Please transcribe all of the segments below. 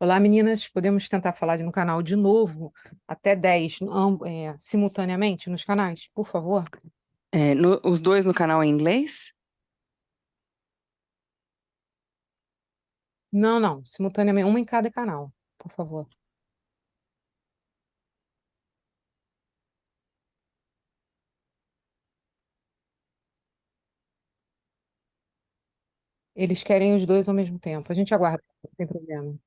Olá, meninas. Podemos tentar falar no canal de novo, até 10, simultaneamente nos canais, por favor? Os dois no canal em inglês? Não, não, simultaneamente, uma em cada canal, por favor. Eles querem os dois ao mesmo tempo. A gente aguarda, não tem problema.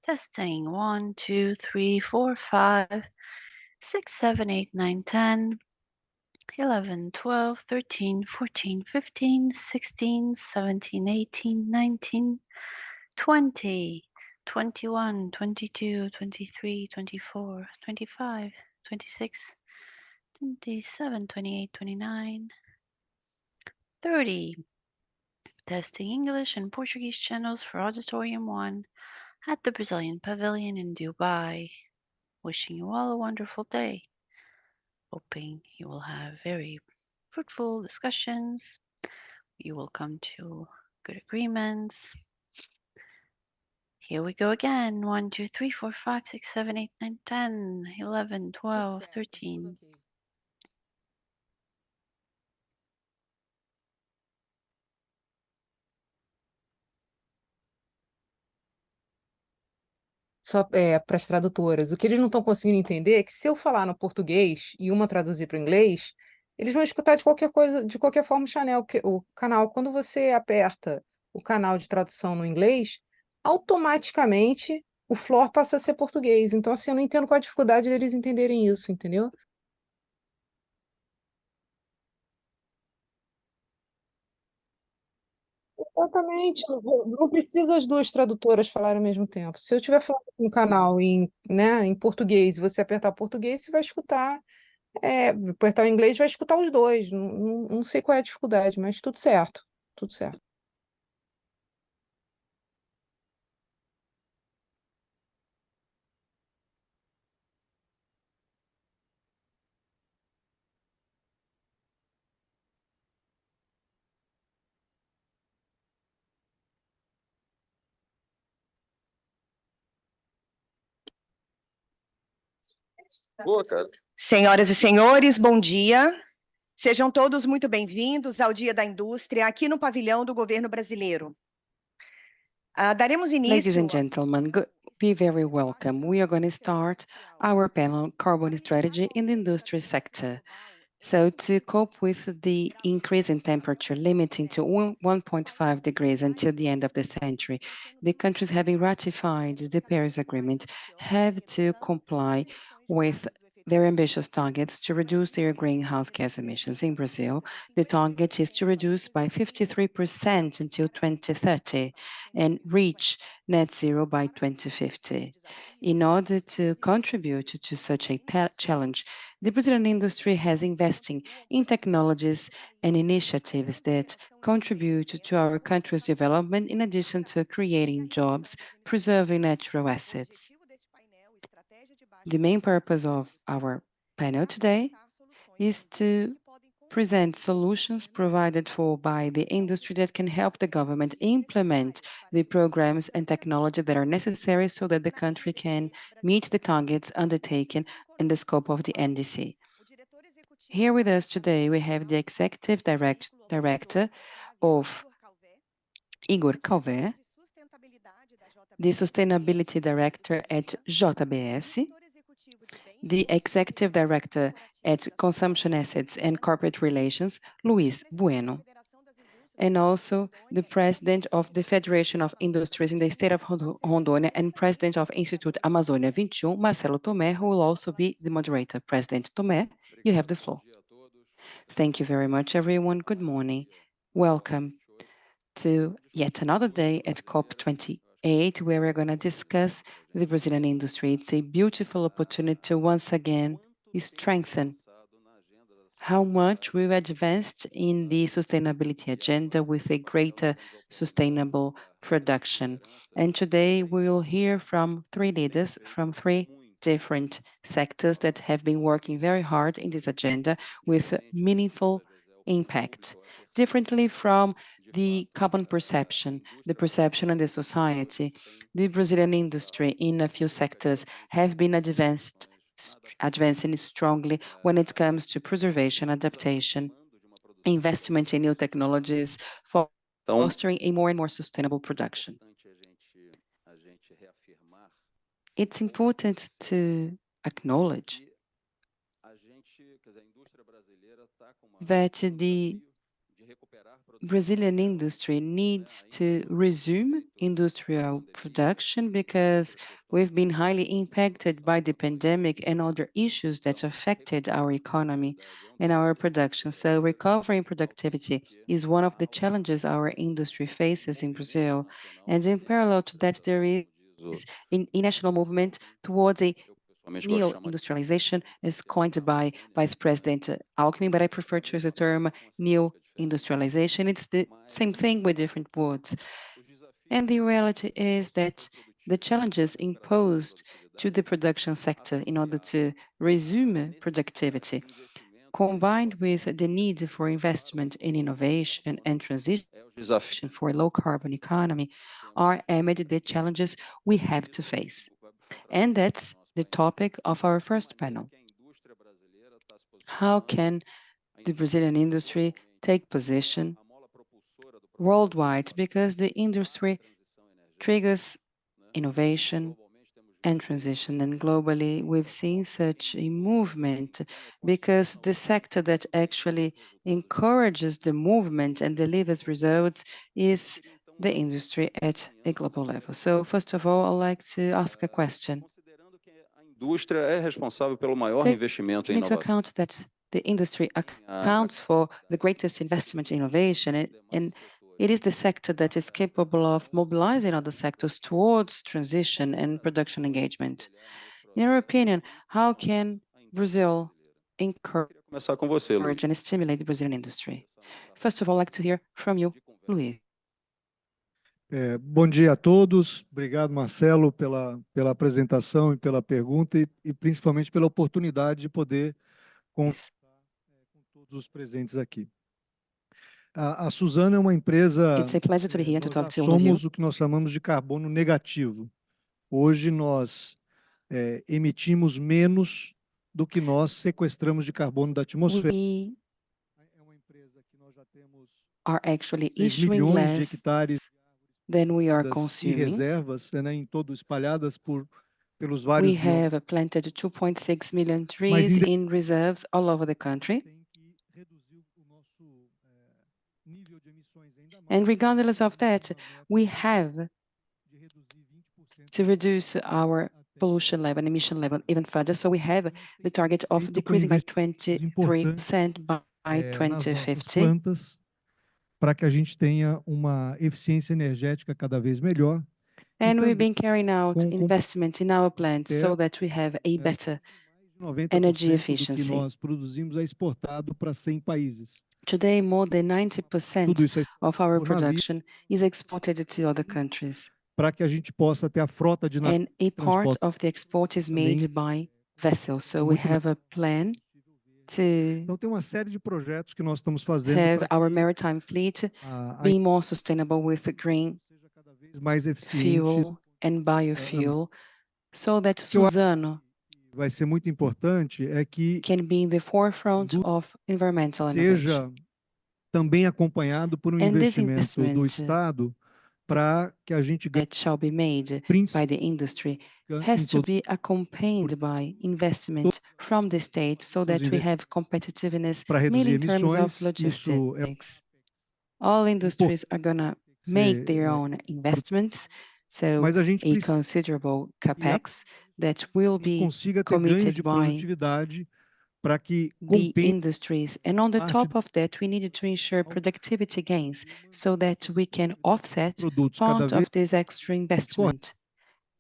Testing 1, 2, 3, 4, 5, 6, 7, 8, 9, 10, 11, 12, 13, 14, 15, 16, 17, 18, 19, 20, 21, 22, 23, 24, 25, 26, 27, 28, 29, 30. Testing English and Portuguese channels for Auditorium 1 at the Brazilian Pavilion in Dubai. Wishing you all a wonderful day. Hoping you will have very fruitful discussions. You will come to good agreements. Here we go again. 1, 2, 3, 4, 5, 6, 7, 8, 9, 10, 11, 12, 13. Só para as tradutoras. O que eles não estão conseguindo entender é que se eu falar no português e uma traduzir para o inglês, eles vão escutar de qualquer coisa, de qualquer forma o Chanel, o canal. Quando você aperta o canal de tradução no inglês, automaticamente o Flor passa a ser português. Então, assim, eu não entendo qual a dificuldade deles entenderem isso, entendeu? Exatamente, não precisa as duas tradutoras falarem ao mesmo tempo. Se eu estiver falando com um canal em português e você apertar português, você vai escutar, apertar o inglês, vai escutar os dois. Não sei qual é a dificuldade, mas tudo certo, tudo certo. Boa, cara. Senhoras e senhores, bom dia. Sejam todos muito bem-vindos ao Dia da Indústria aqui no pavilhão do governo brasileiro. Daremos Ladies início. and gentlemen, be very welcome. We are going to start our panel, Carbon Strategy in the Industry Sector. So to cope with the increase in temperature limiting to 1.5 degrees until the end of the century, the countries having ratified the Paris Agreement have to comply with their ambitious targets to reduce their greenhouse gas emissions. In Brazil, the target is to reduce by 53% until 2030 and reach net zero by 2050. In order to contribute to such a challenge, the Brazilian industry has investing in technologies and initiatives that contribute to our country's development in addition to creating jobs, preserving natural assets. The main purpose of our panel today is to present solutions provided for by the industry that can help the government implement the programs and technology that are necessary so that the country can meet the targets undertaken in the scope of the NDC. Here with us today, we have the Executive Director of Igor Calvé, the Sustainability Director at JBS, the Executive Director at Consumption Assets and Corporate Relations, Luis Bueno, and also the President of the Federation of Industries in the state of Rondônia and President of Institute Amazônia 21, Marcelo Tomé, who will also be the moderator. President Tomé, you have the floor. Thank you very much, everyone. Good morning. Welcome to yet another day at COP28, where we're going to discuss the Brazilian industry. It's a beautiful opportunity to once again strengthen how much we've advanced in the sustainability agenda with a greater sustainable production. And today we will hear from three leaders from three different sectors that have been working very hard in this agenda with meaningful impact. Differently from the carbon perception, the perception in the society, the Brazilian industry in a few sectors have been advancing strongly when it comes to preservation, adaptation, investment in new technologies, fostering a more and more sustainable production. It's important to acknowledge that the Brazilian industry needs to resume industrial production because we've been highly impacted by the pandemic and other issues that affected our economy and our production. So recovering productivity is one of the challenges our industry faces in Brazil. And in parallel to that, there is a national movement towards a neo-industrialization, as coined by Vice President Alckmin, but I prefer to use the term neo-industrialization. It's the same thing with different words. And the reality is that the challenges imposed to the production sector in order to resume productivity, combined with the need for investment in innovation and transition for a low-carbon economy, are amid the challenges we have to face. And that's the topic of our first panel. How can the Brazilian industry take position worldwide? Because the industry triggers innovation and transition, and globally we've seen such a movement because the sector that actually encourages the movement and delivers results is the industry at a global level. So first of all, I'd like to ask a question. Indústria é responsável pelo maior investimento em Into inovação. account that the industry accounts for the greatest investment in innovation and It is the sector that is capable of mobilizing other sectors towards transition and production engagement. In your opinion, how can Brazil encourage Começar com você, Luiz. and stimulate the Brazilian industry? First of all, I'd like to hear from you, Luiz. Bom dia a todos. Obrigado, Marcelo, pela apresentação e pela pergunta e principalmente pela oportunidade de poder conversar com todos os presentes aqui. A Suzano é uma empresa, It's a pleasure to be here to nós talk to all of you. somos o que nós chamamos de carbono negativo. Hoje nós emitimos menos do que nós sequestramos de carbono da atmosfera. We É uma empresa que nós já temos are actually 6 issuing milhões de less hectares than we are e consuming. reservas, né, em todo espalhadas pelos We vários biomas. have planted 2.6 million trees in reserves all over the country. Tem que reduzir o nosso nível de emissões ainda mais. And regardless of that, we have De reduzir 20% to reduce our pollution level and emission level even further. So we have the target of decreasing by 23% by nas nossas 2050. plantas, para que a gente tenha uma eficiência energética cada vez melhor. And we've também been carrying out com investment in our plants so that we have a better mais de 90% energy do que efficiency. nós produzimos é exportado para 100 países. Today, more than Tudo 90% isso é of our por navio. production is exported to other countries. Para que a gente possa ter a frota de navios And a part transporte of the export is made by vessels. So we muito have a plan to Então tem uma série de projetos que nós estamos fazendo have para our que maritime fleet a be more sustainable with green seja cada vez mais eficiente. fuel and biofuel, so that que eu acho Suzano que vai ser muito importante é que can be in the forefront of environmental innovation. seja também acompanhado por um And this investimento do investment Estado para que a gente ganhe that shall be made by the industry has em to todo be accompanied by investment from the state so Todos os that we have competitiveness para mainly reduzir in terms of emissões. Isso é logistics. All industries are gonna make their ser, own investments, so mas a gente a precisa considerable capex that will que be consiga ter ganhos committed de by produtividade para que the compense industries. And on the parte top of that, we needed to ensure productivity gains so that we can offset produtos cada part vez of this extra investment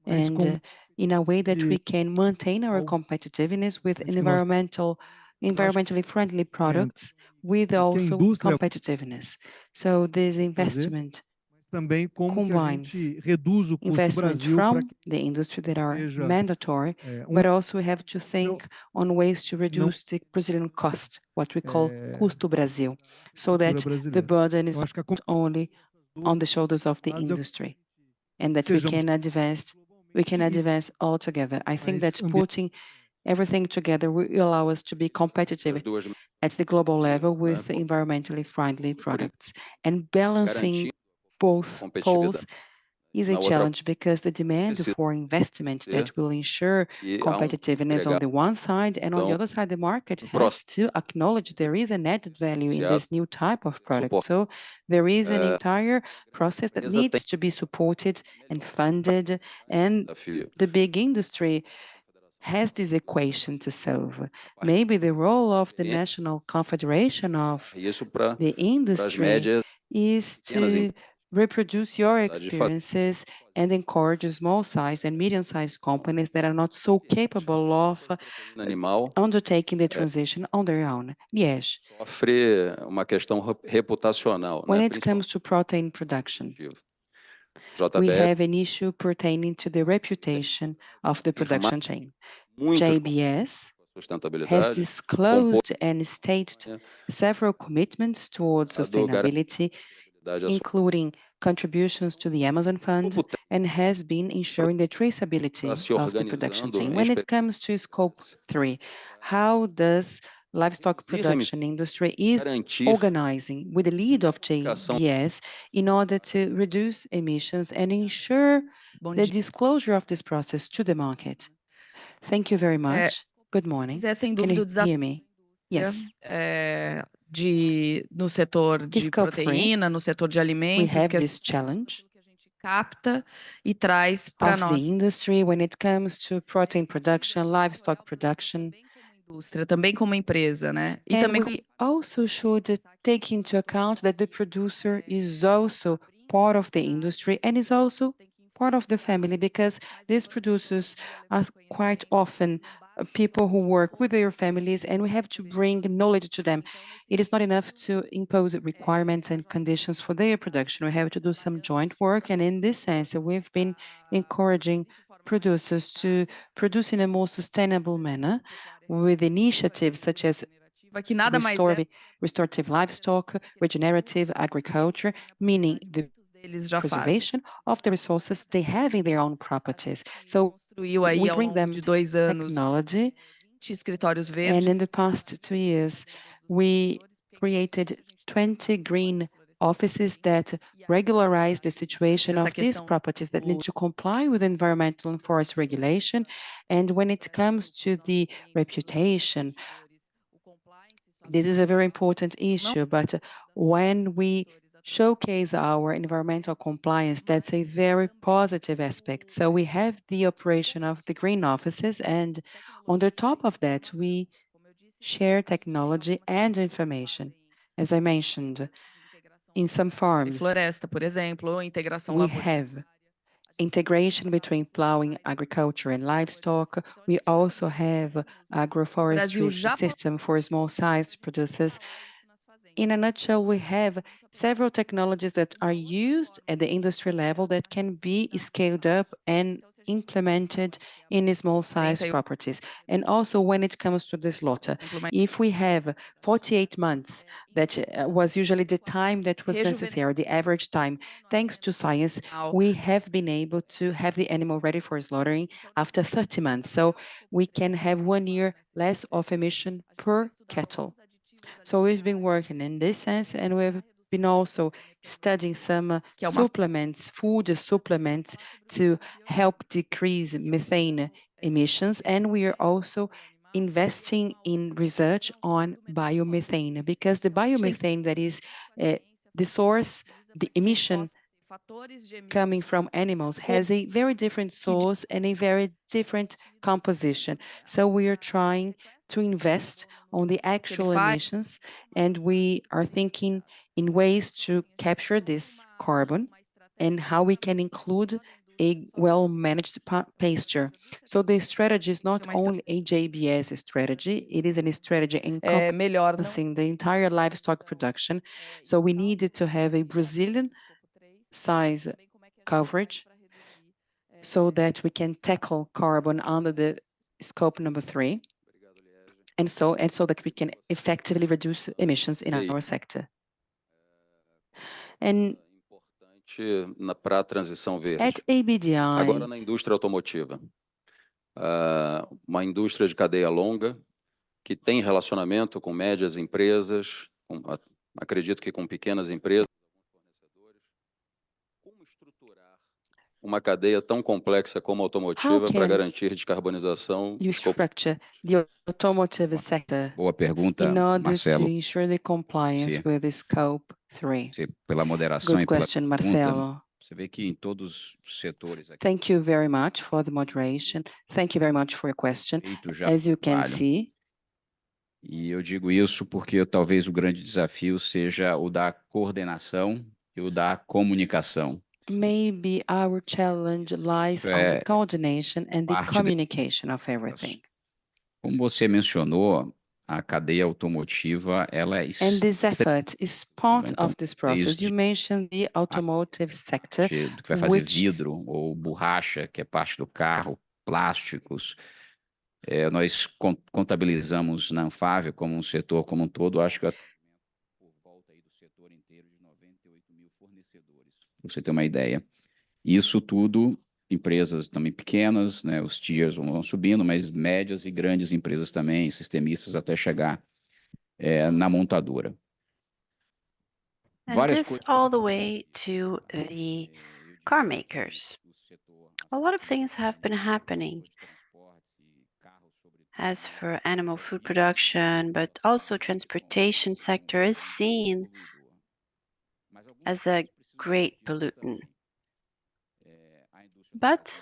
mais and com in a way that que we can maintain our ao competitiveness with que nós environmentally friendly products with que a also indústria competitiveness. So this fazer, investment mas também como que a combines gente reduz o custo do investment Brasil para from que the industry that are seja mandatory, um but also we have to nível think on ways to que não reduce the Brazilian cost, what we call custo Brasil, so cultura that the brasileira. burden is Eu acho que a not only on the shoulders of the comunidade é industry, and that we sejamos can globalmente advance all together. I think mais that putting everything together will allow us to be competitive As duas at the global level né, with environmentally friendly products. And balancing garantindo both poles competitividade. is a Na outra challenge because the demand precisa for investment ser that will ensure e há competitiveness on the one side, and on the Então, other side, the market no has to acknowledge there is an added value in Iniciado, this new type of product. suporte. So there is an entire process that empresa needs to be supported and funded, and desafio. the big industry has this equation to solve. Maybe the role of the National Confederation of Isso para the as industry médias is pequenas to reproduce your de fazer experiences and encourage small-sized and medium-sized companies that are not so capable of proteína animal undertaking the transition on their own. Yes, sofre uma questão reputacional, when né, it comes to protein production, principalmente. we JBS have an issue pertaining to the reputation of the production chain. muitos JBS has sustentabilidade, disclosed and stated né, several commitments towards a do sustainability, garantia including contributions to the Amazon Fund, Scope and has been ensuring the traceability está se of the production organizando chain. em When it comes to Scope 3, how does livestock reduzir production industry is garantir organizing with the lead of JBS in order to reduce emissions and ensure the disclosure of this process to the market? Thank you very much. Good morning. Mas é sem Can dúvida o you desafio hear me? Yes. no setor de Scope 3, proteína, no setor de We alimentos, have que é this challenge aquilo que a gente capta e traz para of the nós. industry when it comes to protein production, livestock production. indústria, também como empresa, né? E And também we also should take into account that the producer is also part of the industry and is also part of the family, because these producers are quite often people who work with their families, and we have to bring knowledge to them. It is not enough to impose requirements and conditions for their production. We have to do some joint work, and in this sense, we've been encouraging producers to produce in a more sustainable manner with initiatives such as que nada mais é restorative livestock, regenerative agriculture, meaning the deles já fazem. preservation of the resources they have in their own properties. So Construiu aí we ao bring longo them de 2 anos technology, 20 escritórios and verdes. in the past 2 years, we created 20 green offices that regularize the situation Essa of these questão properties that do need to comply with environmental and forest regulation. And when it comes to the reputation, this is a very important issue, but when we showcase our environmental compliance, that's a very positive aspect. So we have the operation of the green offices, and on the top of that, we share technology and information. As I mentioned, in some farms, floresta, por exemplo, ou integração we lavoura. have integration between plowing, agriculture, and livestock. We also have agroforestry system for small-sized producers. In a nutshell, we have several technologies that are used at the industry level that can be scaled up and implemented in small-sized properties. And also when it comes to the slaughter, if we have 48 months, that was usually the time that was necessary, the average time, thanks to science, we have been able to have the animal ready for slaughtering after 30 months. So we can have 1 year less of emission per cattle. So we've been working in this sense, and we've been also studying some supplements, food supplements, to help decrease methane emissions. And we are also investing in research on biomethane, because the biomethane that is the source, the emission coming from animals has a very different source and a very different composition. So we are trying to invest on the actual emissions, and we are thinking in ways to capture this carbon and how we can include a well-managed pasture. So the strategy is not only a JBS strategy, it is a strategy encompassing the entire livestock production. So we needed to have a Brazilian size coverage so that we can tackle carbon under the scope number 3, and so that we can effectively reduce emissions in our sector. And para a transição verde. At ABDI, Agora na indústria automotiva, uma indústria de cadeia longa que tem relacionamento com médias empresas, acredito que com pequenas empresas, como estruturar uma cadeia tão complexa como a automotiva para garantir descarbonização? You structure the automotive sector Boa pergunta, in order Marcelo. to ensure the compliance with the scope 3. Pela moderação Good e pela question, pergunta, Marcelo. você vê que em todos os setores aqui, Thank you very much for the moderation. Thank you very much for your question. As you can see, e eu digo isso porque talvez o grande desafio seja o da coordenação e o da comunicação. maybe our challenge lies on the coordination and the communication of everything. Como você mencionou, a cadeia automotiva, ela é And this effort is part of this process. You mentioned the automotive sector, do que vai fazer vidro ou borracha, que é parte do carro, plásticos. Nós contabilizamos na Anfávia como um setor como um todo, acho que por volta aí do setor inteiro de 98 mil fornecedores, para você ter uma ideia. Isso tudo, empresas também pequenas, né, os tiers vão subindo, mas médias e grandes empresas também, sistemistas, até chegar na montadora. And this all the way to the car makers. A lot of things have been happening as for animal food production, but also transportation sector is seen as a great pollutant. But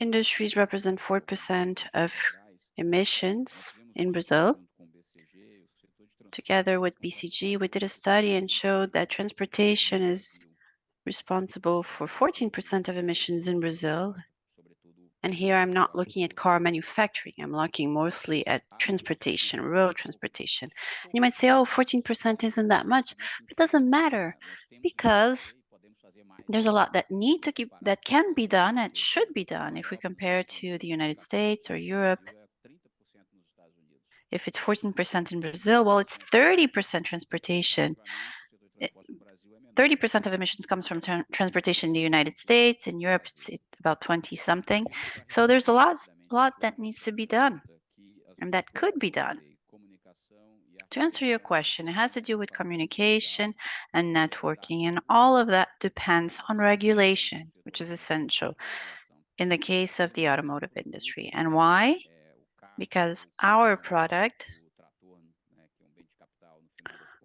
industries represent 4% of emissions in Brazil. Together with BCG, we did a study and showed that transportation is responsible for 14% of emissions in Brazil. And here I'm not looking at car manufacturing, I'm looking mostly at transportation, road transportation. And you might say, oh, 14% isn't that much, but it doesn't matter because there's a lot that that can be done and should be done if we compare to the United States or Europe. If it's 14% in Brazil, well, it's 30% transportation. 30% of emissions comes from transportation in the United States. In Europe, it's about 20-something. So there's a lot that needs to be done and that could be done. To answer your question, it has to do with communication and networking, and all of that depends on regulation, which is essential in the case of the automotive industry. And why? Because our product,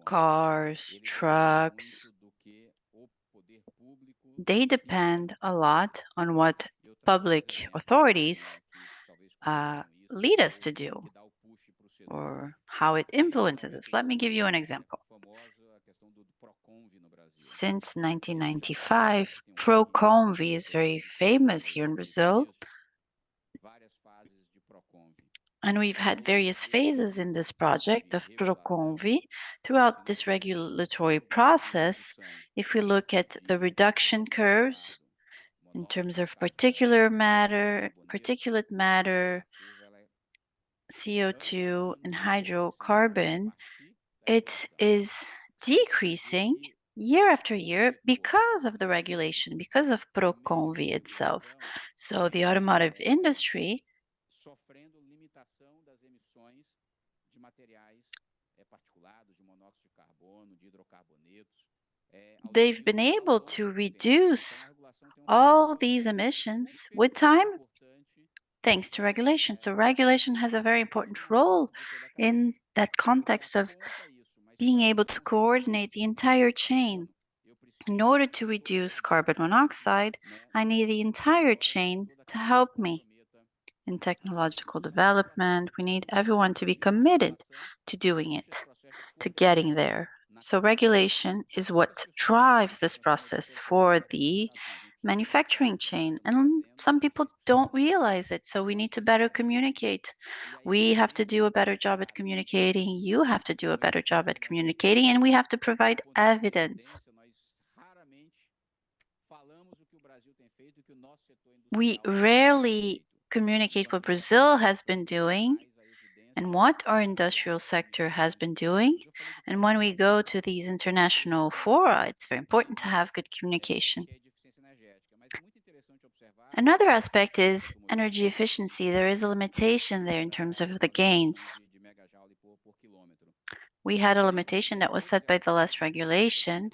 cars, trucks, they depend a lot on what public authorities lead us to do or how it influences us. Let me give you an example. Since 1995, Proconv is very famous here in Brazil. And we've had various phases in this project of Proconv. Throughout this regulatory process, if we look at the reduction curves in terms of particulate matter, CO2, and hydrocarbon, it is decreasing year after year because of the regulation, because of Proconv itself. So the automotive industry they've been able to reduce all these emissions with time thanks to regulation. So regulation has a very important role in that context of being able to coordinate the entire chain. In order to reduce carbon monoxide, I need the entire chain to help me. In technological development, we need everyone to be committed to doing it, to getting there. So regulation is what drives this process for the manufacturing chain. And some people don't realize it, so we need to better communicate. We have to do a better job at communicating. You have to do a better job at communicating, and we have to provide evidence. We rarely communicate what Brazil has been doing and what our industrial sector has been doing. And when we go to these international fora, it's very important to have good communication. Another aspect is energy efficiency. There is a limitation there in terms of the gains. We had a limitation that was set by the last regulation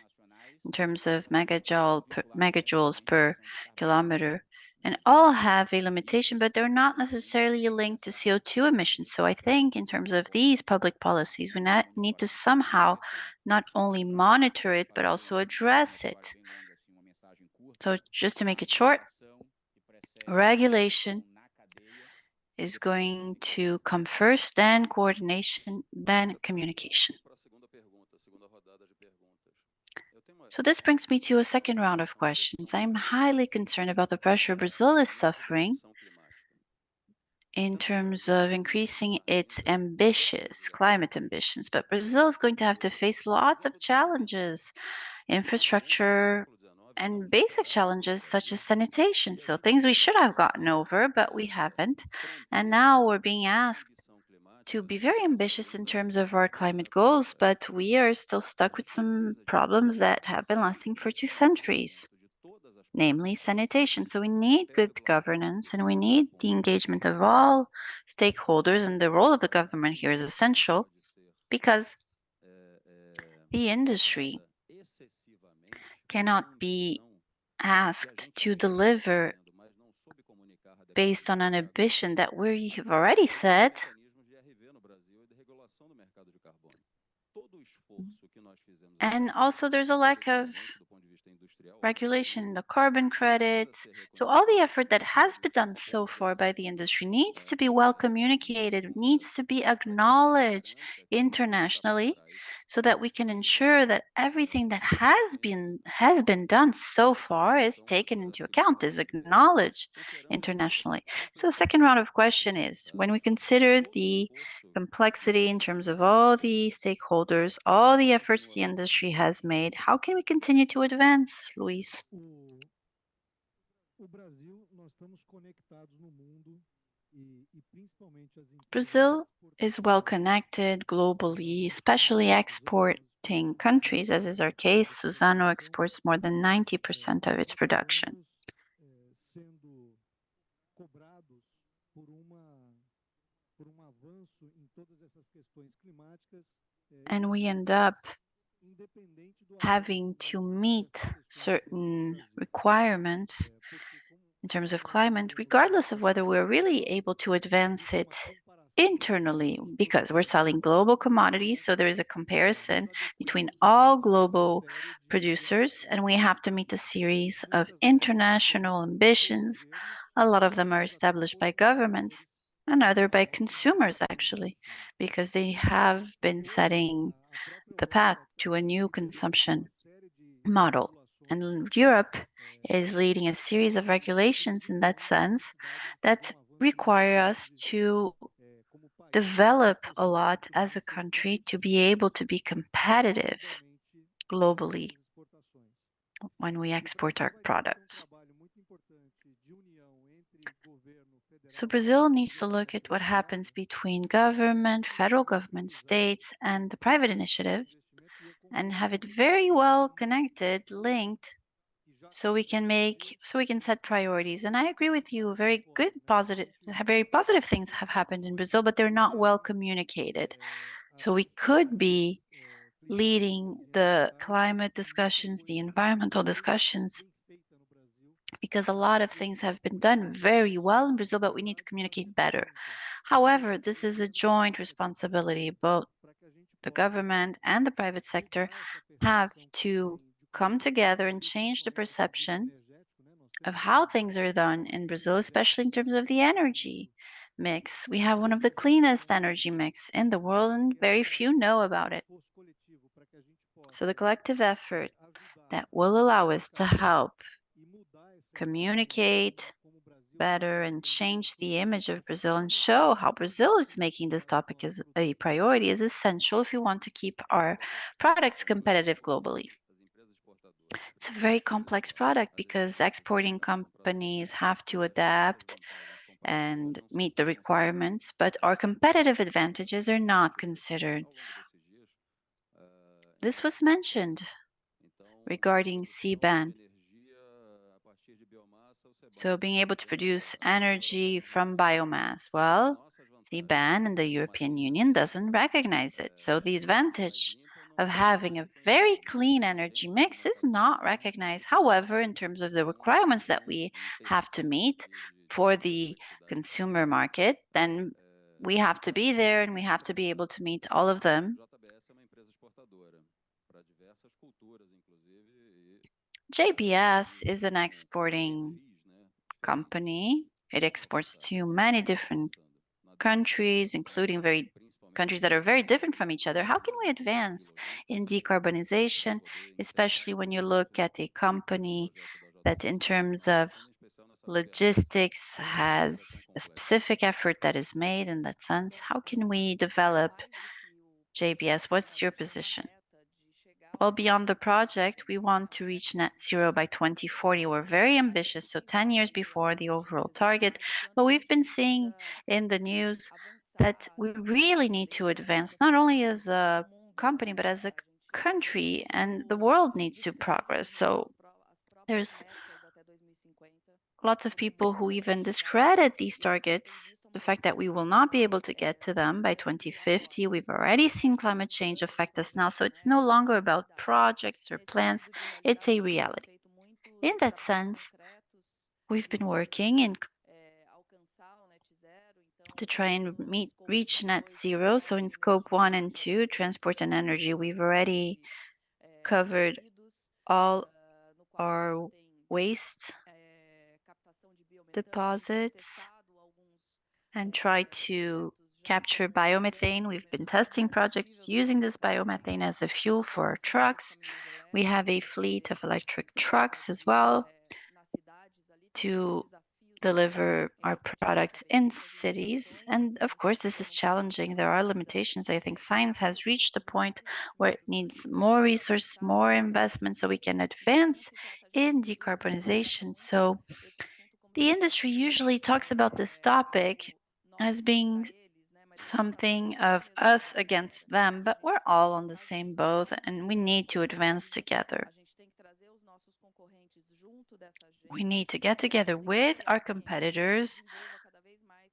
in terms of megajoules per kilometer, and all have a limitation, but they're not necessarily linked to CO2 emissions. So I think in terms of these public policies, we need to somehow not only monitor it, but also address it. So just to make it short, regulation is going to come first, then coordination, then communication. So this brings me to a second round of questions. I'm highly concerned about the pressure Brazil is suffering in terms of increasing its climate ambitions. But Brazil is going to have to face lots of challenges, infrastructure, and basic challenges such as sanitation. So things we should have gotten over, but we haven't. And now we're being asked to be very ambitious in terms of our climate goals, but we are still stuck with some problems that have been lasting for 2 centuries, namely sanitation. So we need good governance and we need the engagement of all stakeholders, and the role of the government here is essential because the industry cannot be asked to deliver based on an ambition that we have already set. And also there's a lack of regulation, the carbon credits. So all the effort that has been done so far by the industry needs to be well communicated, needs to be acknowledged internationally, so that we can ensure that everything that has been done so far is taken into account, is acknowledged internationally. So the second round of question is, when we consider the complexity in terms of all the stakeholders, all the efforts the industry has made, how can we continue to advance, Luis? O Brasil, nós estamos conectados no mundo e principalmente as empresas Brazil is well connected globally, especially exporting countries, as is our case. Suzano exports more than 90% of its production. sendo cobrados por avanço em todas essas questões climáticas. And we end up having to meet certain requirements in terms of climate, regardless of whether we're really able to advance it internally, because we're selling global commodities. So there is a comparison between all global producers, and we have to meet a series of international ambitions. A lot of them are established by governments and other by consumers, actually, because they have been setting the path to a new consumption model. And Europe is leading a series of regulations in that sense that require us to develop a lot as a country to be able to be competitive globally when we export our products. So Brazil needs to look at what happens between government, federal government, states, and the private initiative, and have it very well connected, linked, so we can set priorities. And I agree with you, very positive things have happened in Brazil, but they're not well communicated. So we could be leading the climate discussions, the environmental discussions, because a lot of things have been done very well in Brazil, but we need to communicate better. However, this is a joint responsibility. Both the government and the private sector have to come together and change the perception of how things are done in Brazil, especially in terms of the energy mix. We have one of the cleanest energy mix in the world, and very few know about it. So the collective effort that will allow us to help communicate better and change the image of Brazil and show how Brazil is making this topic as a priority is essential if we want to keep our products competitive globally. It's a very complex product because exporting companies have to adapt and meet the requirements, but our competitive advantages are not considered. This was mentioned regarding CBAM. So being able to produce energy from biomass. Well, CBAM in the European Union doesn't recognize it. So the advantage of having a very clean energy mix is not recognized. However, in terms of the requirements that we have to meet for the consumer market, then we have to be there and we have to be able to meet all of them. JBS is an exporting company. It exports to many different countries, including countries that are very different from each other. How can we advance in decarbonization, especially when you look at a company that in terms of logistics has a specific effort that is made in that sense? How can we develop JBS? What's your position? Well, beyond the project, we want to reach net zero by 2040. We're very ambitious, so 10 years before the overall target. But we've been seeing in the news that we really need to advance, not only as a company, but as a country, and the world needs to progress. So there's lots of people who even discredit these targets, the fact that we will not be able to get to them by 2050. We've already seen climate change affect us now, so it's no longer about projects or plans, it's a reality. In that sense, we've been working to try and reach net zero. So in scope 1 and 2, transport and energy, we've already covered all our waste deposits and try to capture biomethane. We've been testing projects using this biomethane as a fuel for our trucks. We have a fleet of electric trucks as well to deliver our products in cities. And of course, this is challenging. There are limitations. I think science has reached a point where it needs more resource, more investment so we can advance in decarbonization. So the industry usually talks about this topic as being something of us against them, but we're all on the same boat and we need to advance together. We need to get together with our competitors,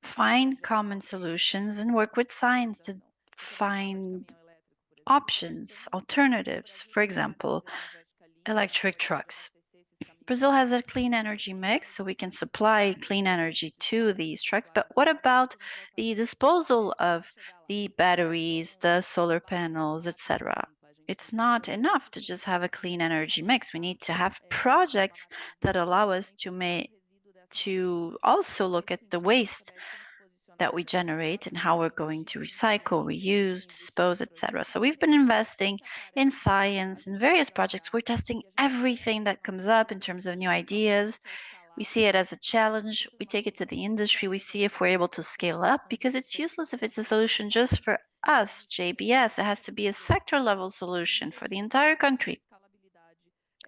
find common solutions, and work with science to find options, alternatives. For example, electric trucks. Brazil has a clean energy mix, so we can supply clean energy to these trucks. But what about the disposal of the batteries, the solar panels, etc.? It's not enough to just have a clean energy mix. We need to have projects that allow us to also look at the waste that we generate and how we're going to recycle, reuse, dispose, etc. So we've been investing in science in various projects. We're testing everything that comes up in terms of new ideas. We see it as a challenge. We take it to the industry. We see if we're able to scale up, because it's useless if it's a solution just for us, JBS. It has to be a sector level solution for the entire country.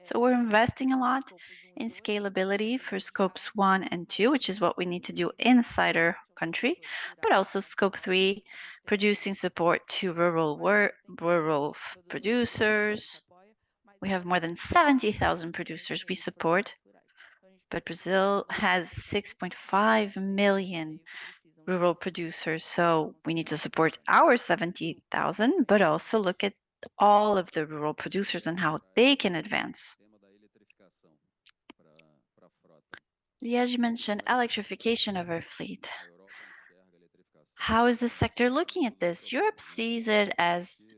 So we're investing a lot in scalability for scopes 1 and 2, which is what we need to do inside our country, but also scope 3, producing support to rural producers. We have more than 70,000 producers we support, but Brazil has 6.5 million rural producers, so we need to support our 70,000, but also look at all of the rural producers and how they can advance. Yes, you mentioned electrification of our fleet. How is the sector looking at this? Europe sees it as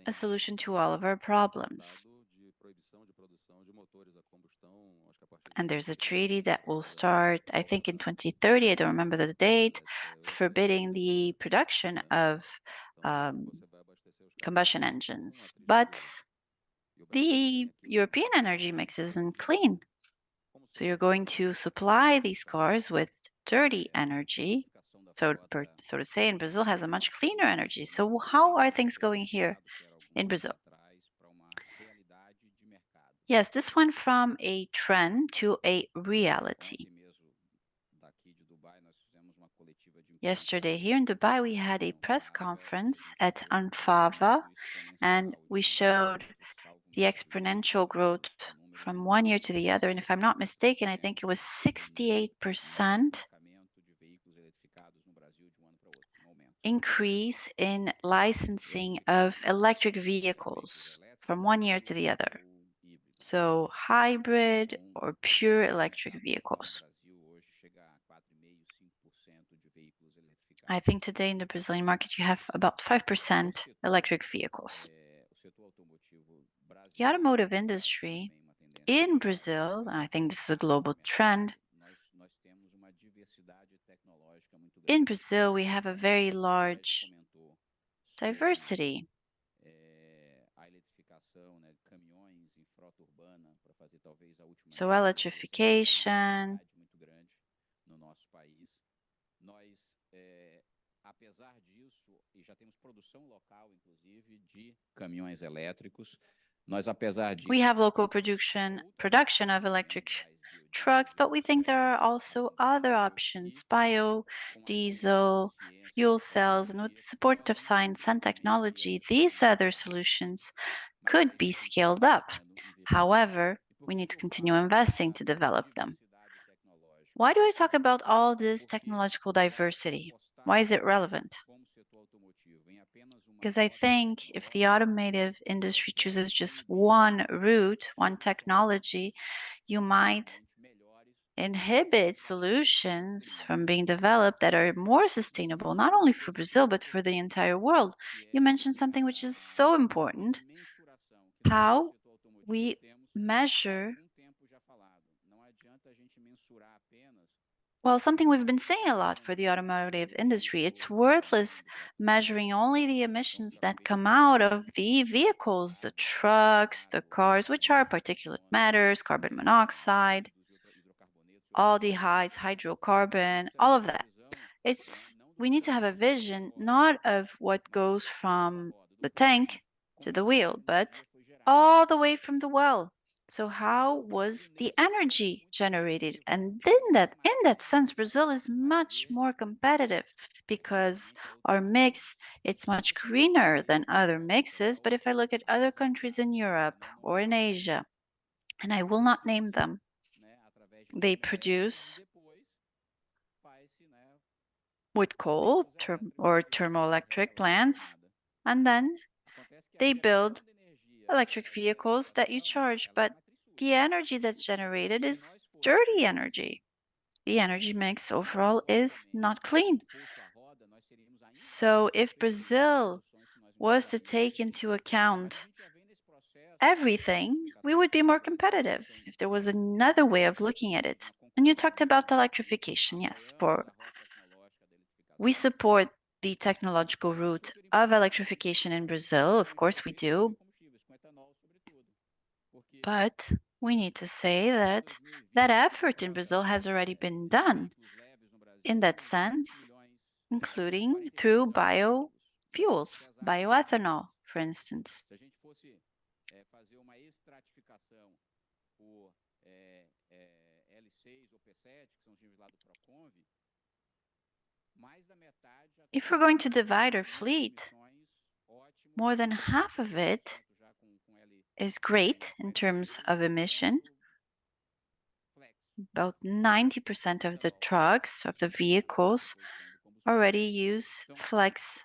a solution to all of our problems. And there's a treaty that will start, I think, in 2030, I don't remember the date, forbidding the production of combustion engines. But the European energy mix isn't clean. So you're going to supply these cars with dirty energy, so to say, and Brazil has a much cleaner energy. So how are things going here in Brazil? Yes, this went from a trend to a reality. Yesterday here in Dubai, we had a press conference at Anfava, and we showed the exponential growth from one year to the other. And if I'm not mistaken, I think it was 68% increase in licensing of electric vehicles from one year to the other. So hybrid or pure electric vehicles. I think today in the Brazilian market, you have about 5% electric vehicles. The automotive industry in Brazil, and I think this is a global trend, in Brazil, we have a very large diversity. So electrification, we have local production of electric trucks, but we think there are also other options, biodiesel, fuel cells, and with the support of science and technology, these other solutions could be scaled up. However, we need to continue investing to develop them. Why do I talk about all this technological diversity? Why is it relevant? Because I think if the automotive industry chooses just one route, one technology, you might inhibit solutions from being developed that are more sustainable, not only for Brazil, but for the entire world. You mentioned something which is so important, how we measure Well, something we've been saying a lot for the automotive industry, it's worthless measuring only the emissions that come out of the vehicles, the trucks, the cars, which are particulate matters, carbon monoxide, aldehydes, hydrocarbon, all of that. We need to have a vision not of what goes from the tank to the wheel, but all the way from the well. So how was the energy generated? And in that sense, Brazil is much more competitive because our mix, it's much greener than other mixes. But if I look at other countries in Europe or in Asia, and I will not name them, they produce with coal or thermoelectric plants, and then they build electric vehicles that you charge. But the energy that's generated is dirty energy. The energy mix overall is not clean. So if Brazil was to take into account everything, we would be more competitive if there was another way of looking at it. And you talked about electrification. Yes, we support the technological route of electrification in Brazil. Of course we do. But we need to say that that effort in Brazil has already been done in that sense, including through biofuels, bioethanol, for instance. If we're going to divide our fleet, more than half of it is great in terms of emission. About 90% of the trucks, of the vehicles, already use flex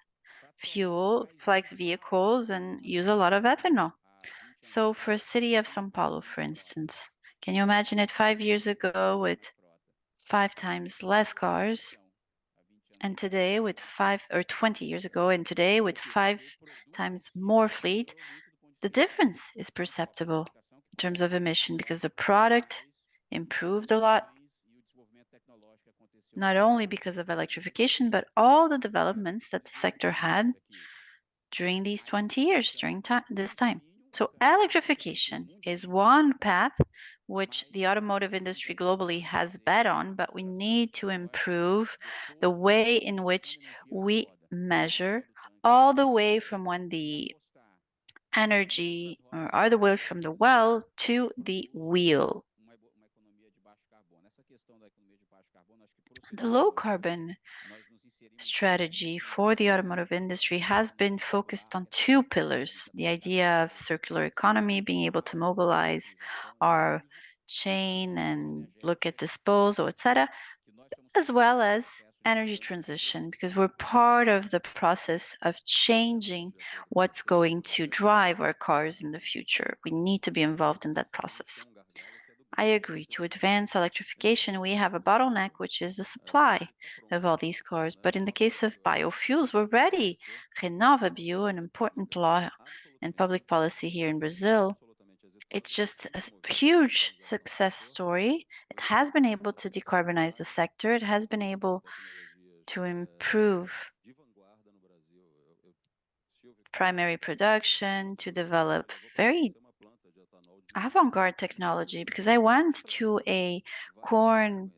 vehicles and use a lot of ethanol. So for a city of São Paulo, for instance, can you imagine it 5 years ago with 5 times less cars, and today with 20 years ago, and today with 5 times more fleet? The difference is perceptible in terms of emission because the product improved a lot, not only because of electrification, but all the developments that the sector had during these 20 years, during this time. So electrification is one path which the automotive industry globally has bet on, but we need to improve the way in which we measure all the way from when the energy or all the way from the well to the wheel. The low carbon strategy for the automotive industry has been focused on 2 pillars: the idea of circular economy, being able to mobilize our chain and look at disposal, etc., as well as energy transition, because we're part of the process of changing what's going to drive our cars in the future. We need to be involved in that process. I agree. To advance electrification, we have a bottleneck, which is the supply of all these cars. But in the case of biofuels, we're ready. RenovaBio, an important law and public policy here in Brazil, it's just a huge success story. It has been able to decarbonize the sector. It has been able to improve primary production, to develop very avant-garde technology, because I went to a corn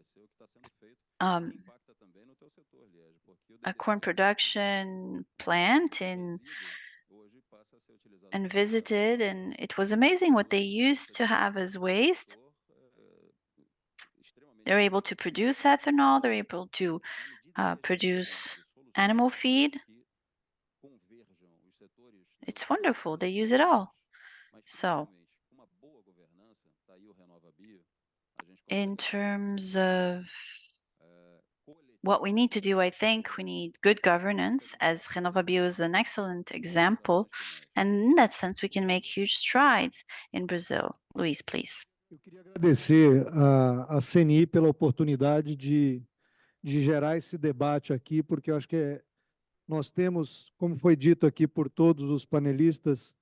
production plant and visited, and it was amazing what they used to have as waste. They're able to produce ethanol, they're able to produce animal feed. It's wonderful, they use it all. So in terms of what we need to do, I think we need good governance, as RenovaBio is an excellent example. And in that sense, we can make huge strides in Brazil. Luis, please. Eu queria agradecer a CNI pela oportunidade de gerar esse debate aqui, porque eu acho que nós temos, como foi dito aqui por todos os panelistas,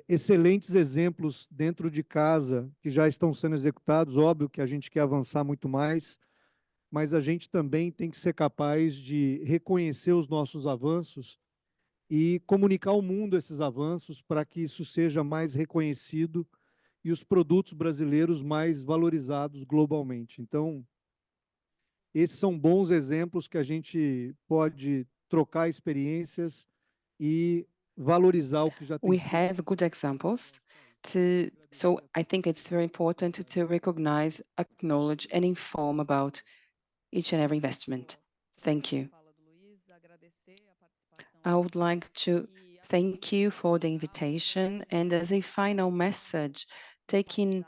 excelentes exemplos dentro de casa que já estão sendo executados. Óbvio que a gente quer avançar muito mais, mas a gente também tem que ser capaz de reconhecer os nossos avanços e comunicar ao mundo esses avanços para que isso seja mais reconhecido e os produtos brasileiros mais valorizados globalmente. Então, esses são bons exemplos que a gente pode trocar experiências e valorizar o que já tem We sido. have good examples so I think it's very important to recognize, acknowledge, and inform about each and every investment. Thank you. I would like to thank you for the invitation, and as a final message, taking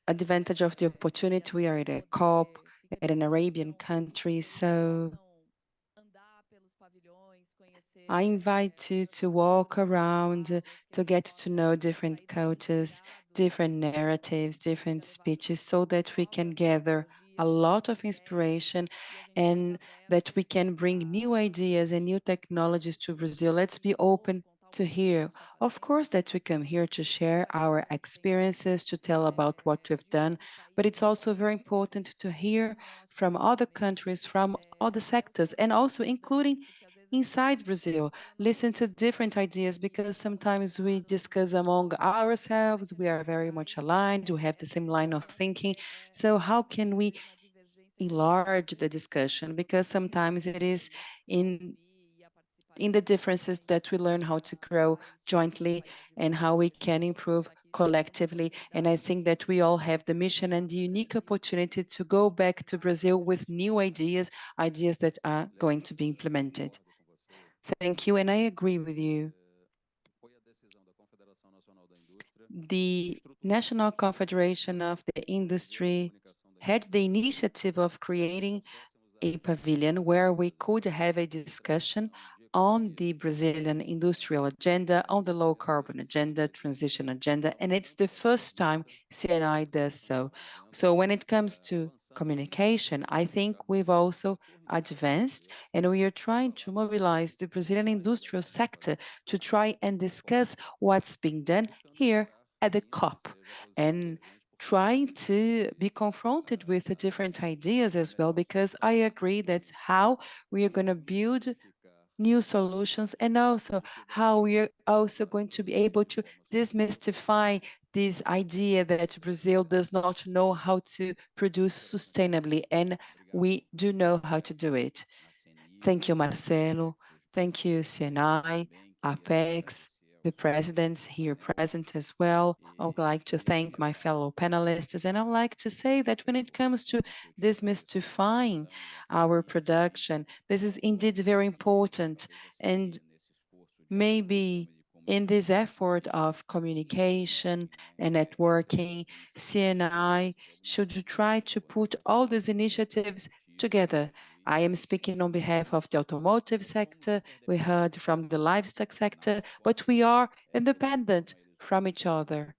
advantage of the opportunity, we are at a COP, at an Arabian country, so I invite you to walk around, to get to know different cultures, different narratives, different speeches, so that we can gather a lot of inspiration and that we can bring new ideas and new technologies to Brazil. Let's be open to hear. Of course, that we come here to share our experiences, to tell about what we've done, but it's also very important to hear from other countries, from other sectors, and also including inside Brazil, listen to different ideas because sometimes we discuss among ourselves, we are very much aligned, we have the same line of thinking. So how can we enlarge the discussion? Because sometimes it is in the differences that we learn how to grow jointly and how we can improve collectively. And I think that we all have the mission and the unique opportunity to go back to Brazil with new ideas, ideas that are going to be implemented. Thank you, and I agree with you. The National Confederation of the Industry had the initiative of creating a pavilion where we could have a discussion on the Brazilian industrial agenda, on the low carbon agenda, transition agenda, and it's the first time CNI does so. So when it comes to communication, I think we've also advanced and we are trying to mobilize the Brazilian industrial sector to try and discuss what's being done here at the COP and trying to be confronted with the different ideas as well, because I agree that's how we are going to build new solutions and also how we are also going to be able to demystify this idea that Brazil does not know how to produce sustainably, and we do know how to do it. Thank you, Marcelo. Thank you, CNI, Apex, the presidents here present as well. I would like to thank my fellow panelists, and I would like to say that when it comes to demystifying our production, this is indeed very important, and maybe in this effort of communication and networking, CNI should try to put all these initiatives together. I am speaking on behalf of the automotive sector, we heard from the livestock sector, but we are independent from each other.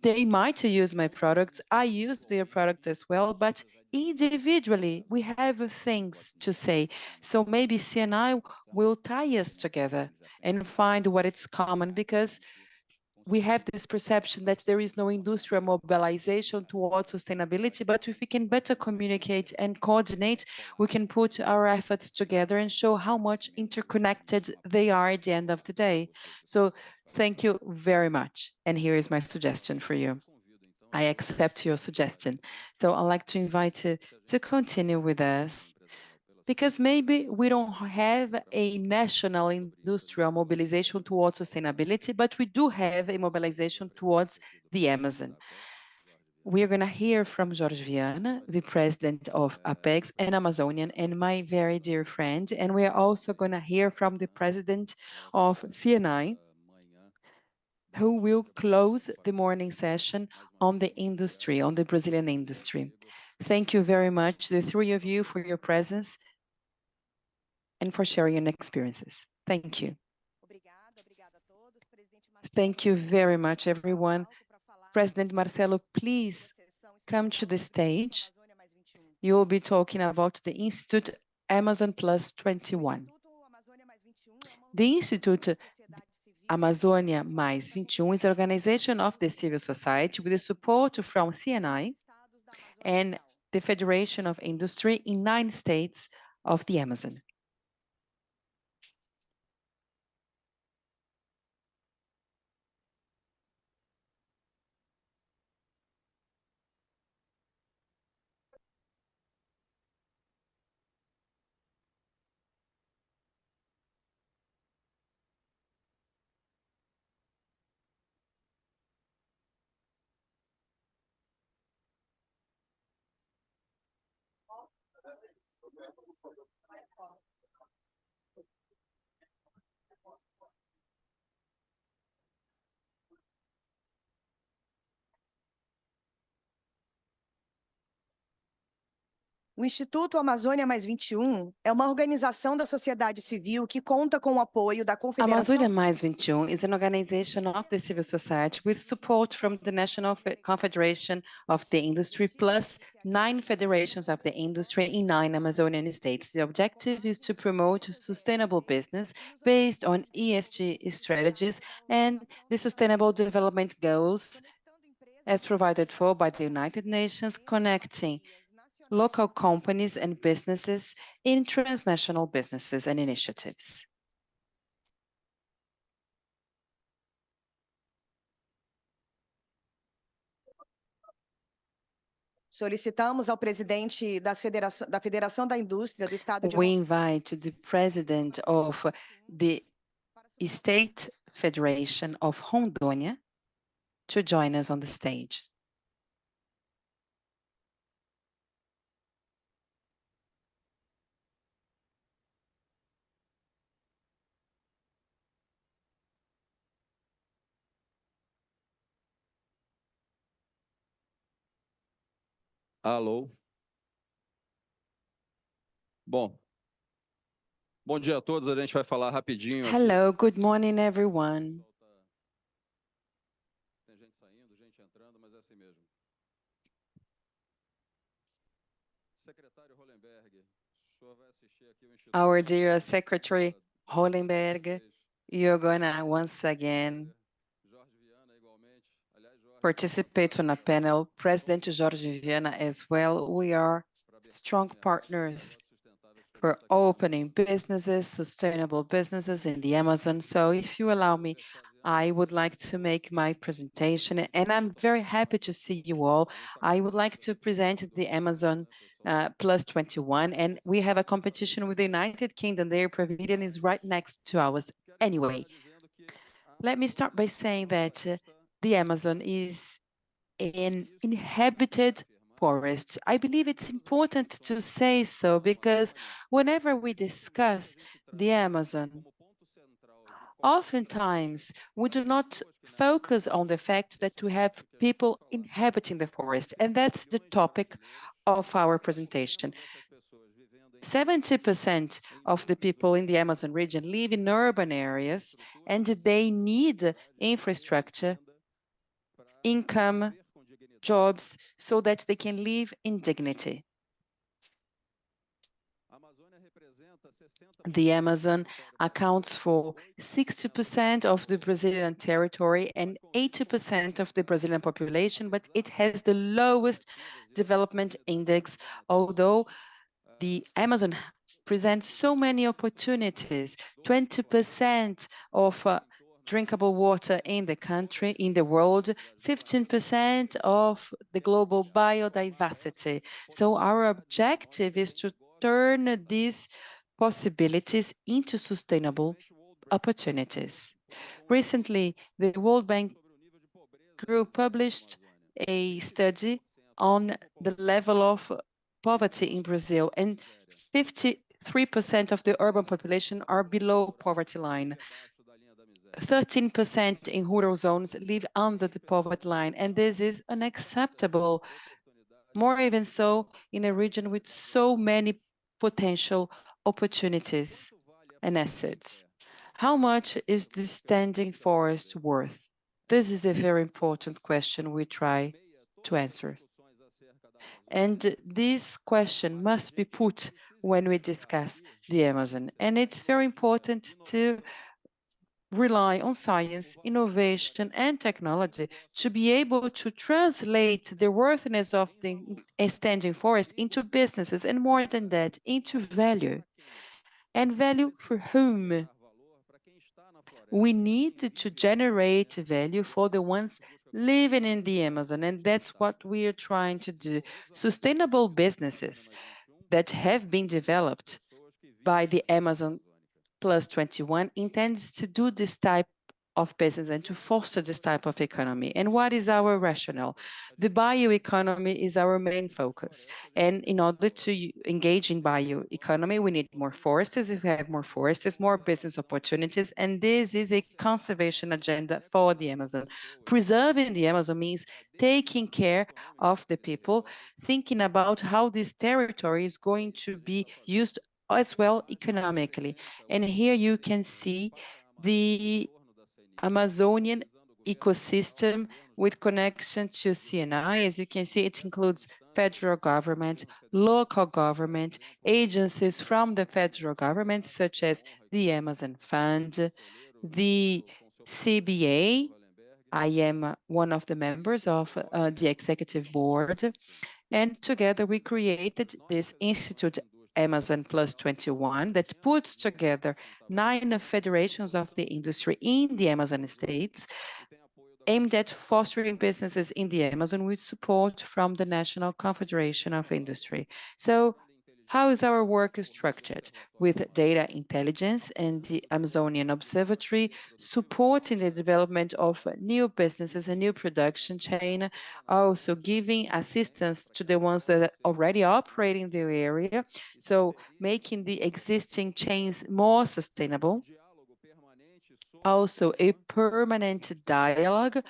They might use my products, I use their products as well, but individually we have things to say. So maybe CNI will tie us together and find what is common, because we have this perception that there is no industrial mobilization towards sustainability, but if we can better communicate and coordinate, we can put our efforts together and show how much interconnected they are at the end of the day. So thank you very much. And here is my suggestion for you. I accept your suggestion. So I'd like to invite you to continue with us, because maybe we don't have a national industrial mobilization towards sustainability, but we do have a mobilization towards the Amazon. We are going to hear from Jorge Viana, the president of Apex and Amazonian, and my very dear friend. And we are also going to hear from the president of CNI, who will close the morning session on the industry, on the Brazilian industry. Thank you very much, the three of you, for your presence and for sharing your experiences. Thank you. Thank you very much, everyone. President Marcelo, please come to the stage. You will be talking about the Institute Amazon Plus 21. The Institute Amazônia Mais 21 is an organization of the civil society with the support from CNI and the the Federation of Industry in 9 states of the Amazon. O Instituto Amazônia Mais 21 é uma organização da sociedade civil que conta com o apoio da Confederação. Amazônia Mais 21 is an organization of the civil society with support from the National Confederation of the Industry plus 9 federations of the industry in 9 Amazonian states. The objective is to promote sustainable business based on ESG strategies and the Sustainable Development Goals as provided for by the United Nations, connecting local companies and businesses in transnational businesses and initiatives. Solicitamos ao presidente da Federação da Indústria do Estado de We invite the president of the State Federation of Rondônia to join us on the stage. Alô? Bom dia a todos. A gente vai falar rapidinho aqui. Hello, good morning, everyone. Tem gente saindo, gente entrando, mas é assim mesmo. Secretário Hollenberg, o senhor vai assistir aqui o Instituto. Our dear Secretary Hollenberg, you're gonna once again participate on a panel. President Jorge Viana as well. We are strong partners for opening businesses, sustainable businesses in the Amazon. So if you allow me, I would like to make my presentation, and I'm very happy to see you all. I would like to present the Amazon Plus 21, and we have a competition with the United Kingdom. Their pavilion is right next to ours. Anyway, let me start by saying that the Amazon is an inhabited forest. I believe it's important to say so because whenever we discuss the Amazon, oftentimes we do not focus on the fact that we have people inhabiting the forest, and that's the topic of our presentation. 70% of the people in the Amazon region live in urban areas, and they need infrastructure, income, jobs, so that they can live in dignity. The Amazon accounts for 60% of the Brazilian territory and 80% of the Brazilian population, but it has the lowest development index, although the Amazon presents so many opportunities. 20% of drinkable water in the country, in the world, 15% of the global biodiversity. So our objective is to turn these possibilities into sustainable opportunities. Recently, the World Bank Group published a study on the level of poverty in Brazil, and 53% of the urban population are below poverty line. 13% in rural zones live under the poverty line, and this is unacceptable, more even so in a region with so many potential opportunities and assets. How much is the standing forest worth? This is a very important question we try to answer. And this question must be put when we discuss the Amazon. And it's very important to rely on science, innovation, and technology to be able to translate the worthiness of the standing forest into businesses, and more than that, into value. And value for whom? We need to generate value for the ones living in the Amazon, and that's what we are trying to do. Sustainable businesses that have been developed by the Amazon Plus 21 intends to do this type of business and to foster this type of economy. And what is our rationale? The bioeconomy is our main focus. And in order to engage in bioeconomy, we need more forests. If we have more forests, more business opportunities. And this is a conservation agenda for the Amazon. Preserving the Amazon means taking care of the people, thinking about how this territory is going to be used as well economically. And here you can see the Amazonian ecosystem with connection to CNI. As you can see, it includes federal government, local government, agencies from the federal government, such as the Amazon Fund, the CBA. I am one of the members of the executive board, and together we created this Institute Amazon Plus 21 that puts together 9 federations of the industry in the Amazon states, aimed at fostering businesses in the Amazon with support from the National Confederation of Industry. So how is our work structured? With data intelligence and the Amazonian Observatory supporting the development of new businesses and new production chain, also giving assistance to the ones that are already operating in the area, so making the existing chains more sustainable. Also a permanent dialogue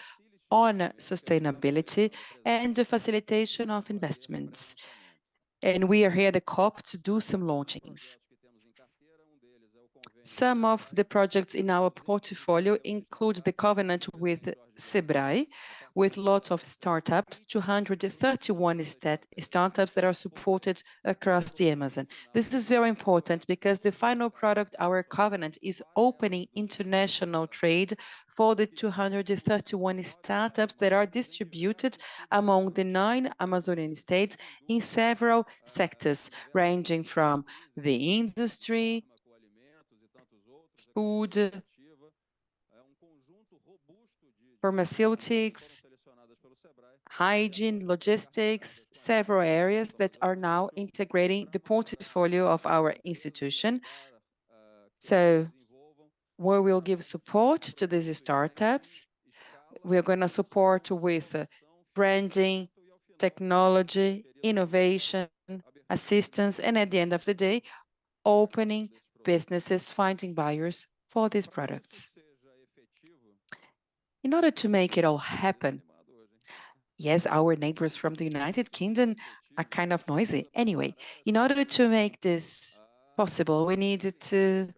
on sustainability and the facilitation of investments. And we are here at the COP to do some launchings. Some of the projects in our portfolio include the covenant with Sebrae, with lots of startups, 231 startups that are supported across the Amazon. This is very important because the final product, our covenant, is opening international trade for the 231 startups that are distributed among the 9 Amazonian states in several sectors, ranging from the industry, food, pharmaceutics, hygiene, logistics, several areas that are now integrating the portfolio of our institution. So we will give support to these startups. We're going to support with branding, technology, innovation, assistance, and at the end of the day, opening businesses, finding buyers for these products. In order to make it all happen, yes, our neighbors from the United Kingdom are kind of noisy. Anyway, in order to make this possible, we needed to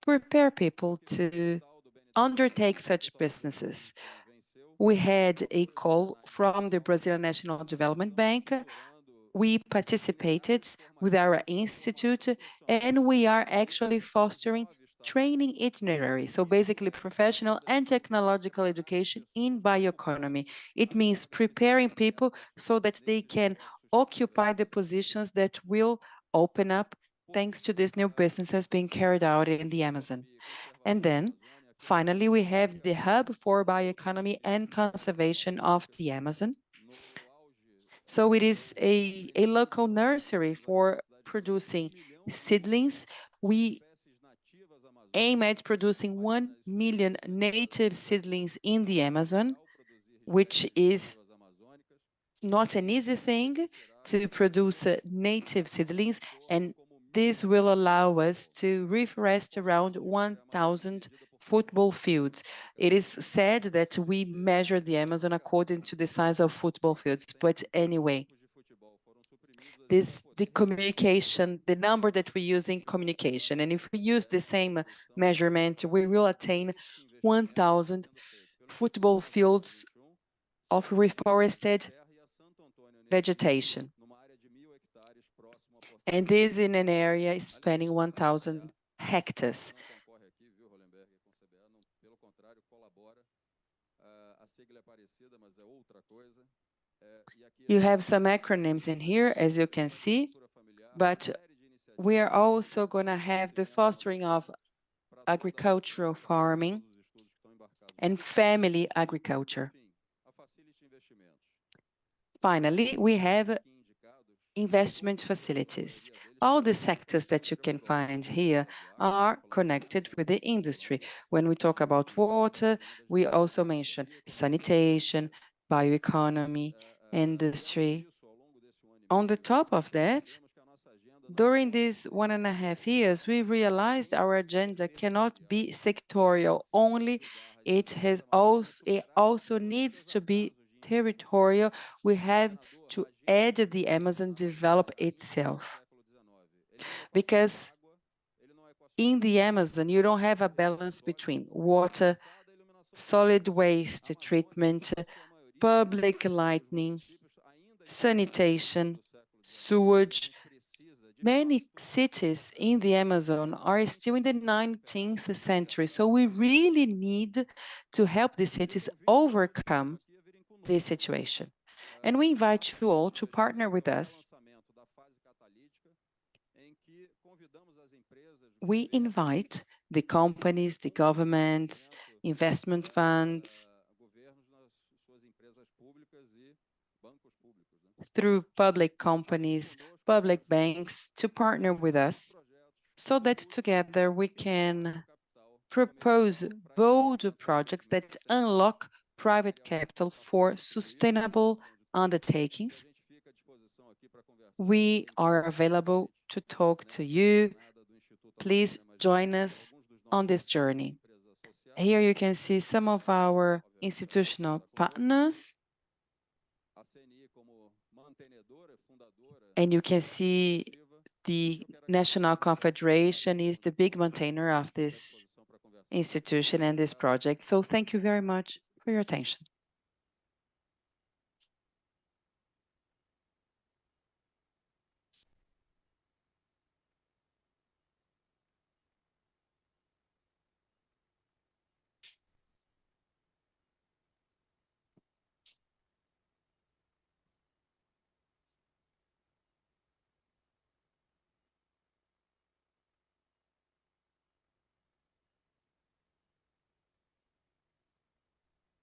prepare people to undertake such businesses. We had a call from the Brazilian National Development Bank. We participated with our institute, and we are actually fostering training itinerary. So basically professional and technological education in bioeconomy. It means preparing people so that they can occupy the positions that will open up thanks to these new businesses being carried out in the Amazon. And then finally, we have the hub for bioeconomy and conservation of the Amazon. So it is a local nursery for producing seedlings. We aim at producing 1 million native seedlings in the Amazon, which is not an easy thing to produce native seedlings, and this will allow us to reforest around 1,000 football fields. It is said that we measure the Amazon according to the size of football fields, but anyway, the communication, the number that we use in communication, and if we use the same measurement, we will attain 1,000 football fields of reforested vegetation. And this in an area spanning 1,000 hectares. You have some acronyms in here, as you can see, but we are also going to have the fostering of agricultural farming and family agriculture. Finally, we have investment facilities. All the sectors that you can find here are connected with the industry. When we talk about water, we also mention sanitation, bioeconomy, industry. On the top of that, during these 1.5 years, we realized our agenda cannot be sectorial only. It also needs to be territorial. We have to add the Amazon develop itself. Because in the Amazon, you don't have a balance between water, solid waste treatment, public lighting, sanitation, sewage. Many cities in the Amazon are still in the 19th century, so we really need to help the cities overcome this situation. And we invite you all to partner with us. We invite the companies, the governments, investment funds, through public companies, public banks, to partner with us so that together we can propose bold projects that unlock private capital for sustainable undertakings. We are available to talk to you. Please join us on this journey. Here you can see some of our institutional partners. And you can see the National Confederation is the big maintainer of this institution and this project. So thank you very much for your attention.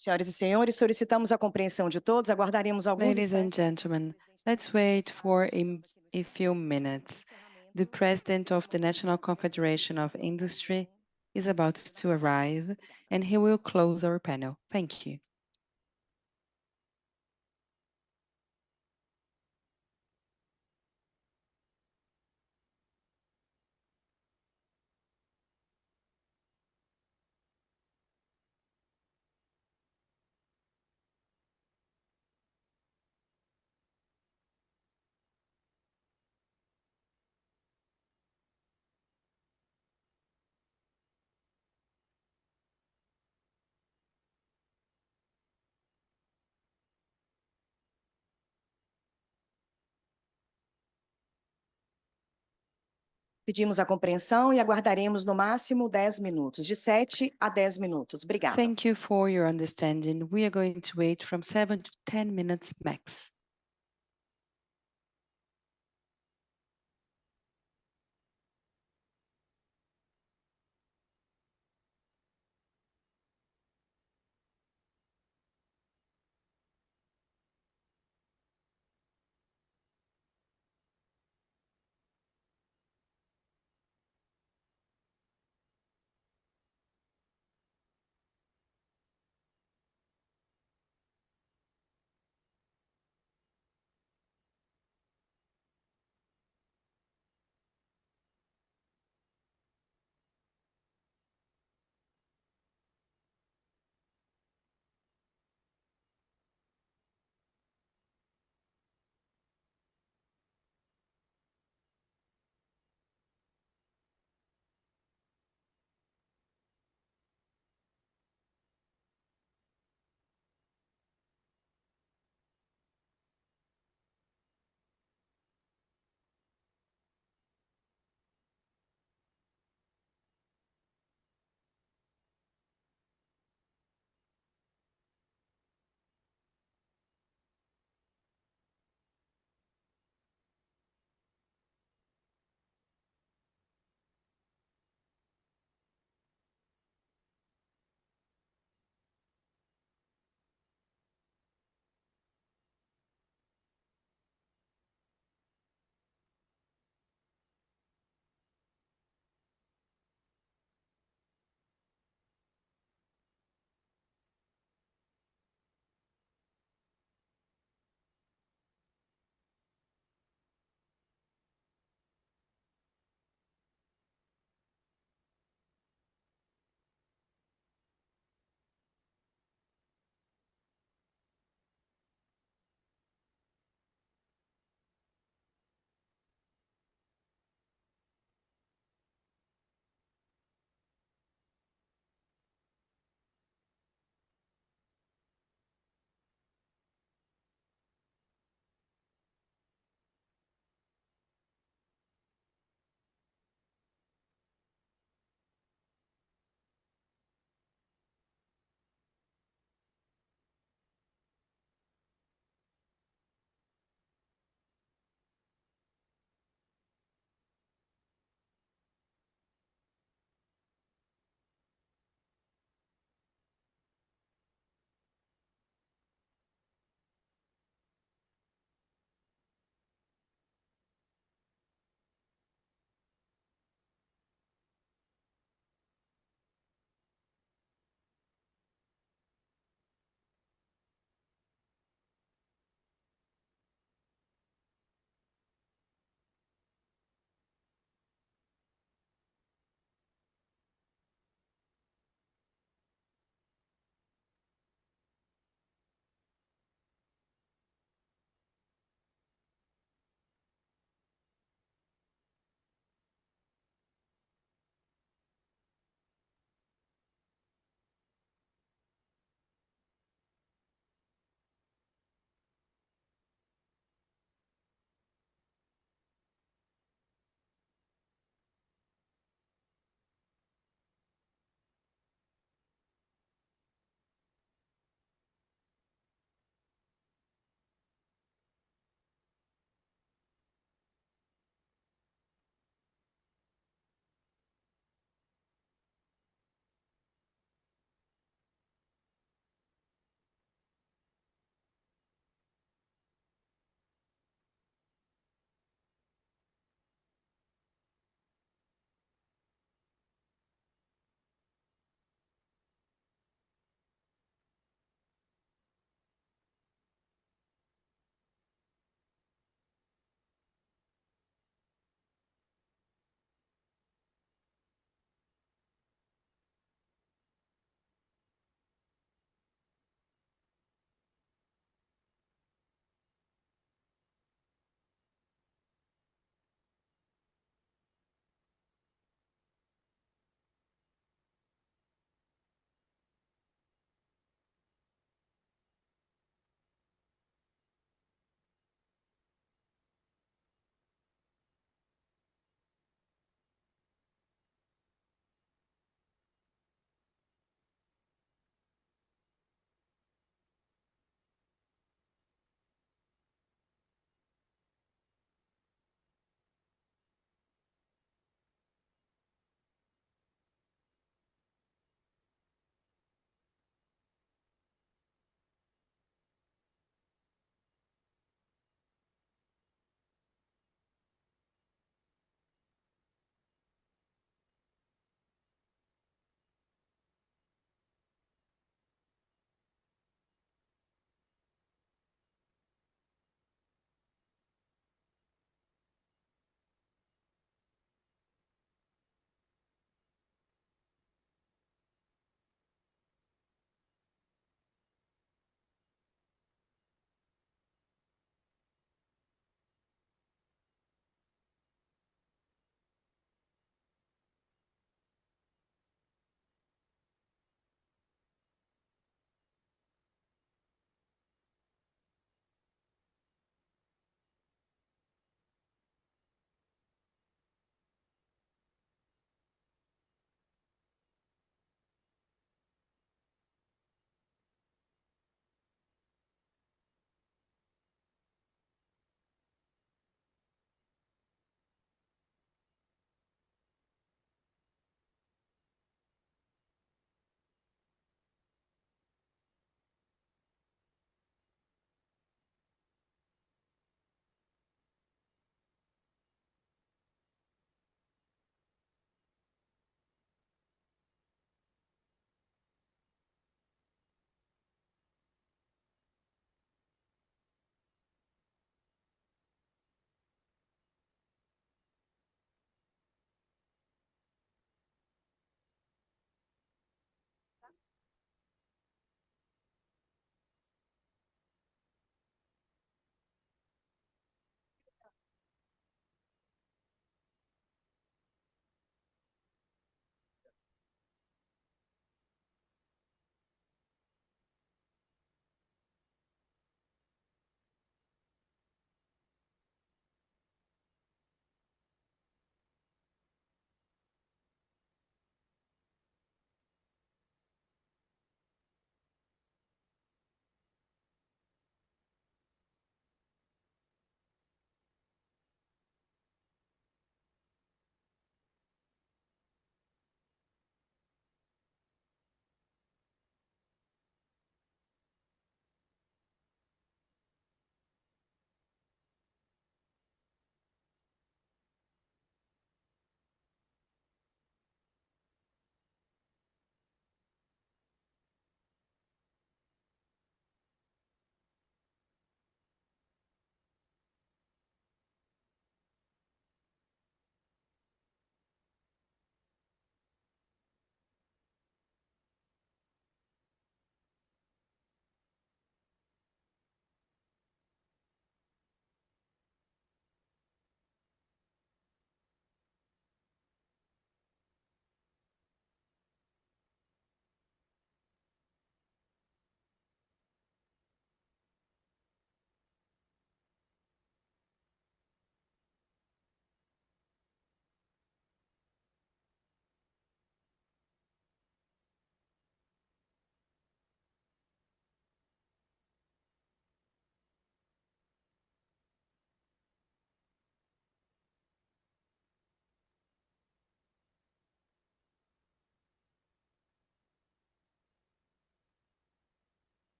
Senhoras e senhores, solicitamos a compreensão de todos, aguardaremos alguns Ladies and gentlemen, let's wait for a few minutes. The president of the National Confederation of Industry is about to arrive, and he will close our panel. Thank you. Pedimos a compreensão e aguardaremos no máximo 10 minutos, de 7 a 10 minutos. Obrigada. Thank you for your understanding. We are going to wait from 7 to 10 minutes max.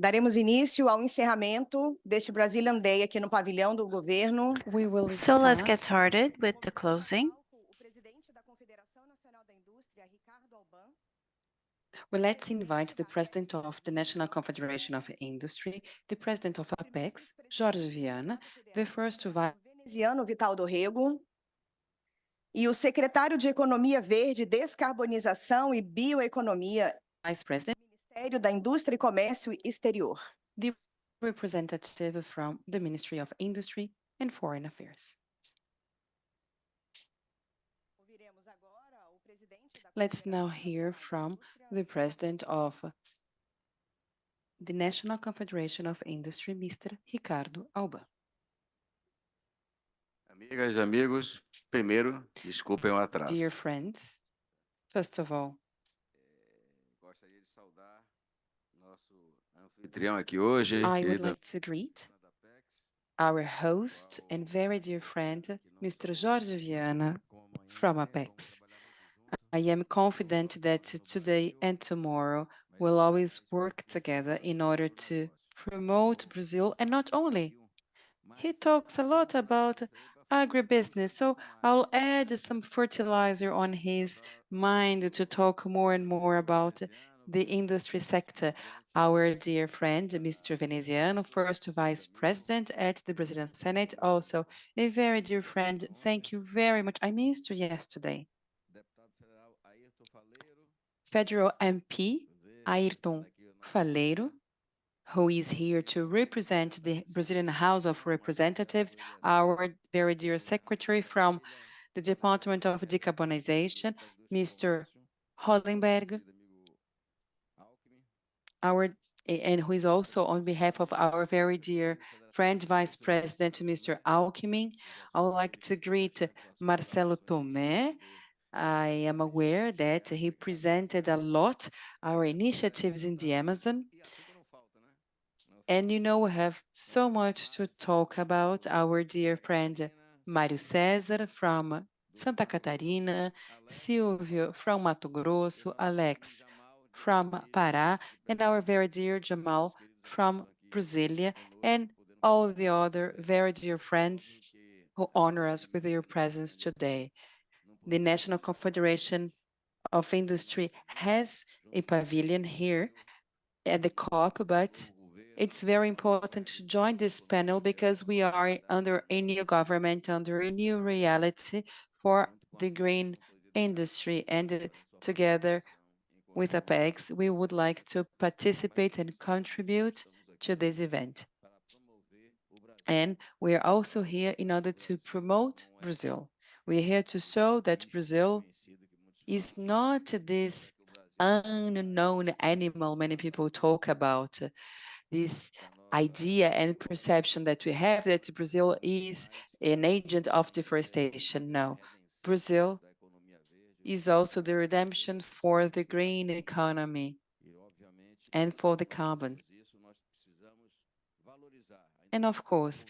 Daremos início ao encerramento deste Brazilian Day aqui no pavilhão do governo. We will So let's start. get started with the closing. O presidente da Confederação Nacional da Indústria, Ricardo Alban. Well, let's invite the president of the National Confederation of Industry, the president of Apex, Jorge Viana, the first vice Veneziano Vital do Rego. E o secretário de Economia Verde, Descarbonização e Bioeconomia, president, Ministério da Indústria e Comércio Exterior. the representative from the Ministry of Industry and Foreign Affairs. Ouviremos agora o presidente da Let's now Confederação hear Nacional da from Indústria, the president of the National Confederation of Industry, Mr. Ricardo Alban. Amigas e amigos, primeiro, desculpem o atraso. Dear friends, first of all, Gostaria de saudar nosso anfitrião aqui hoje, I would querido like to greet our host and very dear friend, Mr. Jorge Viana from Apex. I am confident that today and tomorrow we'll always work together in order to promote Brazil, and not only. He talks a lot about agribusiness, so I'll add some fertilizer on his mind to talk more and more about the industry sector. Our dear friend, Mr. Veneziano, first Vice President at the Brazilian Senate, also a very dear friend. Thank you very much. I missed you yesterday. Federal MP Ayrton Faleiro, who is here to represent the Brazilian House of Representatives, our very dear secretary from the Department of Decarbonization, Mr. Hollenberg, and who is also on behalf of our very dear friend, Vice President, Mr. Alckmin. I would like to greet Marcelo Tomé. I am aware that he presented a lot our initiatives in the Amazon. And you know, we have so much to talk about. Our dear friend Mário César from Santa Catarina, Silvio from Mato Grosso, Alex from Pará, and our very dear Jamal from Brasilia, and all the other very dear friends who honor us with their presence today. The National Confederation of Industry has a pavilion here at the COP, but it's very important to join this panel because we are under a new government, under a new reality for the green industry. And together with Apex, we would like to participate and contribute to this event. And we are also here in order to promote Brazil. We are here to show that Brazil is not this unknown animal many people talk about, this idea and perception that we have that Brazil is an agent of deforestation. No, Brazil is also the redemption for the green economy and for the carbon. And of course,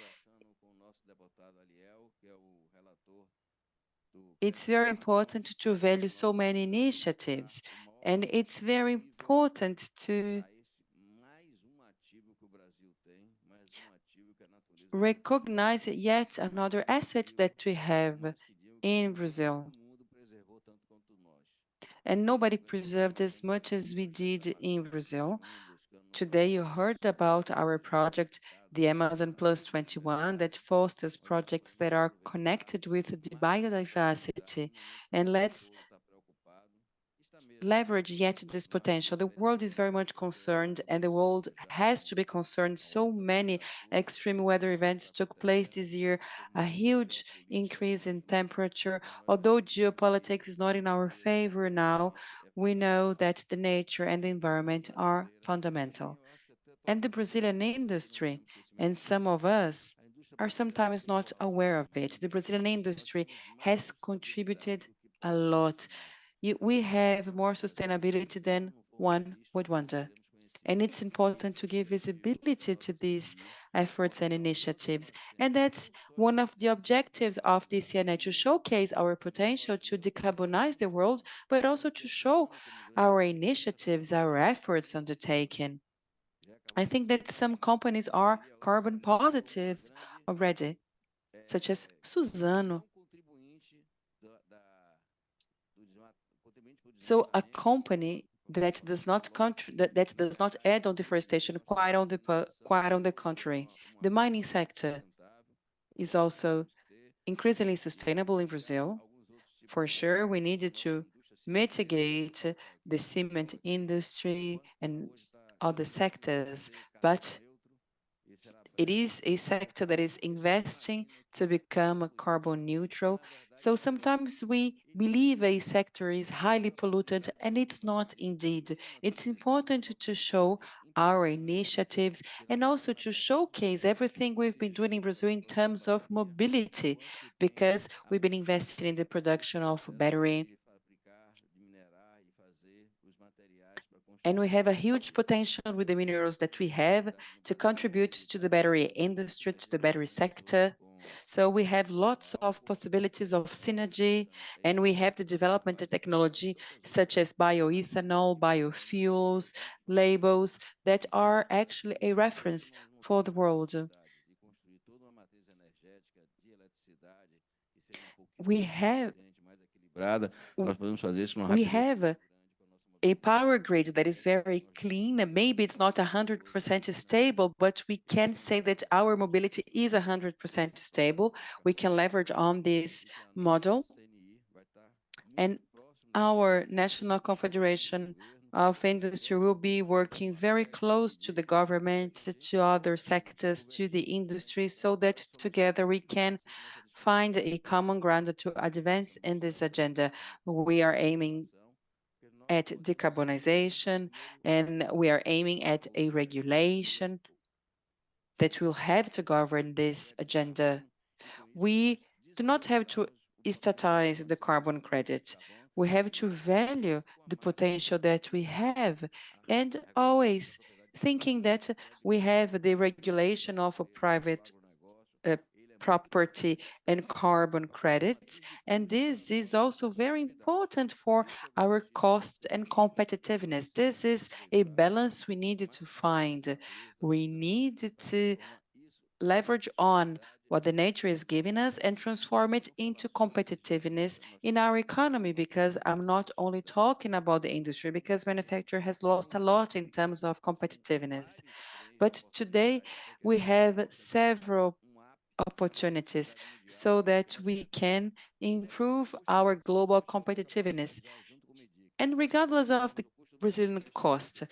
it's very important to value so many initiatives, and it's very important to recognize yet another asset that we have in Brazil. And nobody preserved as much as we did in Brazil. Today you heard about our project, the Amazon Plus 21, that fosters projects that are connected with the biodiversity. And let's leverage yet this potential. The world is very much concerned, and the world has to be concerned. So many extreme weather events took place this year, a huge increase in temperature. Although geopolitics is not in our favor now, we know that the nature and the environment are fundamental. And the Brazilian industry, and some of us are sometimes not aware of it. The Brazilian industry has contributed a lot. We have more sustainability than one would wonder. And it's important to give visibility to these efforts and initiatives. And that's one of the objectives of the CNA, to showcase our potential to decarbonize the world, but also to show our initiatives, our efforts undertaken. I think that some companies are carbon positive already, such as Suzano. So a company that does not that does not add on deforestation, quite on the contrary. The mining sector is also increasingly sustainable in Brazil. For sure, we needed to mitigate the cement industry and other sectors, but it is a sector that is investing to become carbon neutral. So sometimes we believe a sector is highly pollutant, and it's not indeed. It's important to show our initiatives and also to showcase everything we've been doing in Brazil in terms of mobility, because we've been investing in the production of battery. And we have a huge potential with the minerals that we have to contribute to the battery industry, to the battery sector. So we have lots of possibilities of synergy, and we have the development of technology such as bioethanol, biofuels, labels that are actually a reference for the world. We have a power grid that is very clean, and maybe it's not 100% stable, but we can say that our mobility is 100% stable. We can leverage on this model, and our National Confederation of Industry will be working very close to the government, to other sectors, to the industry, so that together we can find a common ground to advance in this agenda. We are aiming at decarbonization, and we are aiming at a regulation that will have to govern this agenda. We do not have to statize the carbon credit. We have to value the potential that we have, and always thinking that we have the regulation of a private property and carbon credits. And this is also very important for our cost and competitiveness. This is a balance we needed to find. We need to leverage on what the nature is giving us and transform it into competitiveness in our economy, because I'm not only talking about the industry, because manufacture has lost a lot in terms of competitiveness. But today we have several opportunities so that we can improve our global competitiveness. And regardless of the Brazilian cost,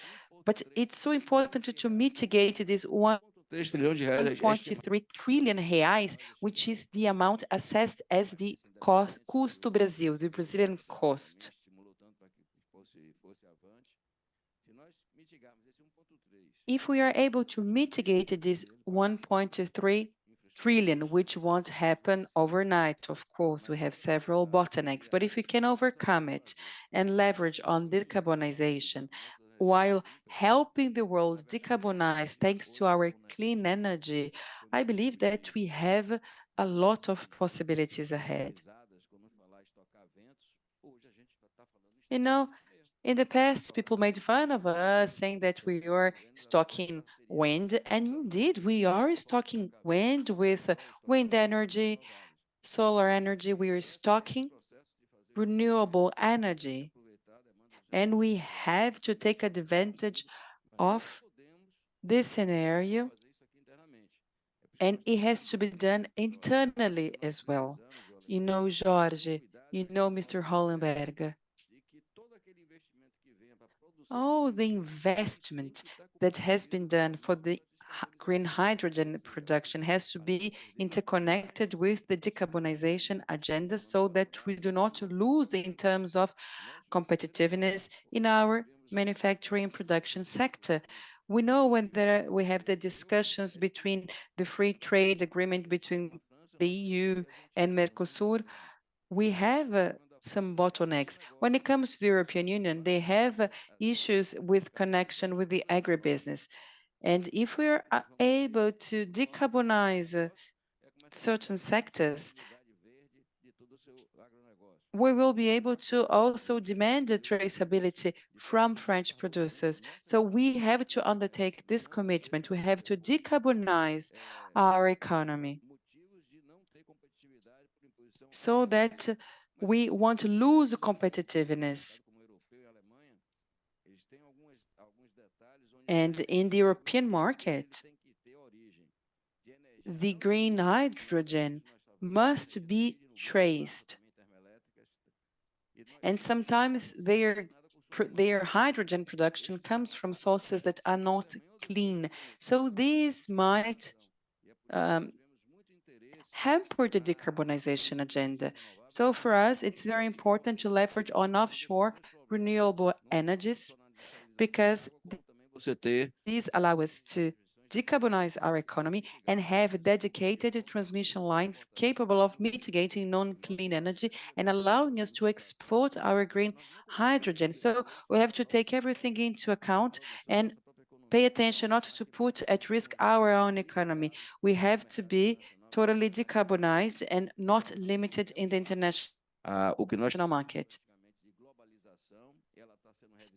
but it's so important to mitigate this 1.3 trillion reais, which is the amount assessed as the cost, custo Brasil, the Brazilian cost. If we are able to mitigate this 1.3 trillion, which won't happen overnight, of course, we have several bottlenecks, but if we can overcome it and leverage on decarbonization while helping the world decarbonize thanks to our clean energy, I believe that we have a lot of possibilities ahead. You know, in the past, people made fun of us, saying that we are stocking wind, and indeed, we are stocking wind with wind energy, solar energy. We are stocking renewable energy, and we have to take advantage of this scenario, and it has to be done internally as well. You know, Jorge, you know, Mr. Hollenberg, all the investment that has been done for the green hydrogen production has to be interconnected with the decarbonization agenda, so that we do not lose in terms of competitiveness in our manufacturing production sector. We know when we have the discussions between the free trade agreement between the EU and Mercosur, we have some bottlenecks. When it comes to the European Union, they have issues with connection with the agribusiness. And if we're able to decarbonize certain sectors, we will be able to also demand the traceability from French producers. So we have to undertake this commitment. We have to decarbonize our economy so that we won't lose competitiveness. And in the European market, the green hydrogen must be traced. And sometimes their hydrogen production comes from sources that are not clean. So these might hamper the decarbonization agenda. So for us, it's very important to leverage on offshore renewable energies because these allow us to decarbonize our economy and have dedicated transmission lines capable of mitigating non-clean energy and allowing us to export our green hydrogen. So we have to take everything into account and pay attention not to put at risk our own economy. We have to be totally decarbonized and not limited in the international market.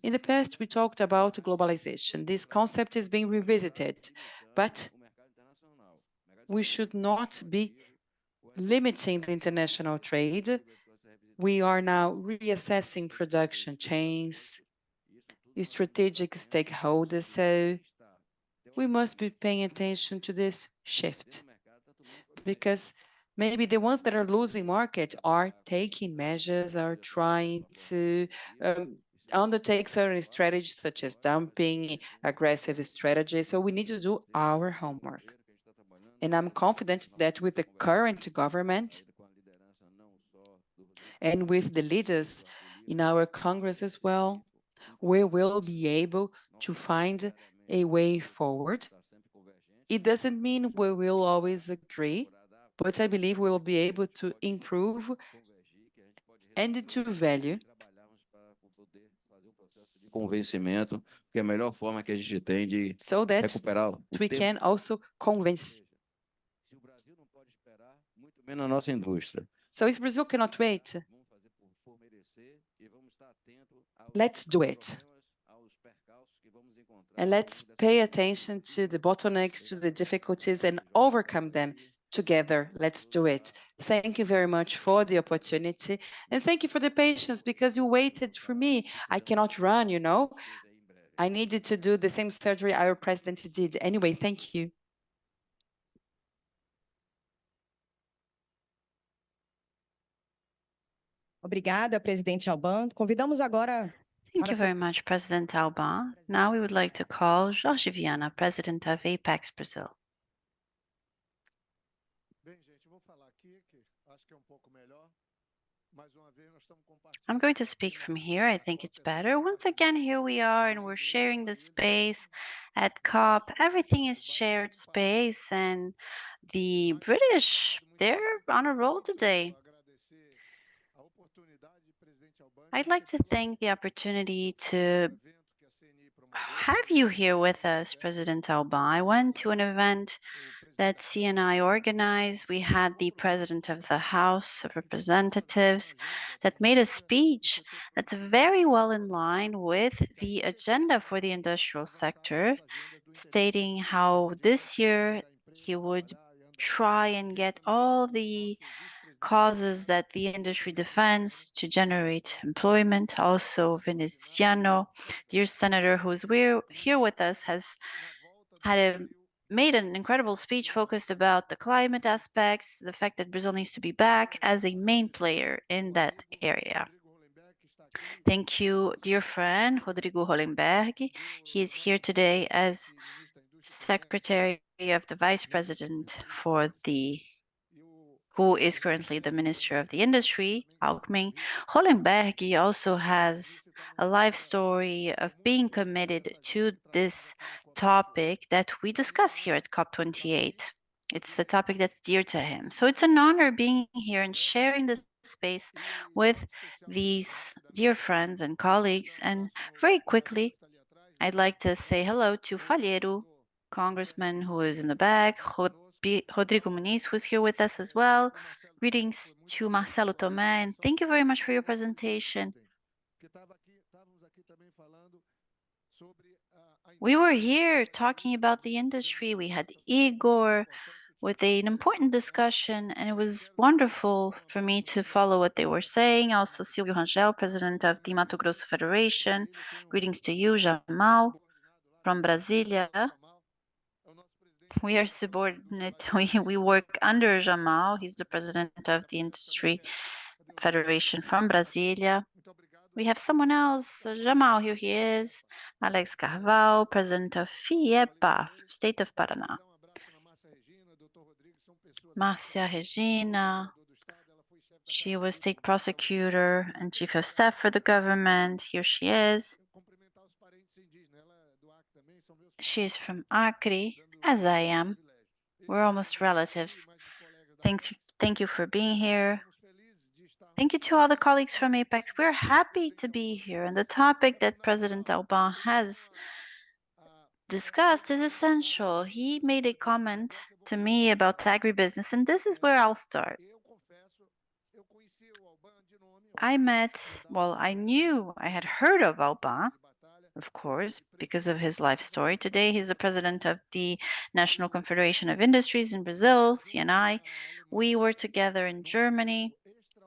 In the past, we talked about globalization. This concept is being revisited, but we should not be limiting the international trade. We are now reassessing production chains, strategic stakeholders, so we must be paying attention to this shift because maybe the ones that are losing market are taking measures, are trying to undertake certain strategies such as dumping, aggressive strategies. So we need to do our homework. And I'm confident that with the current government and with the leaders in our Congress as well, we will be able to find a way forward. It doesn't mean we will always agree, but I believe we will be able to improve and to value convencimento, que é a melhor forma que a gente tem de so that recuperar o we tempo. can also convince. Se o Brasil não pode esperar, muito menos a nossa indústria. So if Brazil cannot wait, Vamos fazer por merecer e vamos estar atentos let's do it. aos percalços que vamos encontrar. And let's pay attention to the bottlenecks, to the difficulties, and overcome them together. Let's do it. Thank you very much for the opportunity. And thank you for the patience because you waited for me. I cannot run, you know. I needed to do the same surgery our president did. Anyway, thank you. Obrigada, presidente Alban. Convidamos agora. Thank you very much, President Alban. Now we would like to call Jorge Viana, President of Apex Brazil. Bem, gente, vou falar aqui que acho que é pouco melhor. Mais uma vez nós estamos compartilhando. I'm going to speak from here. I think it's better. Once again, here we are, and we're sharing the space at COP. Everything is shared space, and the British, they're on a roll today. I'd like to thank the opportunity to have you here with us, President Alban. I went to an event that CNI organized. We had the President of the House of Representatives that made a speech that's very well in line with the agenda for the industrial sector, stating how this year he would try and get all the causes that the industry defends to generate employment. Also, Veneziano, dear Senator, who's here with us, has made an incredible speech focused about the climate aspects, the fact that Brazil needs to be back as a main player in that area. Thank you, dear friend, Rodrigo Hollenberg. He is here today as Secretary of the Vice President who is currently the Minister of the Industry, Alckmin. Hollenberg also has a life story of being committed to this topic that we discuss here at COP28. It's a topic that's dear to him. So it's an honor being here and sharing this space with these dear friends and colleagues. And very quickly, I'd like to say hello to Falheiro, Congressman who is in the back, Rodrigo Muniz, who's here with us as well, Greetings to Marcelo Tomé, and thank you very much for your presentation. We were here talking about the industry. We had Igor with an important discussion, and it was wonderful for me to follow what they were saying. Also, Silvio Rangel, president of the Mato Grosso Federation. Greetings to you, Jamal, from Brasilia. We are subordinate. We work under Jamal. He's the president of the Industry Federation from Brasilia. We have someone else, Jamal, here he is, Alex Carvalho, president of FIEPA, State of Paraná. Marcia Regina, she was state prosecutor and chief of staff for the government. Here she is. She is from Acre, as I am. We're almost relatives. Thank you for being here. Thank you to all the colleagues from APEX. We're happy to be here. And the topic that President Alban has discussed is essential. He made a comment to me about agribusiness, and this is where I'll start. I had heard of Alban, of course, because of his life story. Today, he's the president of the National Confederation of Industries in Brazil, CNI. We were together in Germany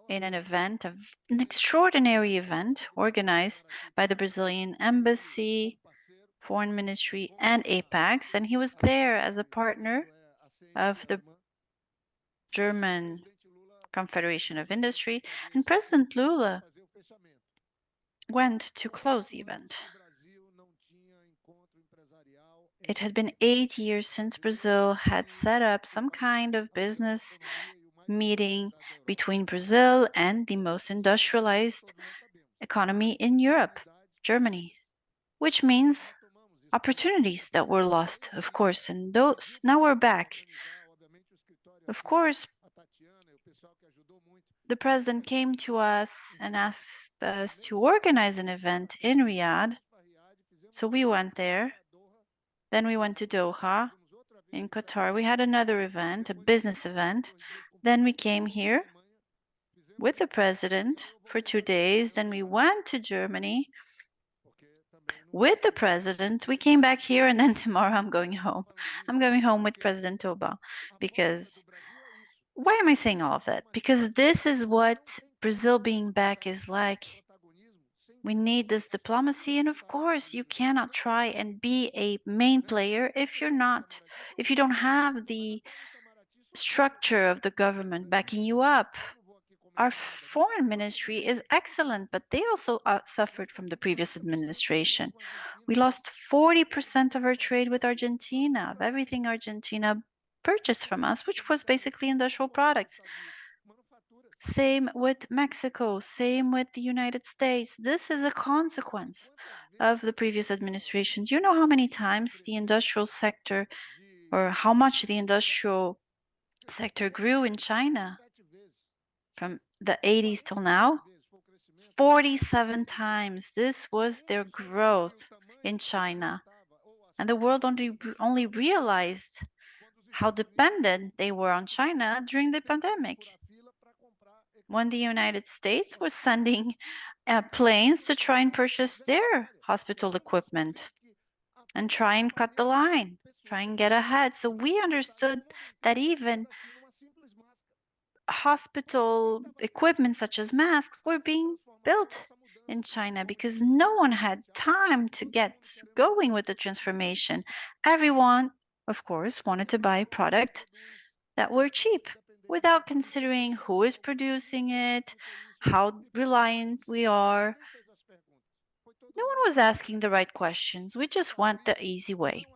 in an event, an extraordinary event organized by the Brazilian Embassy, Foreign Ministry, and APEX, and he was there as a partner of the German Confederation of Industry, and President Lula went to close the event. It had been 8 years since Brazil had set up some kind of business meeting between Brazil and the most industrialized economy in Europe, Germany, which means opportunities that were lost, of course, and those now we're back. Of course, the president came to us and asked us to organize an event in Riyadh. So we went there. Then we went to Doha in Qatar. We had another event, a business event. Then we came here with the president for 2 days. Then we went to Germany with the president. We came back here, and then tomorrow I'm going home. I'm going home with President Oba. Because why am I saying all of that? Because this is what Brazil being back is like. We need this diplomacy, and of course, you cannot try and be a main player if you don't have the structure of the government backing you up. Our foreign ministry is excellent, but they also suffered from the previous administration. We lost 40% of our trade with Argentina, of everything Argentina purchased from us, which was basically industrial products. Same with Mexico, same with the United States. This is a consequence of the previous administration. Do you know how many times the industrial sector, or how much the industrial sector grew in China from the 80s till now? 47 times. This was their growth in China. And the world only realized how dependent they were on China during the pandemic, when the United States was sending planes to try and purchase their hospital equipment and try and cut the line, try and get ahead. So we understood that even hospital equipment such as masks were being built in China because no one had time to get going with the transformation. Everyone, of course, wanted to buy products that were cheap, without considering who is producing it, how reliant we are. No one was asking the right questions. We just went the easy way.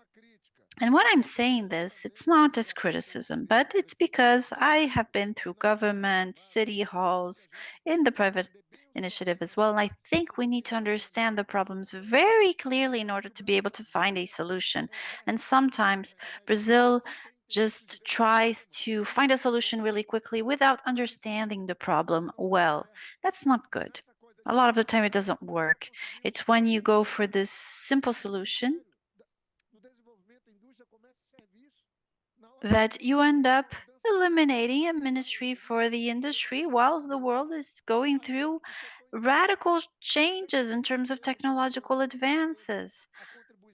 And when I'm saying this, it's not as criticism, but it's because I have been through government, city halls, in the private initiative as well. And I think we need to understand the problems very clearly in order to be able to find a solution. And sometimes Brazil just tries to find a solution really quickly without understanding the problem well. That's not good. A lot of the time it doesn't work. It's when you go for this simple solution that you end up a eliminating a ministry for the industry whilst the world is going through radical changes in terms of technological advances.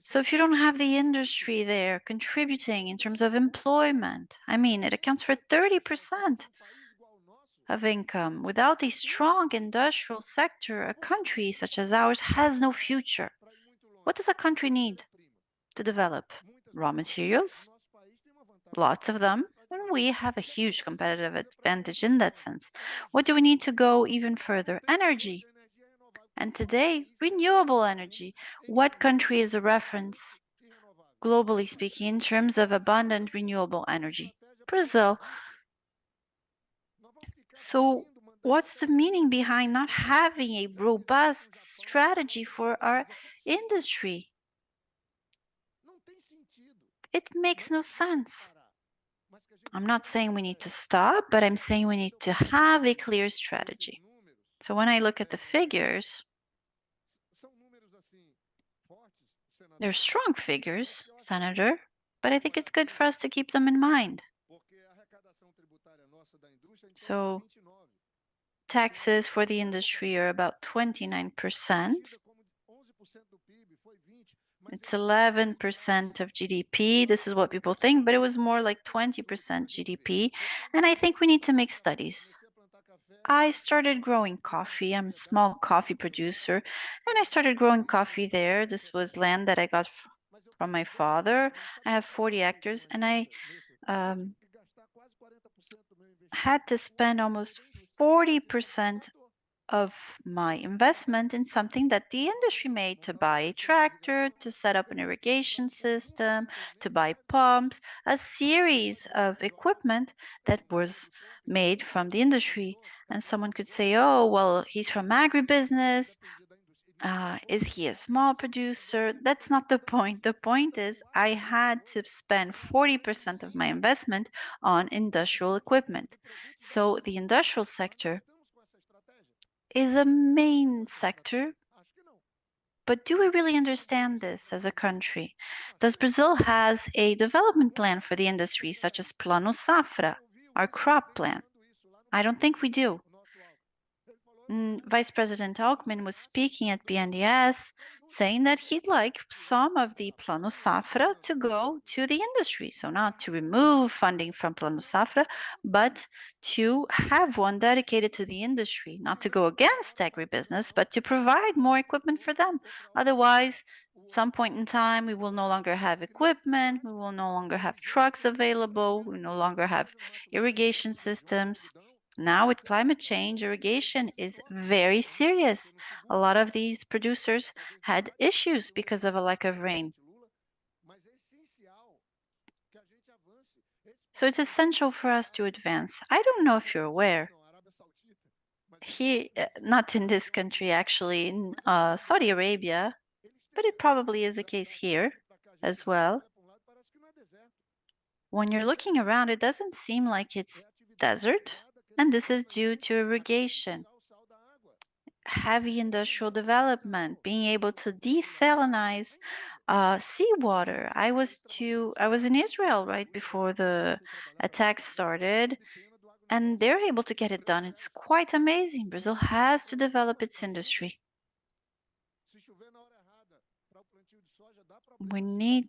So if you don't have the industry there contributing in terms of employment, I mean, it accounts for 30% of income. Without a strong industrial sector, a country such as ours has no future. What does a country need to develop? Raw materials, lots of them, and we have a huge competitive advantage in that sense. What do we need to go even further? Energy. And today, renewable energy. What country is a reference, globally speaking, in terms of abundant renewable energy? Brazil. So what's the meaning behind not having a robust strategy for our industry? It makes no sense. I'm not saying we need to stop, but I'm saying we need to have a clear strategy. So when I look at the figures, they're strong figures, Senator, but I think it's good for us to keep them in mind. So taxes for the industry are about 29%. It's 11% of GDP. This is what people think, but it was more like 20% GDP. And I think we need to make studies. I started growing coffee. I'm a small coffee producer, and I started growing coffee there. This was land that I got from my father. I have 40 hectares, and I had to spend almost 40% of my investment in something that the industry made, to buy a tractor, to set up an irrigation system, to buy pumps, a series of equipment that was made from the industry. And someone could say, oh, well, he's from agribusiness. Is he a small producer? That's not the point. The point is I had to spend 40% of my investment on industrial equipment. So the industrial sector is a main sector, but do we really understand this as a country? Does Brazil has a development plan for the industry, such as Plano Safra, our crop plan? I don't think we do. Vice President Alckmin was speaking at BNDES, saying that he'd like some of the Plano Safra to go to the industry. So not to remove funding from Plano Safra, but to have one dedicated to the industry, not to go against agribusiness, but to provide more equipment for them. Otherwise, at some point in time, we will no longer have equipment, we will no longer have trucks available, we no longer have irrigation systems. Now with climate change, irrigation is very serious. A lot of these producers had issues because of a lack of rain. So it's essential for us to advance. I don't know if you're aware. Not in this country, actually, in Saudi Arabia, but it probably is the case here as well. When you're looking around, it doesn't seem like it's desert, and this is due to irrigation, heavy industrial development, being able to desalinize seawater. I was in Israel right before the attacks started, and they're able to get it done. It's quite amazing. Brazil has to develop its industry. We need,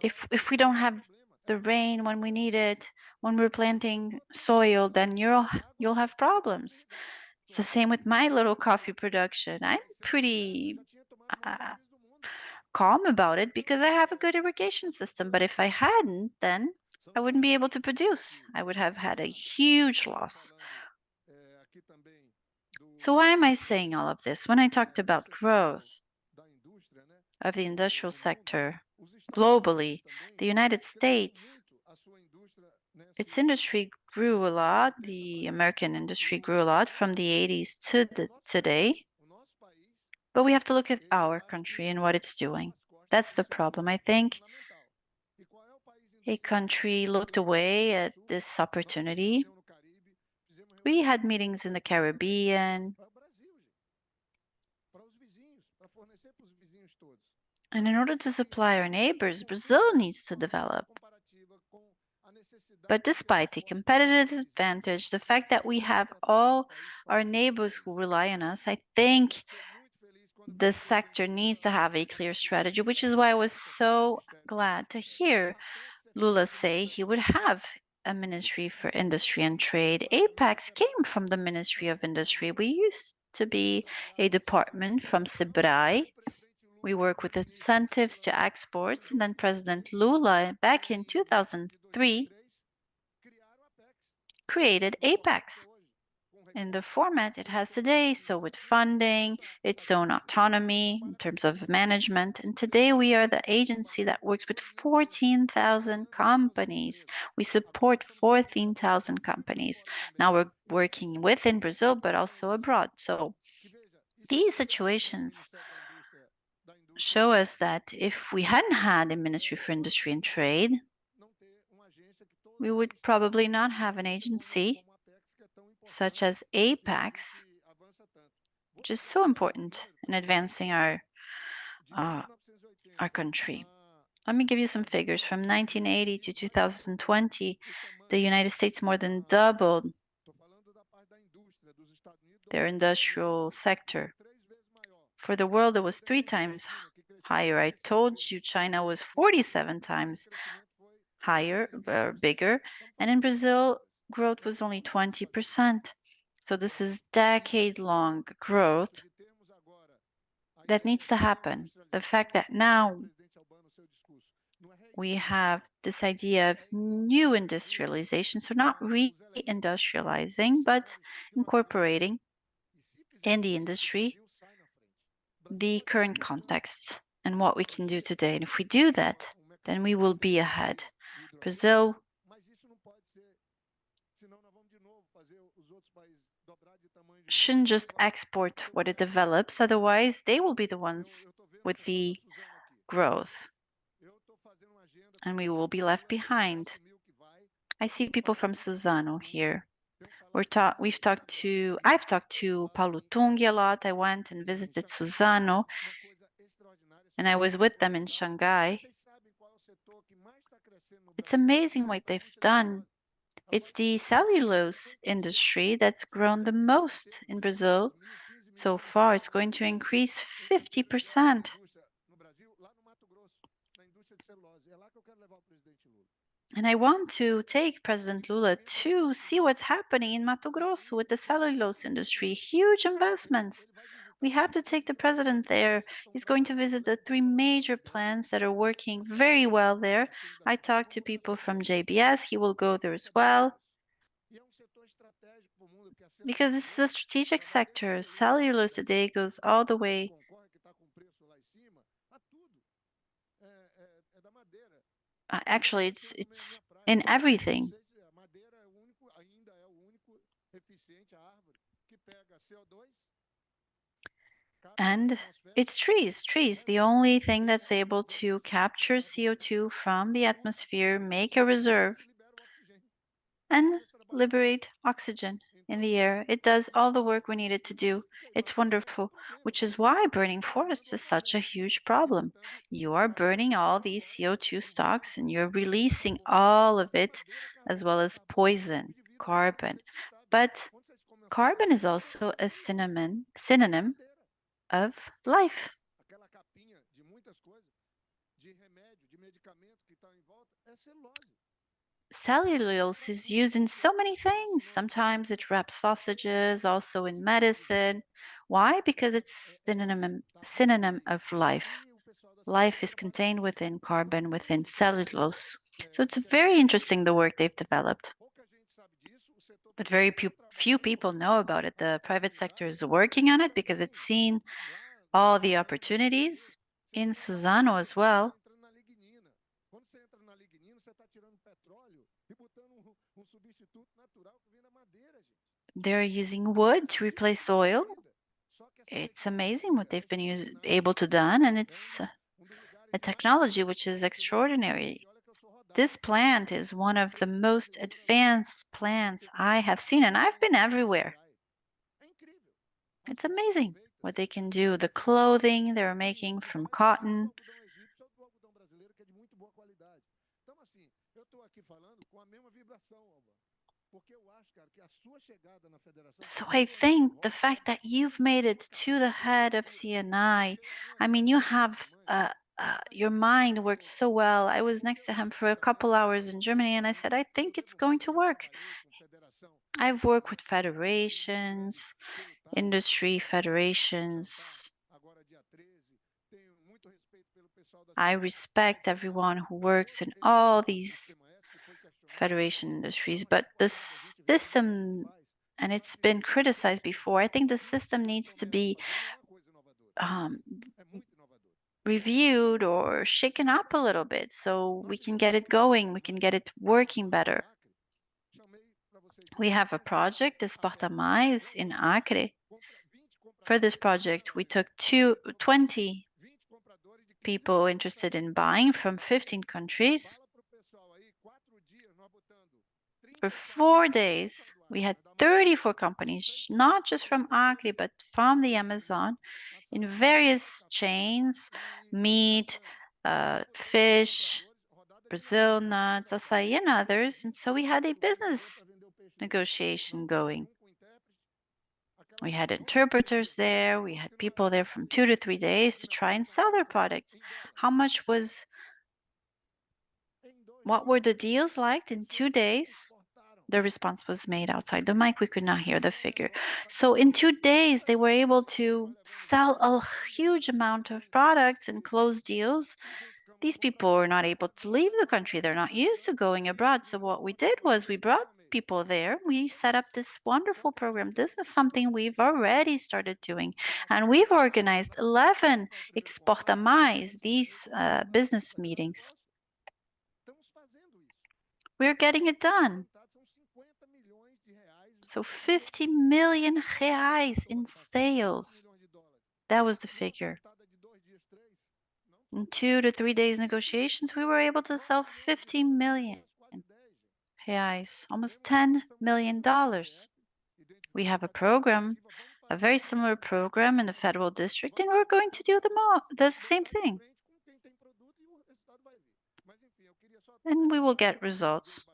if we don't have the rain when we need it, when we're planting soil, then you'll have problems. It's the same with my little coffee production. I'm pretty calm about it because I have a good irrigation system. But if I hadn't, then I wouldn't be able to produce. I would have had a huge loss. So why am I saying all of this? When I talked about growth of the industrial sector globally, the United States, its industry grew a lot. The American industry grew a lot from the 80s to today. But we have to look at our country and what it's doing. That's the problem. I think a country looked away at this opportunity. We had meetings in the Caribbean. And in order to supply our neighbors, Brazil needs to develop. But despite the competitive advantage, the fact that we have all our neighbors who rely on us, I think the sector needs to have a clear strategy, which is why I was so glad to hear Lula say he would have a Ministry for Industry and Trade. Apex came from the Ministry of Industry. We used to be a department from SEBRAE. We work with incentives to exports, and then President Lula, back in 2003, created Apex in the format it has today, so with funding, its own autonomy in terms of management. And today we are the agency that works with 14,000 companies. We support 14,000 companies. Now we're working within Brazil, but also abroad. So these situations show us that if we hadn't had a Ministry for Industry and Trade, we would probably not have an agency such as Apex, which is so important in advancing our country. Let me give you some figures. From 1980 to 2020, the United States more than doubled their industrial sector. For the world, it was 3 times higher. I told you China was 47 times higher, bigger, and in Brazil, growth was only 20%. So this is decade-long growth that needs to happen. The fact that now we have this idea of new industrialization, so not re-industrializing, but incorporating in the industry the current contexts and what we can do today. And if we do that, then we will be ahead. Brazil shouldn't just export what it develops, otherwise they will be the ones with the growth and we will be left behind. I see people from Suzano here. I've talked to Paulo Tung a lot. I went and visited Suzano and I was with them in Shanghai. It's amazing what they've done. It's the cellulose industry that's grown the most in Brazil so far. It's going to increase 50%. And I want to take President Lula to see what's happening in Mato Grosso with the cellulose industry. Huge investments. We have to take the president there. He's going to visit the 3 major plants that are working very well there. I talked to people from JBS. He will go there as well. Because this is a strategic sector. Cellulose today goes all the way actually, it's in everything. And it's trees, the only thing that's able to capture CO2 from the atmosphere, make a reserve, and liberate oxygen in the air. It does all the work we need it to do. It's wonderful, which is why burning forests is such a huge problem. You are burning all these CO2 stocks and you're releasing all of it, as well as poison, carbon. But carbon is also a synonym of life. Cellulose is used in so many things. Sometimes it wraps sausages, also in medicine. Why? Because it's synonym of life. Life is contained within carbon, within cellulose. So it's very interesting, the work they've developed. But very few people know about it. The private sector is working on it because it's seen all the opportunities in Suzano as well. They're using wood to replace oil. It's amazing what they've been able to do, and it's a technology which is extraordinary. This plant is one of the most advanced plants I have seen, and I've been everywhere. It's amazing what they can do. The clothing they're making from cotton. So I think the fact that you've made it to the head of CNI, I mean, you have your mind worked so well. I was next to him for a couple hours in Germany, and I said, I think it's going to work. I've worked with federations, industry federations. I respect everyone who works in all these federation industries, but the system, and it's been criticized before, I think the system needs to be reviewed or shaken up a little bit so we can get it going, we can get it working better. We have a project, Exporta Mais, in Acre. For this project, we took 20 people interested in buying from 15 countries. For 4 days, we had 34 companies, not just from Acre, but from the Amazon, in various chains, meat, fish, Brazil nuts, açaí, and others. And so we had a business negotiation going. We had interpreters there. We had people there from 2 to 3 days to try and sell their products. What were the deals like in 2 days? The response was made outside the mic. We could not hear the figure. So in 2 days, they were able to sell a huge amount of products and close deals. These people were not able to leave the country. They're not used to going abroad. So what we did was we brought people there. We set up this wonderful program. This is something we've already started doing. And we've organized 11 Exporta Mais, these business meetings. We're getting it done. So 50 million reais in sales. That was the figure. In 2 to 3 days negotiations, we were able to sell 50 million reais, almost $10 million. We have a program, a very similar program in the federal district, and we're going to do the same thing. And we will get results.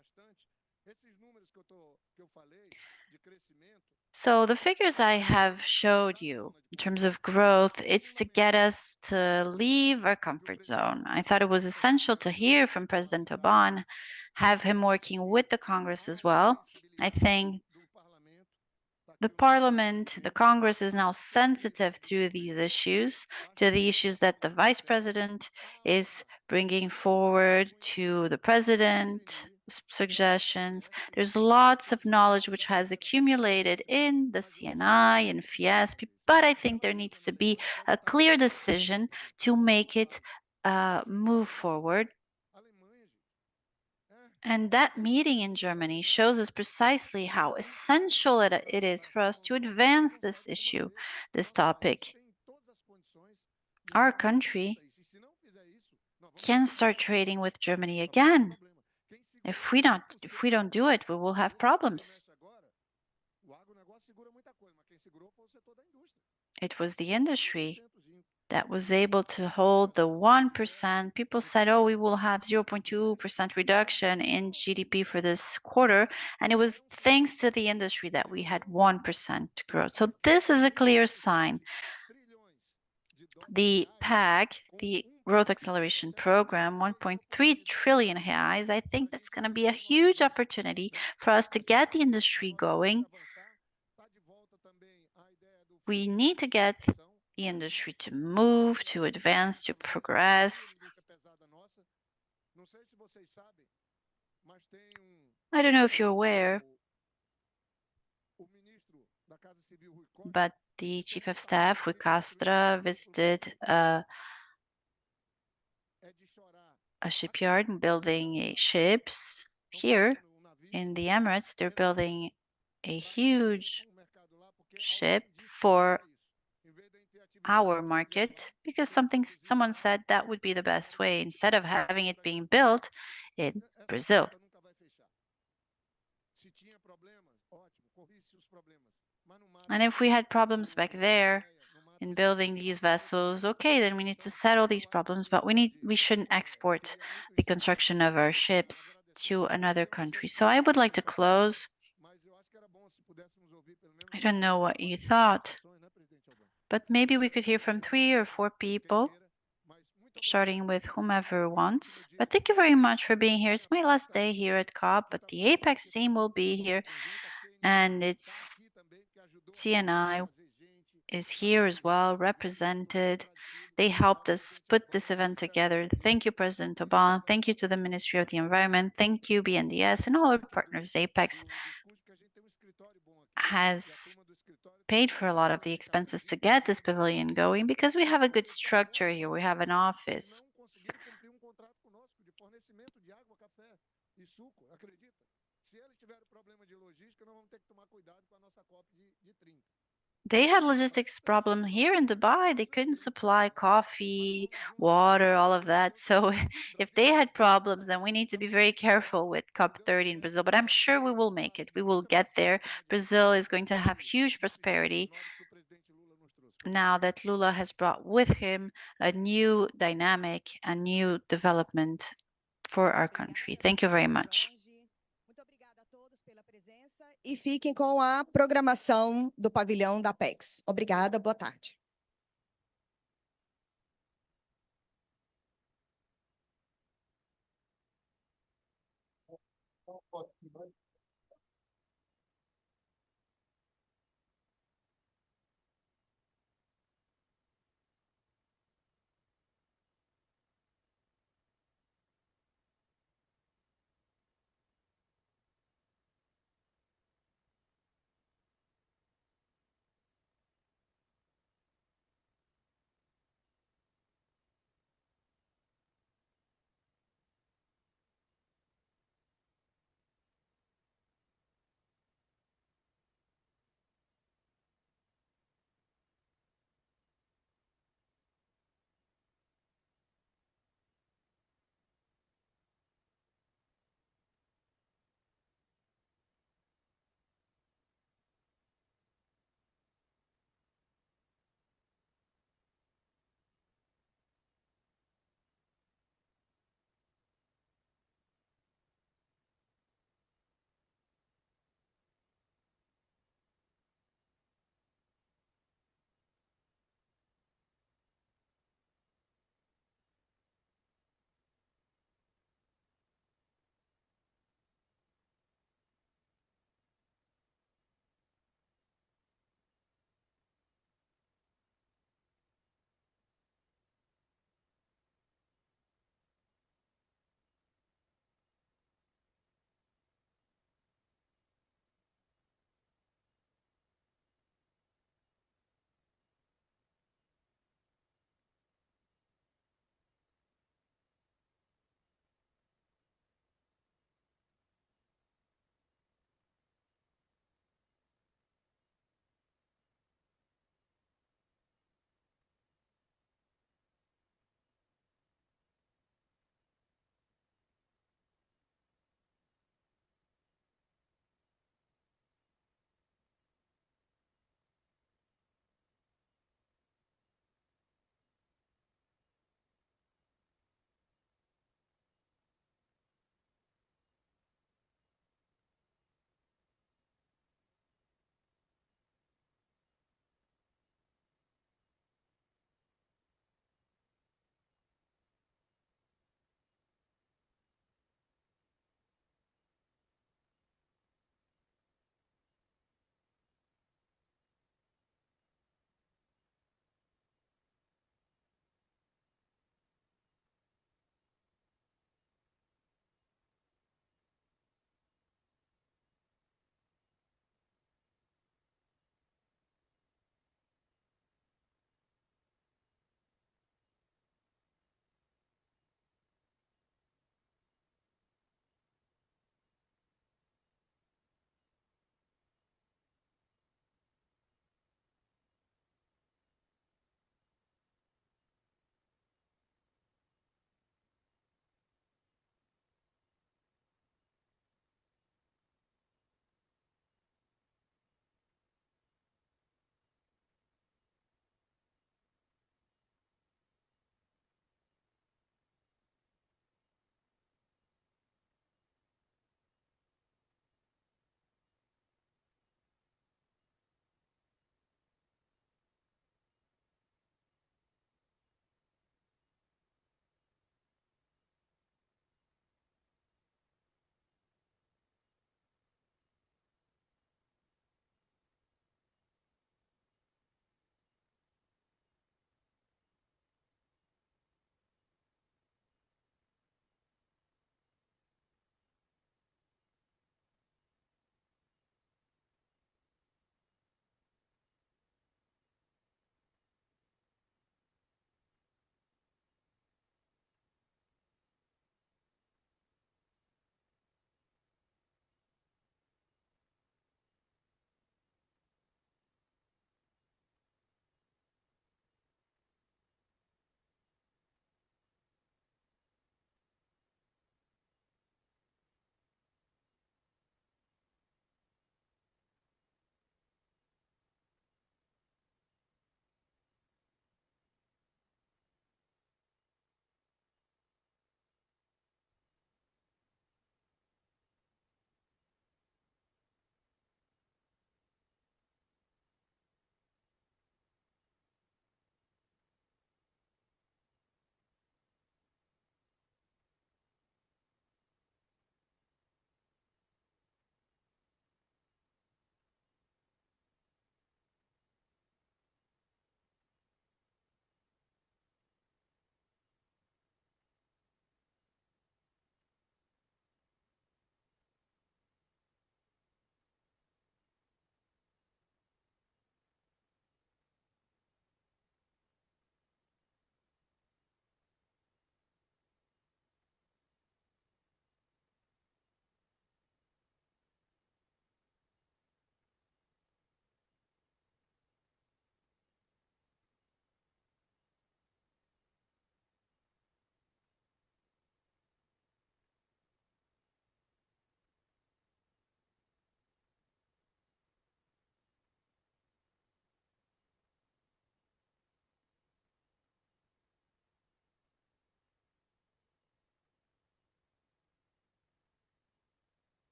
So the figures I have showed you in terms of growth, it's to get us to leave our comfort zone. I thought it was essential to hear from President Oban, have him working with the Congress as well. I think the Parliament, the Congress is now sensitive to these issues, to the issues that the Vice President is bringing forward to the President, suggestions. There's lots of knowledge which has accumulated in the CNI and Fiesp, but I think there needs to be a clear decision to make it move forward. And that meeting in Germany shows us precisely how essential it is for us to advance this issue, this topic. Our country can start trading with Germany again. If we don't do it, we will have problems. It was the industry that was able to hold the 1%. People said, oh, we will have 0.2% reduction in GDP for this quarter. And it was thanks to the industry that we had 1% growth. So this is a clear sign. The PAC, the Growth Acceleration Program, 1.3 trillion reais, I think that's going to be a huge opportunity for us to get the industry going. We need to get the industry to move, to advance, to progress. I don't know if you're aware, but the Chief of Staff, Rui Castro, visited a shipyard building ships here in the Emirates. They're building a huge ship for our market because someone said that would be the best way instead of having it being built in Brazil. And if we had problems back there in building these vessels, okay, then we need to settle these problems, but we shouldn't export the construction of our ships to another country. So I would like to close. I don't know what you thought, but maybe we could hear from 3 or 4 people, starting with whomever wants. But thank you very much for being here. It's my last day here at COP, but the Apex team will be here, and it's CNI is here as well, represented. They helped us put this event together. Thank you, President Obama. Thank you to the Ministry of the Environment. Thank you, BNDES, and all our partners. Apex has paid for a lot of the expenses to get this pavilion going because we have a good structure here. We have an office. They had logistics problem here in Dubai. They couldn't supply coffee, water, all of that. So if they had problems, then we need to be very careful with COP30 in Brazil. But I'm sure we will make it. We will get there. Brazil is going to have huge prosperity now that Lula has brought with him a new dynamic, a new development for our country. Thank you very much. Muito obrigada a todos pela presença e fiquem com a programação do pavilhão da Apex. Obrigada, boa tarde.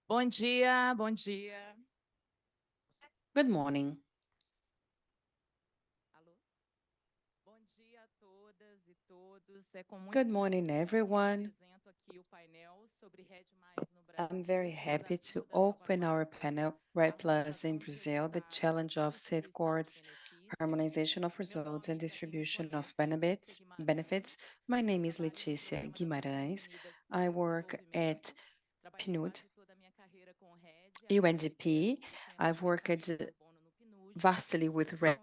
Bom dia, bom dia. Good morning. Alô? Bom dia a todas e todos. É com Good morning, everyone. apresento aqui o painel sobre Red Mais no Brasil. I'm very happy to open our panel, Red Plus in Brazil, the challenge of safeguards, harmonization of results and distribution of benefits. My name is Letícia Guimarães. I work at PNUD, UNDP. I've worked vastly with RED.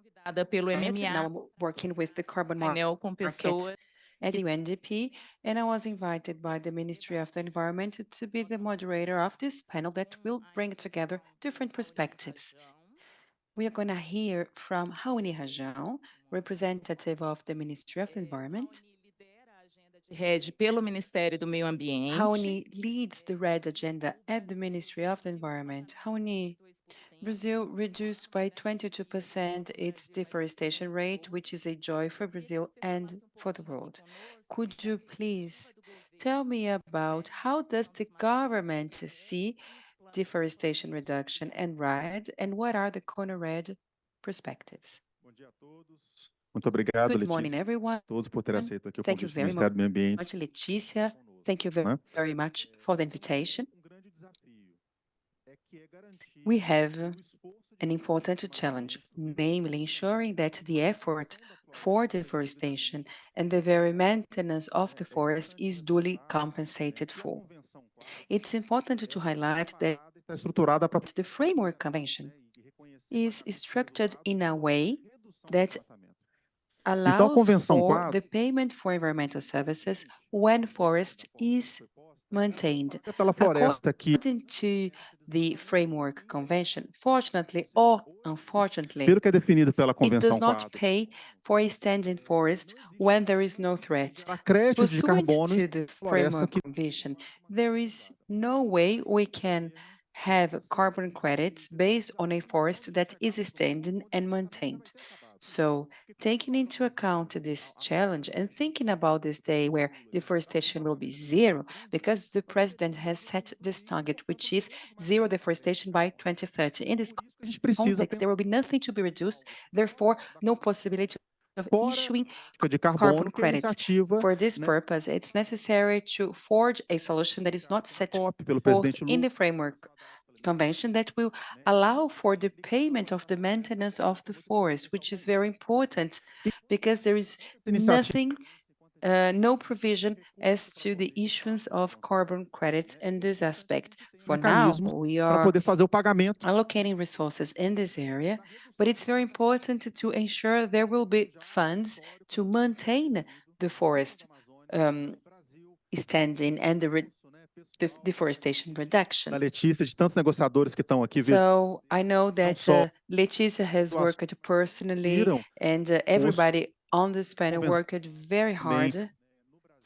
Pelo Now MMA, I'm working with the carbon painel com market pessoas at UNDP, and I was invited by the Ministry of the Environment to be the moderator of this panel that will bring together different perspectives. We are going to hear from Raoni Rajão, representative of the Ministry of the Environment. Red pelo Ministério do Meio Ambiente. Raoni leads the RED agenda at the Ministry of the Environment. Raoni, Brazil reduced by 22% its deforestation rate, which is a joy for Brazil and for the world. Could you please tell me about how does the government see deforestation reduction and RED, and what are the CONA-RED perspectives? Muito obrigado, Good morning, Letícia, everyone. todos por ter aceito aqui o Thank you convite do very Ministério do Meio Ambiente. much, Letícia. Thank you né? very much for the invitation. grande desafio é que é garantir We have que o esforço de an important challenge, namely ensuring that the effort for deforestation and the very maintenance of the forest is duly compensated for. It's important to highlight that está estruturada para the Framework Convention is structured in a way that Então, a allows Convenção for Quadro the payment for environmental services when forest is maintained. é pela floresta que, According to the Framework Convention, fortunately or unfortunately, pelo que é definido pela it does Convenção not Quadro, pay for a standing forest when there is no threat. a crédito de Pursuant carbono em to the floresta Framework que Convention, there is no way we can have carbon credits based on a forest that is standing and maintained. So, taking into account this challenge and thinking about this day where deforestation will be zero, because the president has set this target, which is zero deforestation by 2030. In this a gente precisa context, there will be nothing to be reduced, therefore, no possibility of issuing de carbon carbono que é a credits. iniciativa For this né, purpose, it's necessary to forge a solution that is not set COP pelo forth presidente in Lula, the Framework Convention that will allow for the payment of the maintenance of the forest, which is very important because there is iniciativa no provision as to the issuance of carbon credits in this aspect. For now, mecanismos we para are poder fazer o pagamento allocating resources in this area, but it's very important to ensure there will be funds to maintain the forest standing and the deforestation reduction. da Letícia, de tantos negociadores que estão aqui, So I know that só Letícia has elas worked personally, viram and everybody on this panel convenção worked very também hard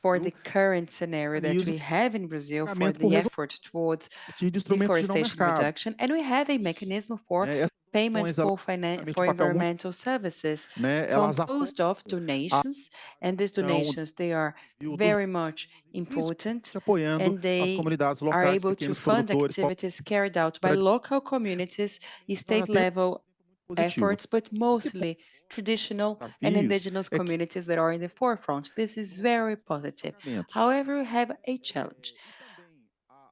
for the current scenario that mecanismo we have in Brazil for pagamento por the effort towards de instrumentos de não deforestation mercado. reduction, and we have a mechanism for Né? Essas payment ações, for, realmente for papel muito, environmental services né? Elas composed of donations, and these donations, they are apoiam very much important, apoiando and as they comunidades are locais, able to pequenos fund produtores, activities carried out by local communities, state ter level positivo. efforts, but mostly traditional and Desafios indigenous é que communities that are in the forefront. This is very positive. pagamentos. However, we have a challenge.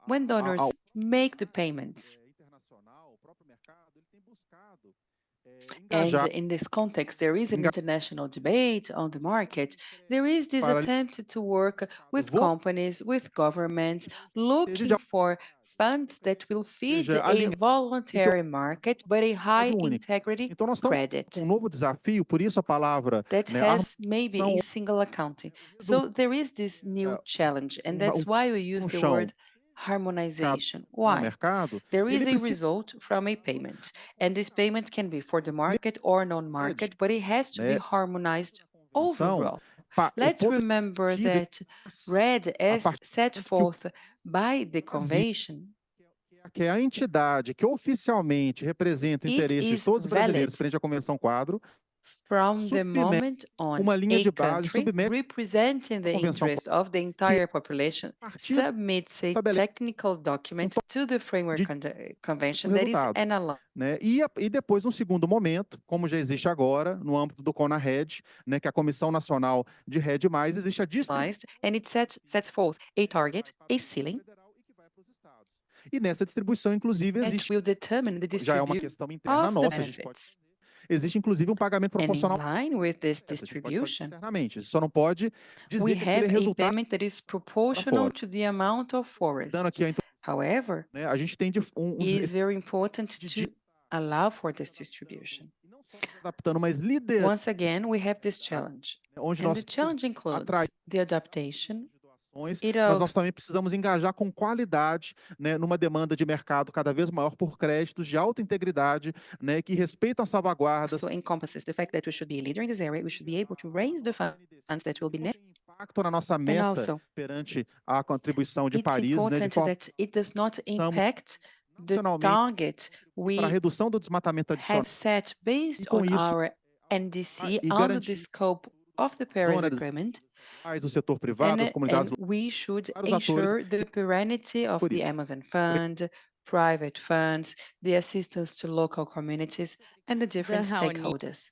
When donors make the payments, internacional, o próprio mercado, ele tem buscado and engajar in this context, there is an international debate on the market. There is this para attempt to work with vou- companies, with governments, looking for funds that will feed seja a alinhado voluntary market, but a high única. integrity Então nós estamos credit com um novo desafio, por isso a palavra, that né, has maybe a harmonização single accounting. So there is this new challenge, and that's why we use the chão word harmonization. no Why? mercado, There is ele a precisa result from a payment, and this payment can be for the market or non-market, but it has to be né, harmonized convenção, overall. o Let's ponto remember de that RED, as partir set do momento que o forth by the Brasil convention, que é a entidade que oficialmente representa o it interesse de is todos os brasileiros valid frente à Convenção Quadro, from the submete moment on, uma linha a de base, country submete representing the convenção interest of the entire population a partir submits a estabelece technical document to the Framework Convention that is resultado, analyzed, né? E depois, num segundo momento, como já existe agora, no âmbito do CONA-RED, né, que é a Comissão Nacional de RED+, existe a distribuição and it sets forth a target, a ceiling, federal e que vai para os estados. E nessa distribuição, inclusive, that existe, will determine the já é uma distribution questão interna of the nossa, a gente pode benefits. existe inclusive um pagamento And in proporcional line with this a gente pode fazer distribution, internamente. Só não pode dizer we que aquele have a resultado payment that is para proportional fora. to the amount of Dando forest. aqui a However, né, a gente tem it is very important de to allow for this distribution. e não só nos adaptando, mas liderando, Once again, we have this challenge. onde And nós the precisamos challenge includes atrair the adaptation, doações, it mas of nós também precisamos engajar com qualidade, né, numa demanda de mercado cada vez maior por créditos de alta integridade, né, que respeitam as salvaguardas. also encompasses the fact that we should be a leader in this area. We should be able to raise the funds that will be necessary. Impacto na nossa And meta also, perante a contribuição de it's Paris, né, de important forma that it does not Somos impact the nacionalmente target para a we redução do desmatamento adicional have set based e com on isso our NDC e under the garantir scope of the Paris zona Agreement, do setor privado, das comunidades and we should vários atores ensure the perennity of por the isso. Amazon Fund, private funds, the assistance to local communities, and the different Raoni, stakeholders.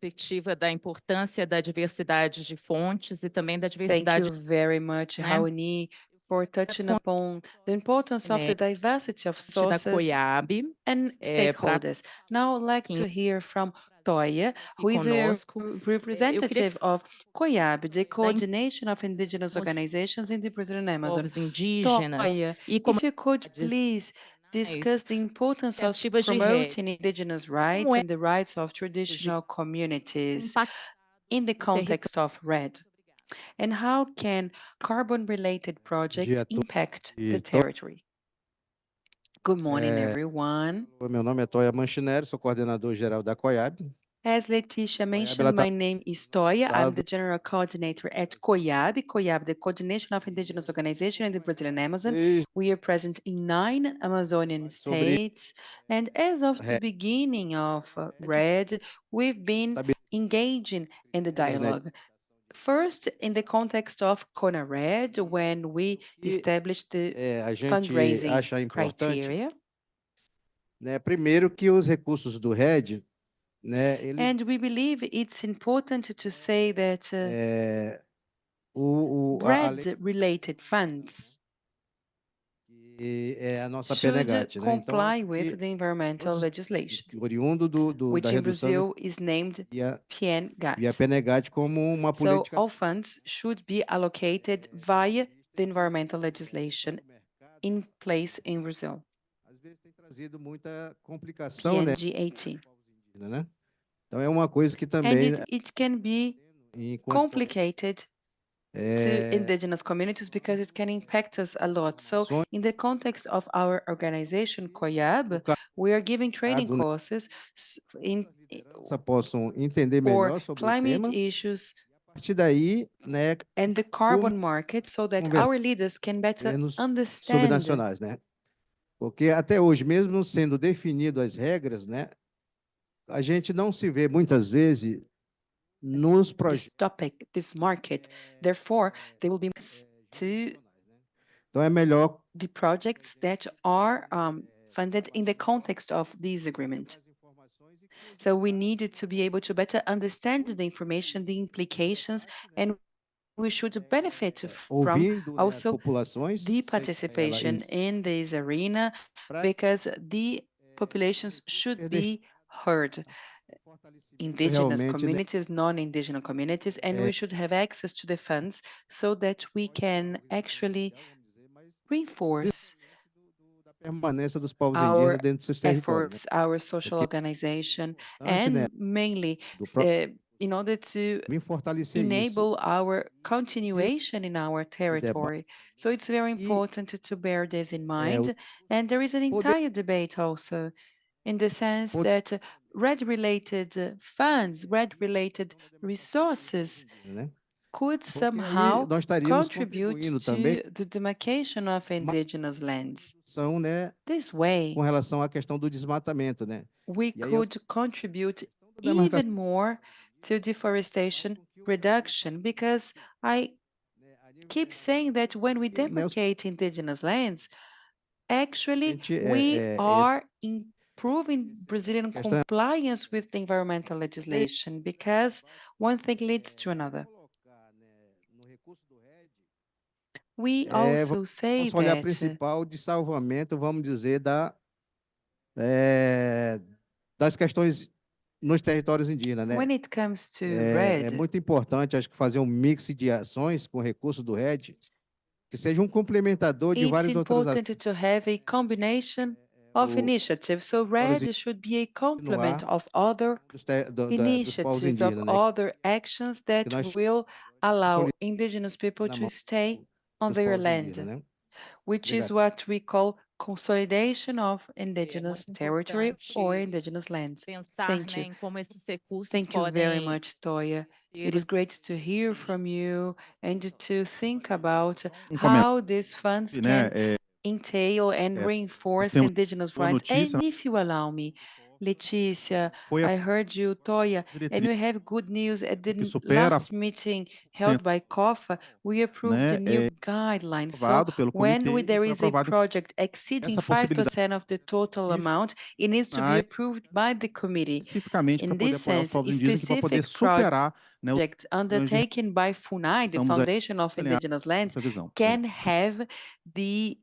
perspectiva da importância da diversidade de fontes e também da Thank diversidade, you very much, né, Raoni, for touching upon the importance of the diversity of da sources COIAB, and para stakeholders. Now I'd like to hear from Toya, who is a conosco. representative of COIAB, the Coordination of Indigenous Organizations in the Brazilian Amazon. Povos indígenas Toya, e if you could comunidades please discuss the importance of iniciativas de rede, promoting indigenous rights como é and the rights of traditional communities in the o território. context of RED, and how can carbon-related projects impact the territory? Good morning, everyone. Meu nome é Toya Manchineri, sou coordenador-geral da COIAB. As Leticia mentioned, ela tá- my name is Toya. I'm Estado- the general coordinator at COIAB, the Coordination of Indigenous Organization in the Brazilian Amazon. Desde We are present in 9 Amazonian sobre states, and as of the RED. beginning of RED, we've been engaging in the dialogue. First, in the context of CONA-RED, when we established the A gente fundraising acha importante, criteria, né, primeiro que os recursos do RED, né, eles, and we believe it's important to say that a lei RED-related funds que é a nossa should PNGAT, né? Então, comply acho with que the environmental todos legislation, oriundo which da in redução Brazil is named e a PNGAT. PNGAT como uma So política all funds should be allocated via the environmental legislation in place in Brazil, às vezes tem trazido muita complicação, né, PNG 18. né? Então é uma coisa que And também it can be enquanto complicated to indigenous communities because it can impact us a lot. So in the context of our organization, COIAB, we are giving training courses possam entender for melhor sobre o climate tema. issues A partir daí, né, and the carbon market so that conversar our leaders can better governos understand. subnacionais, né? Porque até hoje, mesmo sendo definido as regras, né, a gente não se vê muitas vezes nos This projetos. topic, this market, therefore, they will be to Então é melhor the projects that are funded in the context of this agreement. So we needed to be able to better understand the information, the implications, and we should benefit from ouvindo, né, as also populações, the participation in this arena because the populations should be heard. Indigenous realmente, né, communities, non-indigenous communities, and we should have access to the funds so that we can actually reinforce da permanência dos povos our indígenas dentro dos seus territórios, né? efforts, our social Porque organization, antes, né, and mainly do próprio in order to vim fortalecer isso. enable our continuation in our territory. So it's very important to bear this in mind. And there is an entire debate also in the sense that RED-related funds, RED-related resources Né? could Porque aí somehow nós estaríamos contribute contribuindo também to the demarcation of indigenous lands. são, né, This way, com relação à questão do desmatamento, né? we E aí could contribute even more to deforestation reduction, because I keep saying that when we deprecate indigenous lands, actually we are improving Brazilian compliance with the environmental legislation, because one thing leads to another. We also say Nosso olhar that principal de salvamento, vamos dizer, das questões nos territórios indígenas, né? when it comes to É REDD, muito importante, acho que fazer um mix de ações com recursos do REDD, que seja um complementador de it's várias outras ações. important to have a combination of initiatives. So REDD should be a complement of other dos povos initiatives, of indígenas, né? other actions that nós will allow indigenous people na to mão stay on dos their povos land, indígenas, né? which is Obrigado. what we call consolidation of indigenous muito territory or importante indigenous lands. pensar, Thank né, you. em como esses recursos Thank you very podem much, Toya. ser It is great to hear from you and to think about comentário, how these funds né? can entail and nós reinforce temos indigenous boa rights. notícia, And if you allow me, Letícia, foi I heard you, Toya, and diretriz we have good news. At the que supera last meeting held by COFA, we approved the né, new guidelines. So aprovado pelo when comitê e there foi is a aprovado project exceeding essa possibilidade 5% of the total amount, it needs to be approved by the committee. especificamente para In poder this apoiar os sense, povos indígenas, que para poder specific superar, né, os projects milhões de undertaken by FUNAI, the estamos aí Foundation of alinhados Indigenous Lands, nessa visão. can have the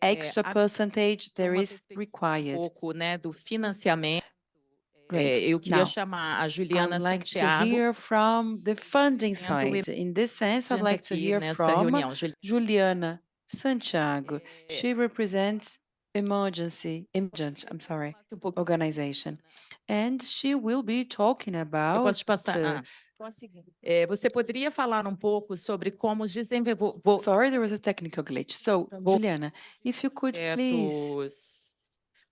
extra percentage there uma is perspectiva required. pouco, né, do financiamento. Great. Eu queria Now, chamar a I Juliana would like to Santiago, hear from the funding Represento side. In this sense, I'd gente like to aqui hear nessa from reunião. Juliana Santiago. She represents emergent organization, and she will be talking Eu about posso te passar. Você poderia falar um pouco sobre como desenvolver sorry, there was a technical glitch. So, Juliana, if you could please projetos.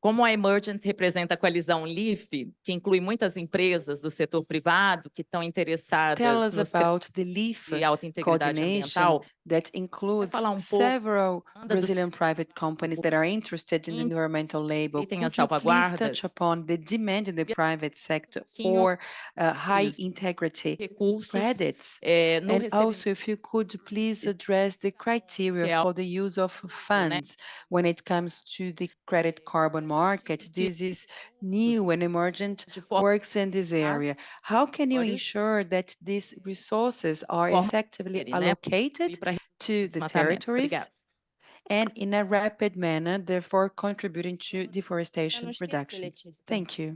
Como a Emergent representa a coalizão LEAF, que inclui muitas empresas do setor privado que estão tell interessadas us nos about the LEAF de alta integridade coordination ambiental, that includes falar pouco several dos Brazilian private companies that are interested in the environmental label. tem as Could you please touch salvaguardas, upon the demand in the private sector for high integrity recursos, credits? no And also, if you could please address the criteria for the use of funds when it comes to the credit carbon market. This is new and emergent works in this area. How can you ensure that these resources are effectively allocated to the territories and in a rapid manner, therefore contributing to deforestation reduction? Thank you.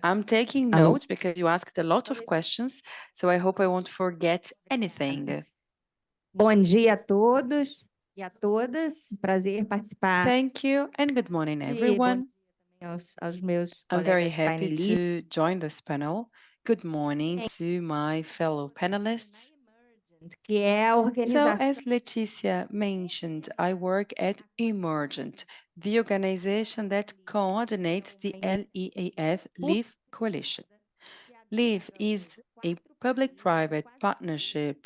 I'm taking notes because you asked a lot of questions, so I hope I won't forget anything. Bom dia a todos e a todas. Prazer participar. Thank you and good morning, everyone. Aos meus I'm very colegas happy painelistas. to join this panel. Good morning to my fellow panelists. Que é a So, organização as Leticia mentioned, I work at Emergent, the organization that coordinates the LEAF LEAF Coalition. LEAF is a public-private partnership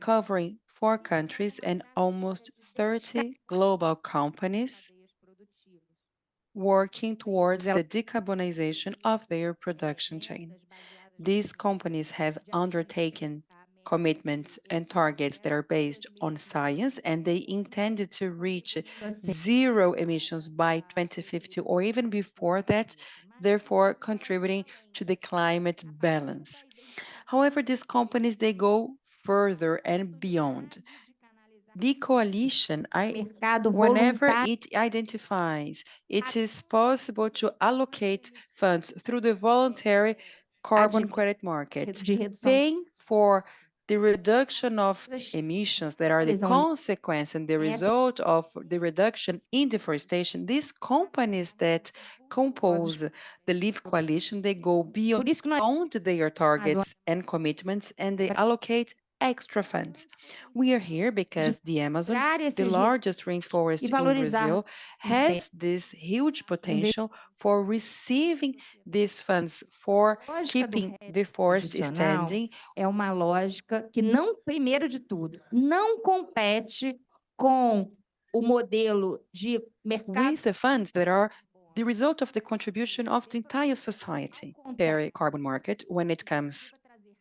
covering 4 countries and almost 30 global companies working towards the decarbonization of their production chain. These companies have undertaken commitments and targets that are based on science, and they intended to reach zero emissions by 2050 or even before that, therefore contributing to the climate balance. However, these companies, they go further and beyond. The coalition, whenever it identifies it is possible to allocate funds through the voluntary carbon credit market, paying for the reduction of emissions that are the consequence and the result of the reduction in deforestation. These companies that compose the LEAF coalition, they go beyond their targets and commitments, and they allocate extra funds. We are here because the Amazon, the largest rainforest in Brazil, has this huge potential for receiving these funds for keeping the forest standing. É uma lógica que não, primeiro de tudo, não compete com o modelo de mercado. With the funds that are the result of the contribution of the entire society, the carbon market, when it comes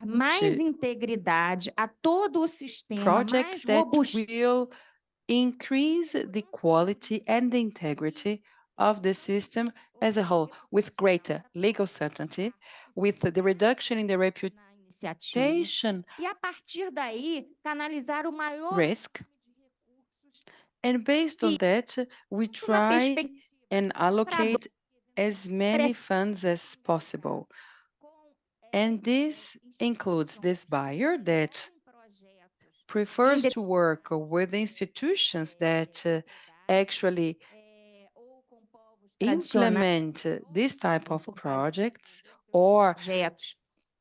mais to integridade a todo o sistema, projects mais that robustez. will increase the quality and the integrity of the system as a whole, with greater legal certainty, with the reduction in the reputation E a partir daí, canalizar o maior risk. And based on that, we try and allocate as many funds as possible. And this includes this buyer that prefers to work with institutions that actually implement this type of projects, or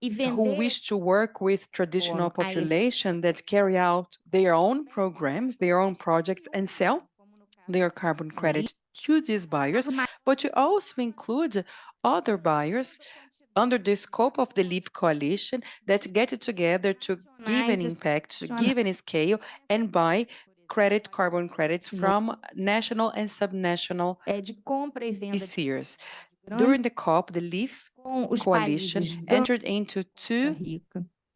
who wish to work with traditional population that carry out their own programs, their own projects, and sell their carbon credit to these buyers. But we also include other buyers under the scope of the LEAF coalition that get together to give an impact, to give an scale, and buy carbon credits from national and subnational spheres. During the COP, the LEAF coalition entered into two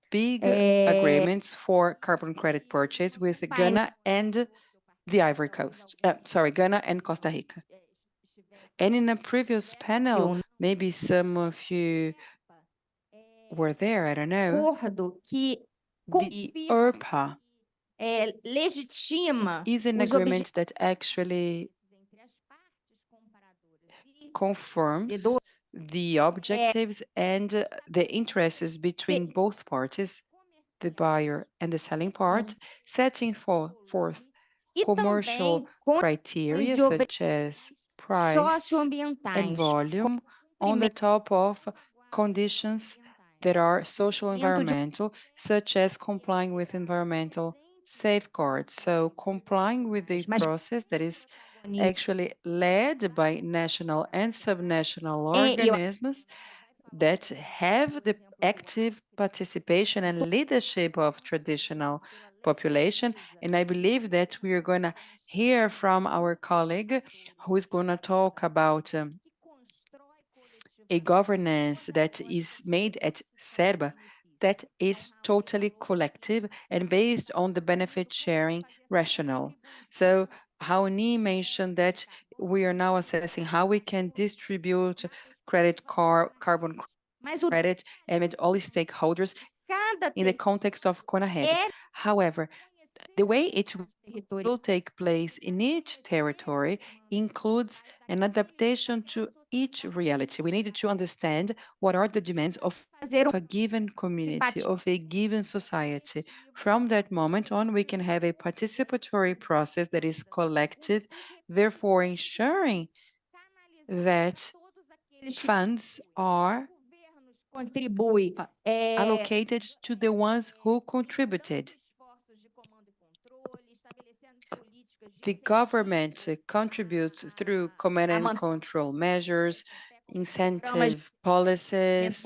big agreements for carbon credit purchase with Ghana and the Ivory Coast. Ghana and Costa Rica. And in a previous panel, maybe some of you were there, I don't know. The ERPA is an agreement that actually confirms the objectives and the interests between both parties, the buyer and the selling part, setting forth commercial criteria such as price and volume on the top of conditions that are social environmental, such as complying with environmental safeguards. So complying with the process that is actually led by national and subnational organisms that have the active participation and leadership of traditional population. And I believe that we are going to hear from our colleague who is going to talk about a governance that is made at SERBA that is totally collective and based on the benefit sharing rationale. So Raoni mentioned that we are now assessing how we can distribute carbon credit amid all stakeholders in the context of CONAHED. However, the way it will take place in each territory includes an adaptation to each reality. We need to understand what are the demands of a given community, of a given society. From that moment on, we can have a participatory process that is collective, therefore ensuring that funds are allocated to the ones who contributed. The government contributes through command and control measures, incentive policies,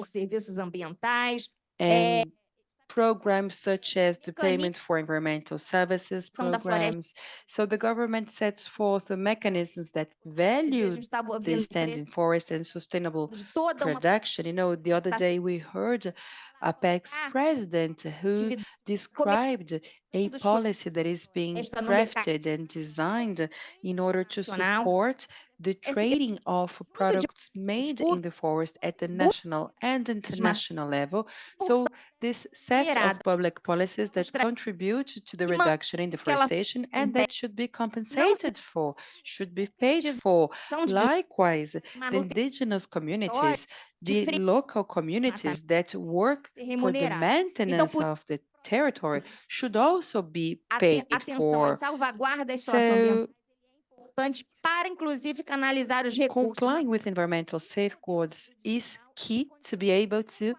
and programs such as the payment for environmental services programs. So the government sets forth the mechanisms that value the standing forest and sustainable production. You know, the other day we heard Apex president who described a policy that is being crafted and designed in order to support the trading of products made in the forest at the national and international level. So this set of public policies that contribute to the reduction in deforestation and that should be compensated for, should be paid for. Likewise, the indigenous communities, the local communities that work for the maintenance of the territory should also be paid for. So, complying with environmental safeguards is key to be able to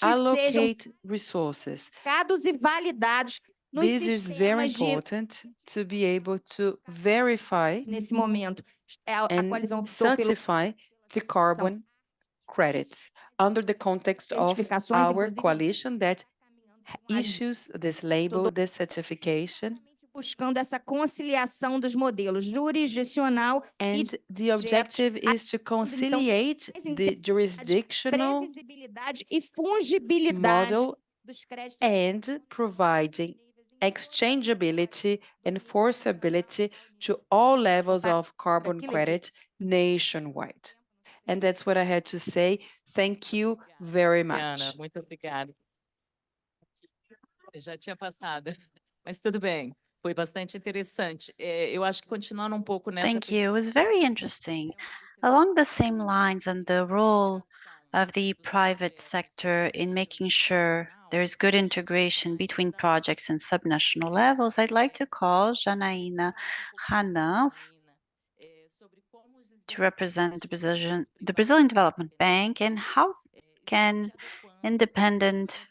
allocate resources. This is very important to be able to verify and certify the carbon credits under the context of our coalition that issues this label, this certification, buscando essa conciliação dos modelos jurisdicional e And the objective is to conciliate the jurisdictional previsibilidade e fungibilidade model dos créditos and providing exchangeability and enforceability to all levels of carbon credit nationwide. And that's what I had to say. Thank you very much. Ana, muito obrigada. Eu já tinha passado, mas tudo bem. Foi bastante interessante. Eu acho que continuando um pouco nessa Thank you. It was very interesting. Along the same lines and the role of the private sector in making sure there is good integration between projects and subnational levels, I'd like to call Janaína Hanan to represent the Brazilian Development Bank, and how can independent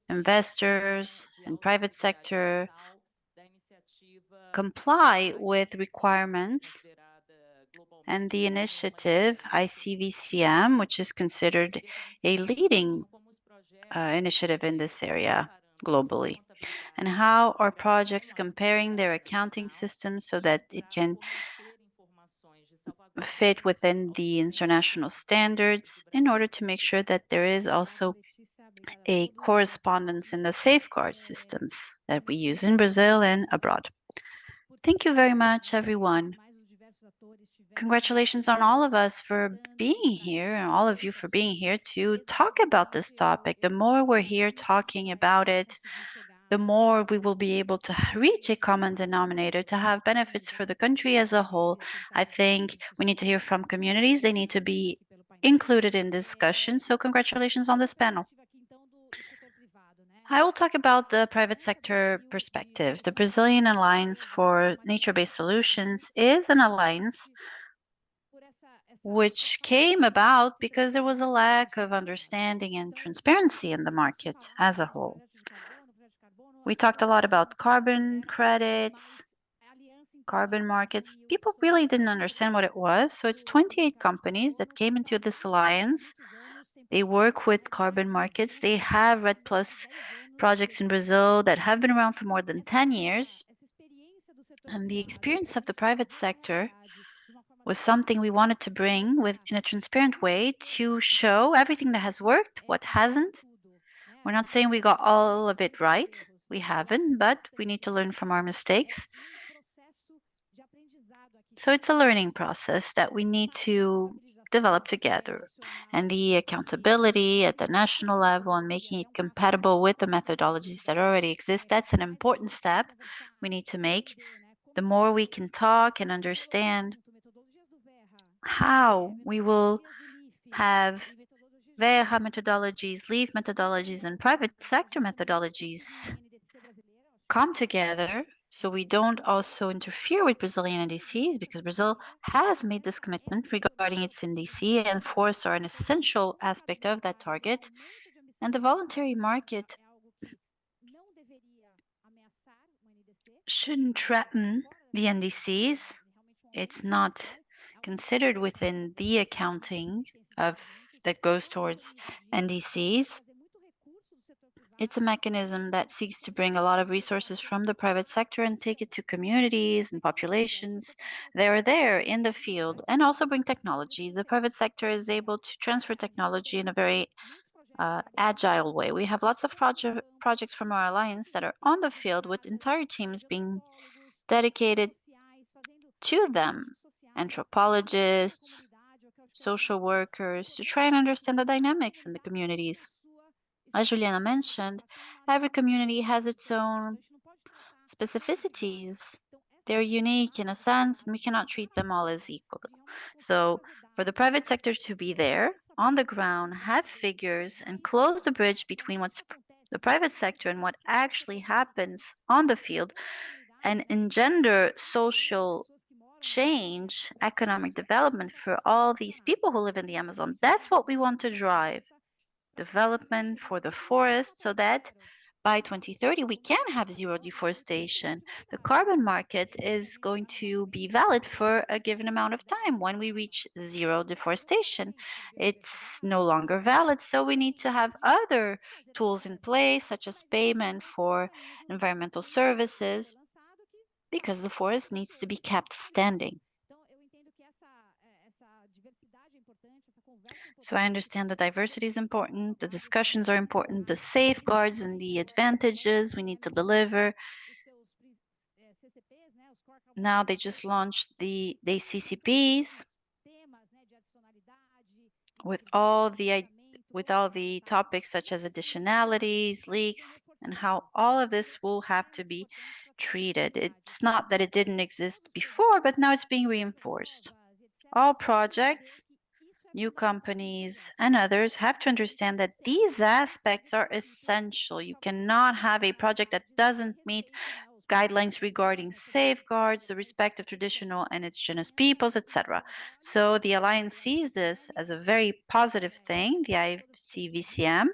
investors and private sector comply with requirements and the initiative ICVCM, which is considered a leading initiative in this area globally. And how are projects comparing their accounting systems so that it can fit within the international standards in order to make sure that there is also a correspondence in the safeguard systems that we use in Brazil and abroad. Thank you very much, everyone. Congratulations on all of us for being here and all of you for being here to talk about this topic. The more we're here talking about it, the more we will be able to reach a common denominator to have benefits for the country as a whole. I think we need to hear from communities. They need to be included in discussion. So congratulations on this panel. I will talk about the private sector perspective. The Brazilian Alliance for Nature-Based Solutions is an alliance which came about because there was a lack of understanding and transparency in the market as a whole. We talked a lot about carbon credits, carbon markets. People really didn't understand what it was. So it's 28 companies that came into this alliance. They work with carbon markets. They have REDD+ projects in Brazil that have been around for more than 10 years. And the experience of the private sector was something we wanted to bring in a transparent way to show everything that has worked, what hasn't. We're not saying we got all of it right. We haven't, but we need to learn from our mistakes. So it's a learning process that we need to develop together. And the accountability at the national level and making it compatible with the methodologies that already exist, that's an important step we need to make. The more we can talk and understand how we will have VERRA methodologies, LEAF methodologies, and private sector methodologies come together so we don't also interfere with Brazilian NDCs, because Brazil has made this commitment regarding its NDC, and forests are an essential aspect of that target. And the voluntary market shouldn't threaten the NDCs. It's not considered within the accounting that goes towards NDCs. It's a mechanism that seeks to bring a lot of resources from the private sector and take it to communities and populations that are there in the field, and also bring technology. The private sector is able to transfer technology in a very agile way. We have lots of projects from our alliance that are on the field with entire teams being dedicated to them, anthropologists, social workers, to try and understand the dynamics in the communities. As Juliana mentioned, every community has its own specificities. They're unique in a sense, and we cannot treat them all as equal. So for the private sector to be there on the ground, have figures, and close the bridge between what's the private sector and what actually happens on the field, and engender social change, economic development for all these people who live in the Amazon. That's what we want to drive. Development for the forest, so that by 2030 we can have zero deforestation. The carbon market is going to be valid for a given amount of time. When we reach zero deforestation, it's no longer valid. So we need to have other tools in place, such as payment for environmental services. because the forest needs to be kept standing. So I understand the diversity is important, the discussions are important, the safeguards and the advantages we need to deliver. Now they just launched the CCPs with all the topics such as additionalities, leaks, and how all of this will have to be treated. It's not that it didn't exist before, but now it's being reinforced. All projects, new companies, and others have to understand that these aspects are essential. You cannot have a project that doesn't meet guidelines regarding safeguards, the respect of traditional and indigenous peoples, etc. So the Alliance sees this as a very positive thing, the ICVCM,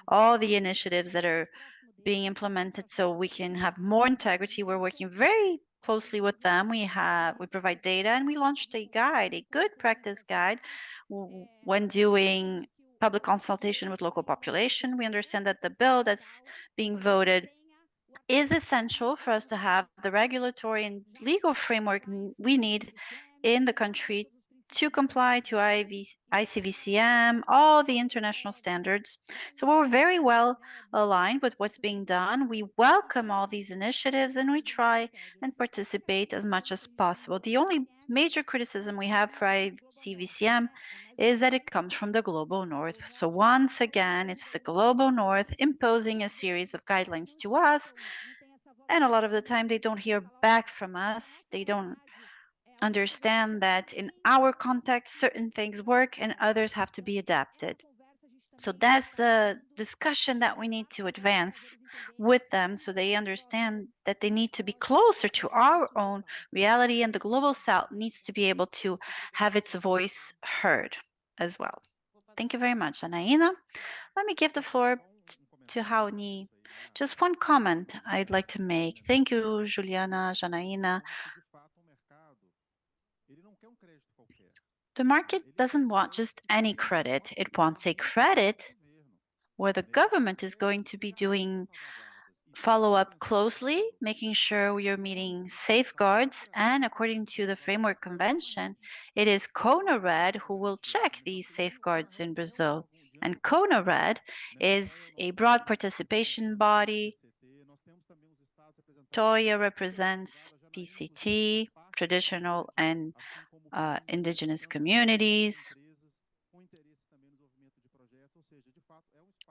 all the initiatives that are being implemented so we can have more integrity. We're working very closely with them. We provide data, and we launched a guide, a good practice guide when doing public consultation with local population. We understand that the bill that's being voted is essential for us to have the regulatory and legal framework we need in the country to comply to ICVCM, all the international standards. So we're very well aligned with what's being done. We welcome all these initiatives and we try and participate as much as possible. The only major criticism we have for ICVCM is that it comes from the Global North. So once again, it's the Global North imposing a series of guidelines to us, and a lot of the time they don't hear back from us. They don't understand that in our context, certain things work and others have to be adapted. So that's the discussion that we need to advance with them so they understand that they need to be closer to our own reality, and the Global South needs to be able to have its voice heard as well. Thank you very much, Anaína. Let me give the floor to Raoni. Just one comment I'd like to make. Thank you, Juliana, Janaína. The market doesn't want just any credit. It wants a credit where the government is going to be doing follow-up closely, making sure we are meeting safeguards, and according to the Framework Convention, it is CONARED who will check these safeguards in Brazil. And CONARED is a broad participation body. TOIA represents PCT, traditional and indigenous communities.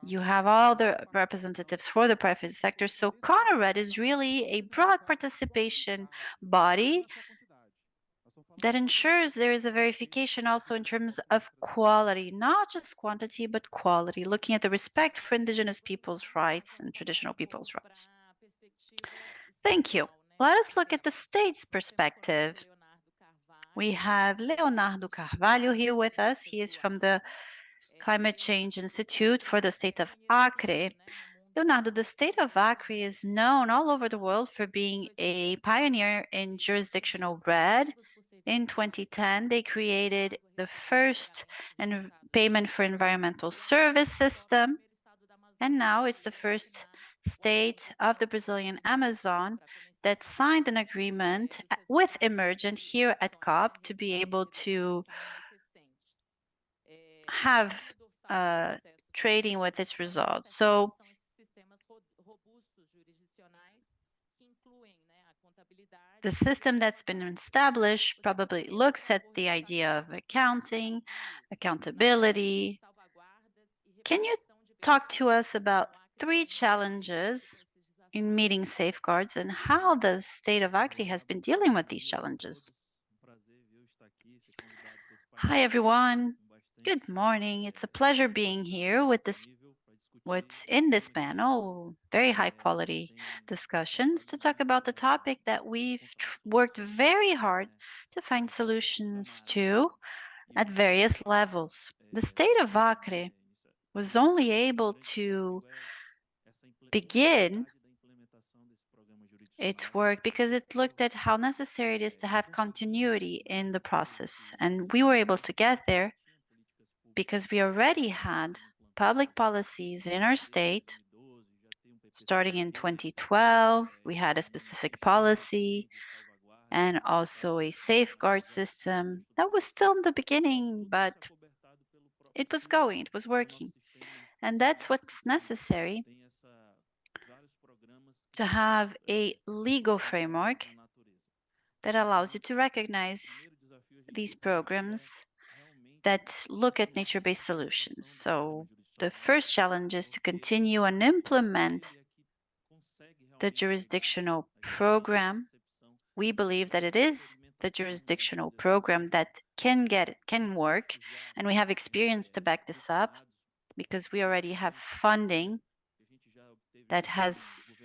You have all the representatives for the private sector. So CONARED is really a broad participation body that ensures there is a verification also in terms of quality, not just quantity, but quality, looking at the respect for indigenous people's rights and traditional people's rights. Thank you. Let us look at the state's perspective. We have Leonardo Carvalho here with us. He is from the Climate Change Institute for the state of Acre. Leonardo, the state of Acre is known all over the world for being a pioneer in jurisdictional RED. In 2010, they created the first payment for environmental service system, and now it's the first state of the Brazilian Amazon that signed an agreement with Emergent here at COP to be able to have trading with its results. So the system that's been established probably looks at the idea of accounting, accountability. Can you talk to us about 3 challenges in meeting safeguards and how the state of Acre has been dealing with these challenges? Hi, everyone. Good morning. It's a pleasure being here with what's in this panel, very high quality discussions to talk about the topic that we've worked very hard to find solutions to at various levels. The state of Acre was only able to begin its work because it looked at how necessary it is to have continuity in the process. And we were able to get there because we already had public policies in our state Starting in 2012, we had a specific policy and also a safeguard system that was still in the beginning, but it was going, it was working. And that's what's necessary to have a legal framework that allows you to recognize these programs that look at nature-based solutions. So the first challenge is to continue and implement the jurisdictional program. We believe that it is the jurisdictional program that can work, and we have experience to back this up because we already have funding that has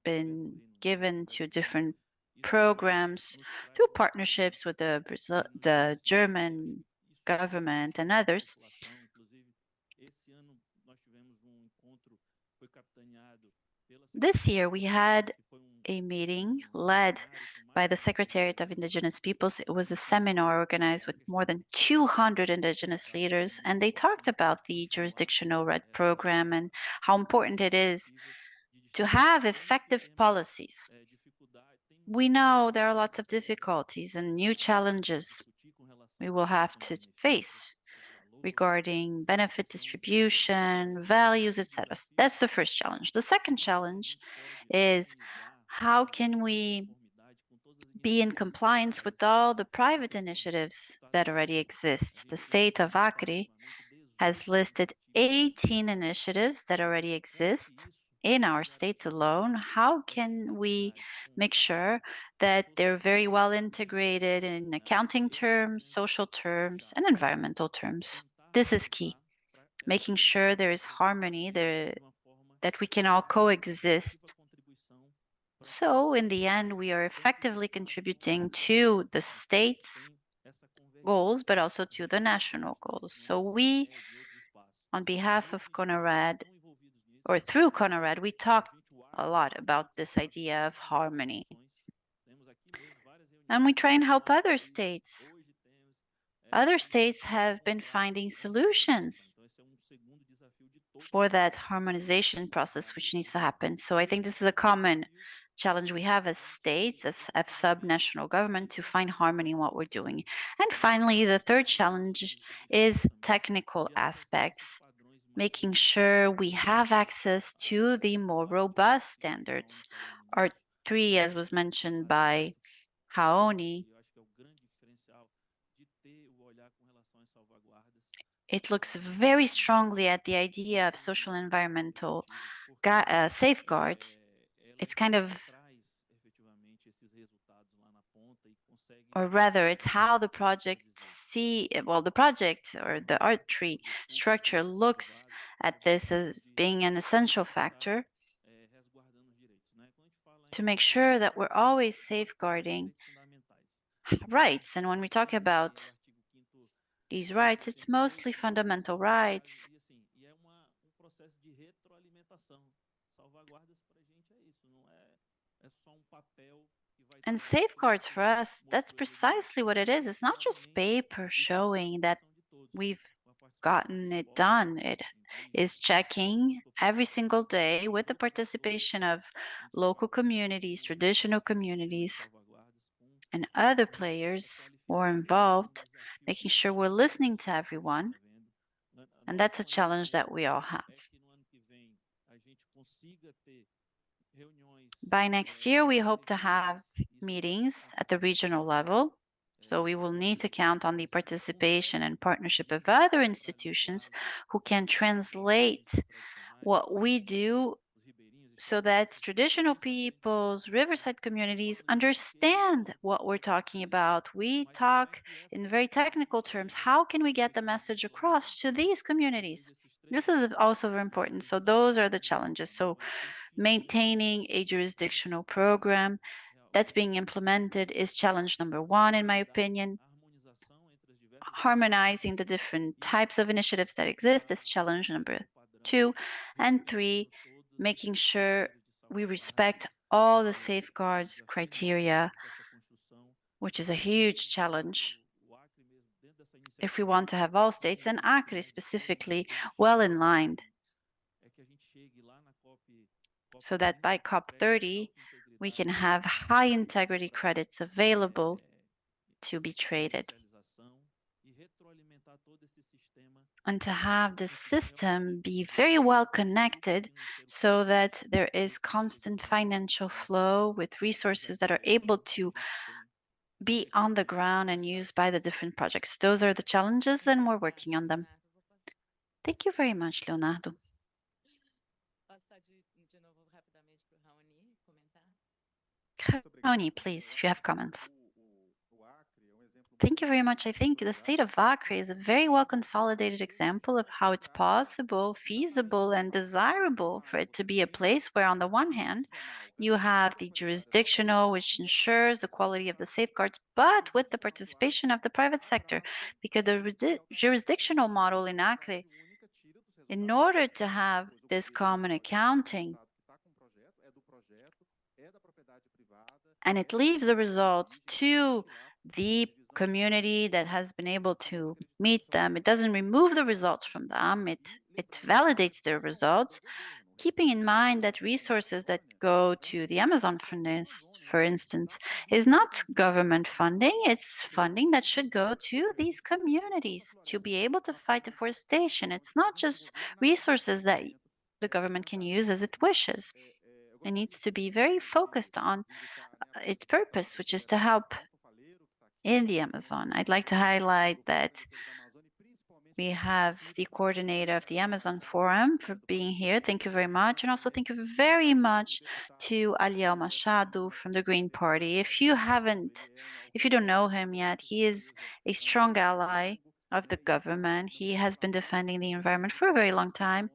been given to different programs through partnerships with the German government and others. This year we had a meeting led by the Secretariat of Indigenous Peoples. It was a seminar organized with more than 200 indigenous leaders, and they talked about the jurisdictional RED program and how important it is to have effective policies. We know there are lots of difficulties and new challenges we will have to face regarding benefit distribution, values, etc. That's the first challenge. The second challenge is how can we be in compliance with all the private initiatives that already exist? The state of Acre has listed 18 initiatives that already exist in our state alone. How can we make sure that they're very well integrated in accounting terms, social terms, and environmental terms? This is key, making sure there is harmony, that we can all coexist. So in the end, we are effectively contributing to the state's goals, but also to the national goals. So we, on behalf of CONARED, or through CONARED, we talked a lot about this idea of harmony. And we try and help other states. Other states have been finding solutions for that harmonization process which needs to happen. So I think this is a common challenge we have as states, as sub-national government, to find harmony in what we're doing. And finally, the third challenge is technical aspects, making sure we have access to the more robust standards. R3, as was mentioned by Raoni, it looks very strongly at the idea of social and environmental safeguards. It's kind of, or rather, it's how the project the project or the R3 structure looks at this as being an essential factor to make sure that we're always safeguarding rights. And when we talk about these rights, it's mostly fundamental rights. And safeguards for us, that's precisely what it is. It's not just paper showing that we've gotten it done. It is checking every single day with the participation of local communities, traditional communities, and other players who are involved, making sure we're listening to everyone. And that's a challenge that we all have. By next year, we hope to have meetings at the regional level. So we will need to count on the participation and partnership of other institutions who can translate what we do so that traditional peoples, riverside communities understand what we're talking about. We talk in very technical terms. How can we get the message across to these communities? This is also very important. So those are the challenges. So maintaining a jurisdictional program that's being implemented is challenge number one, in my opinion. Harmonizing the different types of initiatives that exist is challenge number 2. And 3, making sure we respect all the safeguards criteria, which is a huge challenge if we want to have all states, and Acre specifically, well in line. so that by COP30, we can have high integrity credits available to be traded. And to have the system be very well connected so that there is constant financial flow with resources that are able to be on the ground and used by the different projects. Those are the challenges, and we're working on them. Thank you very much, Leonardo. Raoni, please, if you have comments. Thank you very much. I think the state of Acre is a very well consolidated example of how it's possible, feasible, and desirable for it to be a place where, on the one hand, you have the jurisdictional, which ensures the quality of the safeguards, but with the participation of the private sector, because the jurisdictional model in Acre, in order to have this common accounting, and it leaves the results to the community that has been able to meet them. It doesn't remove the results from them. It validates their results, keeping in mind that resources that go to the Amazon for instance, is not government funding. It's funding that should go to these communities to be able to fight deforestation. It's not just resources that the government can use as it wishes. It needs to be very focused on its purpose, which is to help in the Amazon. I'd like to highlight that we have the coordinator of the Amazon Forum for being here. Thank you very much. And also thank you very much to Aliel Machado from the Green Party. If you don't know him yet, he is a strong ally of the government. He has been defending the environment for a very long time.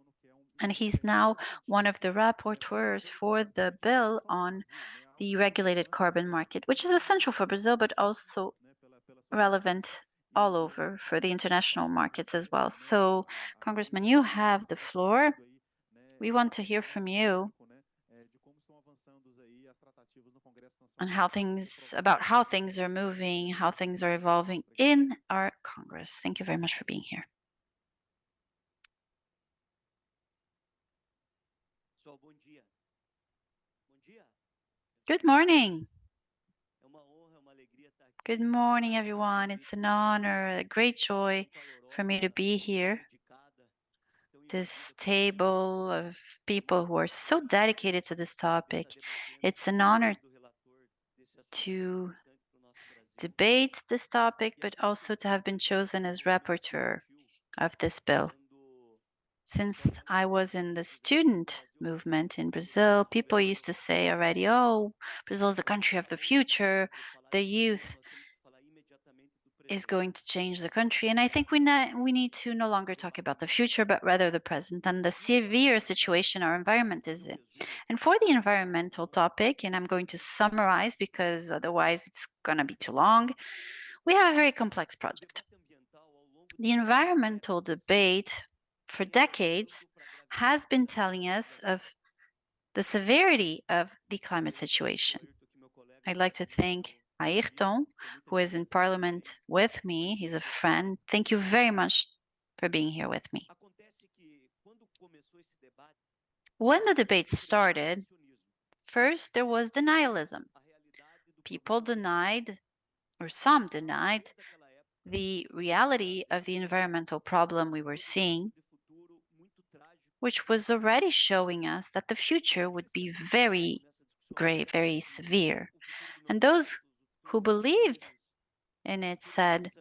And he's now one of the rapporteurs for the bill on the regulated carbon market, which is essential for Brazil, but also relevant all over for the international markets as well. So, Congressman, you have the floor. We want to hear from you on how things are moving, how things are evolving in our Congress. Thank you very much for being here. Good morning. Good morning, everyone. It's an honor, a great joy for me to be here. This table of people who are so dedicated to this topic. It's an honor to debate this topic, but also to have been chosen as rapporteur of this bill. Since I was in the student movement in Brazil, people used to say already, oh, Brazil is the country of the future, the youth is going to change the country. And I think we need to no longer talk about the future, but rather the present and the severe situation our environment is in. And for the environmental topic, and I'm going to summarize because otherwise it's going to be too long, we have a very complex project. The environmental debate for decades has been telling us of the severity of the climate situation. I'd like to thank Ayrton, who is in Parliament with me. He's a friend. Thank you very much for being here with me. When the debate started, first there was denialism. People denied, or some denied, the reality of the environmental problem we were seeing, which was already showing us that the future would be very gray, very severe. And those who believed in it said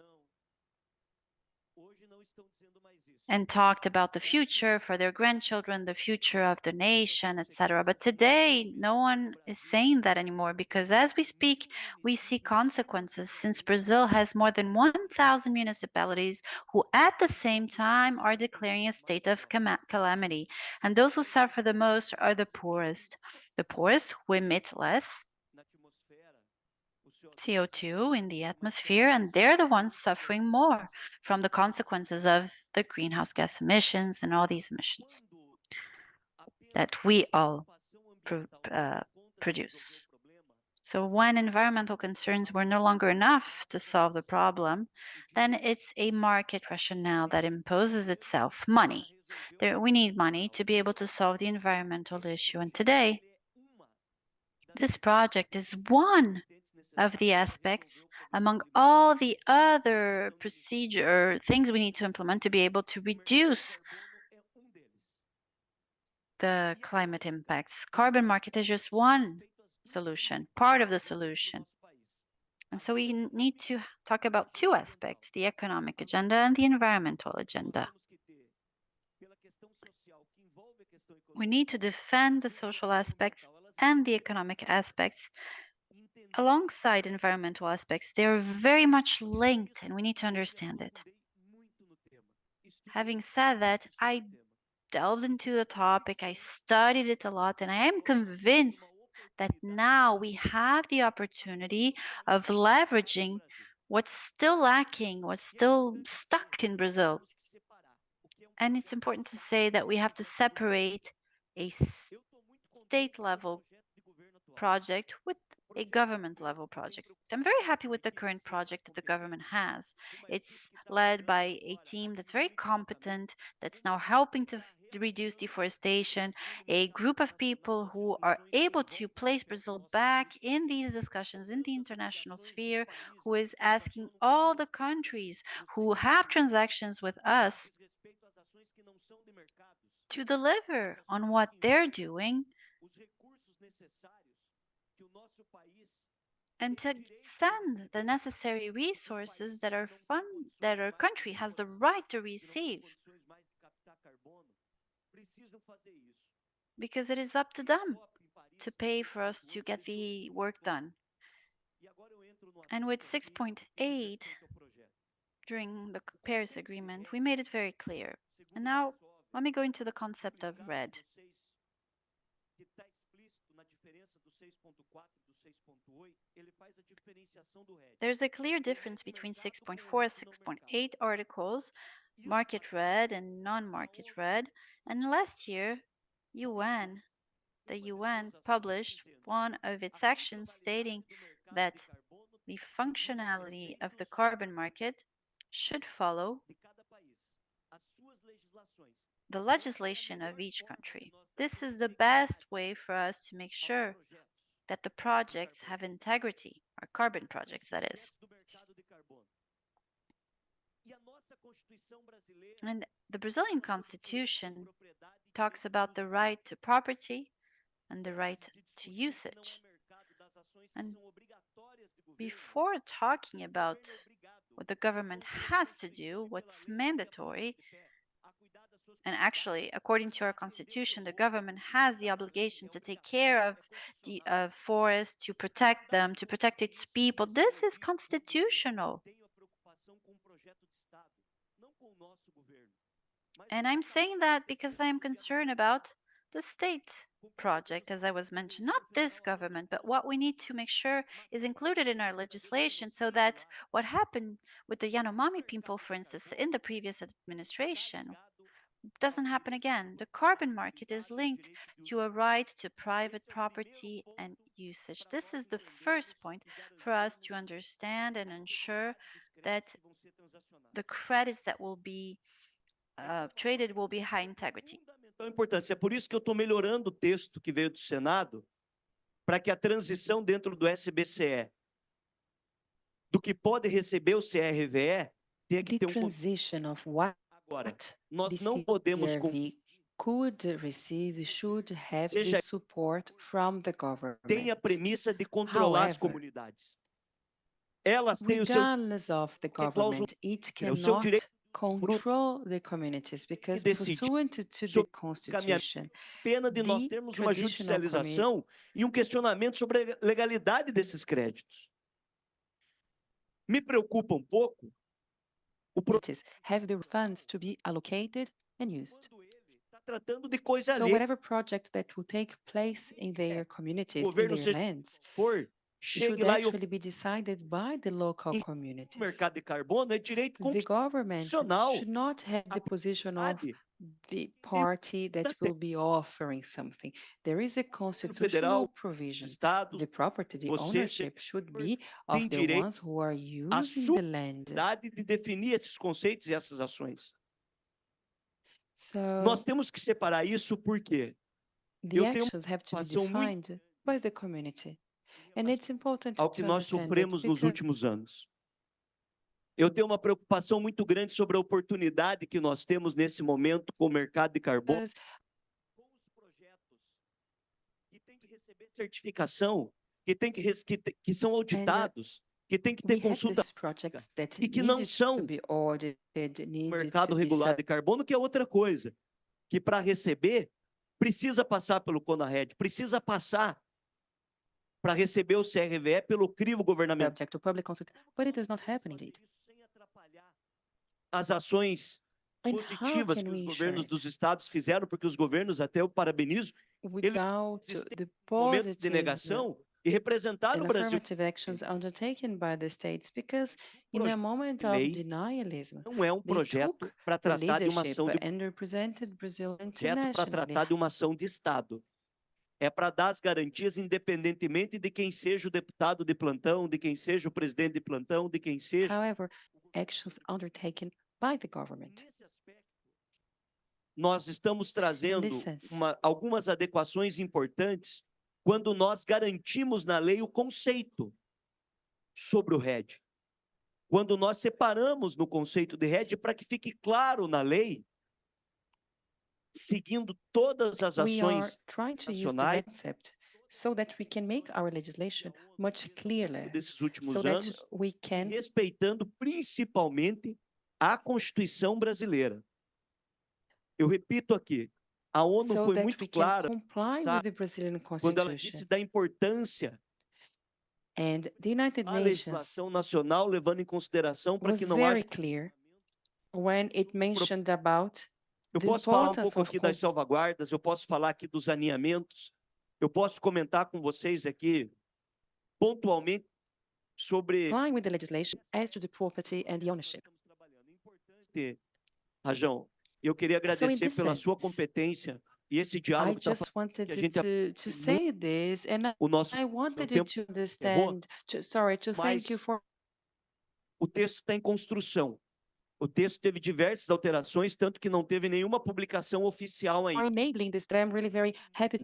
and talked about the future for their grandchildren, the future of the nation, etc. But today, no one is saying that anymore because as we speak, we see consequences since Brazil has more than 1,000 municipalities who at the same time are declaring a state of calamity. And those who suffer the most are the poorest who emit less CO2 in the atmosphere, and they're the ones suffering more from the consequences of the greenhouse gas emissions and all these emissions that we all produce. So when environmental concerns were no longer enough to solve the problem, then it's a market rationale that imposes itself, money. We need money to be able to solve the environmental issue. And today, this project is one of the aspects among all the other procedure things we need to implement to be able to reduce the climate impacts. Carbon market is just one solution, part of the solution. And so we need to talk about two aspects, the economic agenda and the environmental agenda. We need to defend the social aspects and the economic aspects alongside environmental aspects. They're very much linked and we need to understand it. Having said that, I delved into the topic, I studied it a lot, and I am convinced that now we have the opportunity of leveraging what's still lacking, what's still stuck in Brazil. And it's important to say that we have to separate a state level project with a government level project. I'm very happy with the current project that the government has. It's led by a team that's very competent, that's now helping to reduce deforestation, a group of people who are able to place Brazil back in these discussions in the international sphere, who is asking all the countries who have transactions with us to deliver on what they're doing and to send the necessary resources that our country has the right to receive, because it is up to them to pay for us to get the work done. And with 6.8 during the Paris Agreement, we made it very clear. And now let me go into the concept of REDD. There's a clear difference between 6.4 and 6.8 articles, market REDD and non-market REDD. And last year, the UN published one of its actions stating that the functionality of the carbon market should follow the legislation of each country. This is the best way for us to make sure that the projects have integrity, our carbon projects, that is. And the Brazilian Constitution talks about the right to property and the right to usage. And before talking about what the government has to do, what's mandatory, and actually, according to our constitution, the government has the obligation to take care of the forests, to protect them, to protect its people. This is constitutional. And I'm saying that because I am concerned about the state project, as I was mentioned, not this government, but what we need to make sure is included in our legislation so that what happened with the Yanomami people, for instance, in the previous administration, doesn't happen again. The carbon market is linked to a right to private property and usage. This is the first point for us to understand and ensure that the credits that will be traded will be high integrity. Então, importância. É por isso que eu estou melhorando o texto que veio do Senado para que a transição dentro do SBCE, do que pode receber o CRVE, tenha que ter transition of what agora. Nós não podemos could receive, should have the support from the government. Tem a premissa de controlar as comunidades. Elas têm o seu regardless of the government, it cannot control the communities because pursuant to the Constitution, pena de nós termos uma judicialização e questionamento sobre a legalidade desses créditos. Me preocupa um pouco have the funds to be allocated and used. Tratando de coisa so whatever project that will take place in their communities, in their lands, should actually be decided by the local communities. O mercado de carbono é direito the government should not have the position of the party that will be offering something. There is a constitutional federal, provision. estados, The property, the você, ownership should be tem of the direito ones who are à using the land. sua de definir esses conceitos e essas ações. So Nós temos que separar isso porque the eu tenho actions have to be preocupação muito defined by the community. And it's important ao que to nós understand that sofremos nos because últimos anos. Eu tenho uma preocupação muito grande sobre a oportunidade que nós temos nesse momento com o mercado de carbono, com os projetos que têm que receber certificação, que são auditados, que têm que ter we have consulta these projects that e que não needed são to be audited, no needed mercado to be regulado de carbono, que é outra coisa, que para receber precisa passar pelo CONARED, precisa passar para receber o CRVE pelo crivo governamental. subject to public consultation, but it does not happen indeed. Sem atrapalhar as ações And how positivas can que we os ensure governos it? dos estados fizeram, porque os governos, até eu parabenizo, Without existem the momento de positive negação e representaram and o Brasil. affirmative actions undertaken by the states, because in a moment de of lei denialism, não é um they projeto took para the tratar de uma leadership ação de and represented Brazil projeto para internationally. tratar de uma ação de Estado. É para dar as garantias independentemente de quem seja o deputado de plantão, de quem seja o presidente de plantão, de quem seja. However, actions undertaken by the government. Nesse aspecto, nós estamos trazendo sense. algumas adequações importantes quando nós garantimos na lei o conceito sobre o RED. Quando nós separamos no conceito de RED para que fique claro na lei, seguindo todas as We are ações trying to use the nacionais concept so that we can make our legislation much clearer, desses últimos so that anos, we can respeitando principalmente a Constituição brasileira. Eu repito aqui, a ONU so foi that muito we can clara comply with sabe, the Brazilian quando ela Constitution. disse da importância And the United da Nations legislação nacional, levando em consideração para was que não very haja. clear when it mentioned about Eu the posso falar um importance pouco of aqui das salvaguardas, eu posso falar aqui dos aninhamentos, eu posso comentar com vocês aqui pontualmente sobre complying with the legislation as to the property and the ownership. importante, Rajão. Eu queria agradecer this pela sua sense, competência e esse I diálogo está just wanted que a gente to say this, and o nosso I wanted tempo you to understand, to thank you mas for o texto está em construção. O texto teve diversas alterações, tanto que não teve nenhuma publicação oficial ainda. enabling this. I'm really very happy.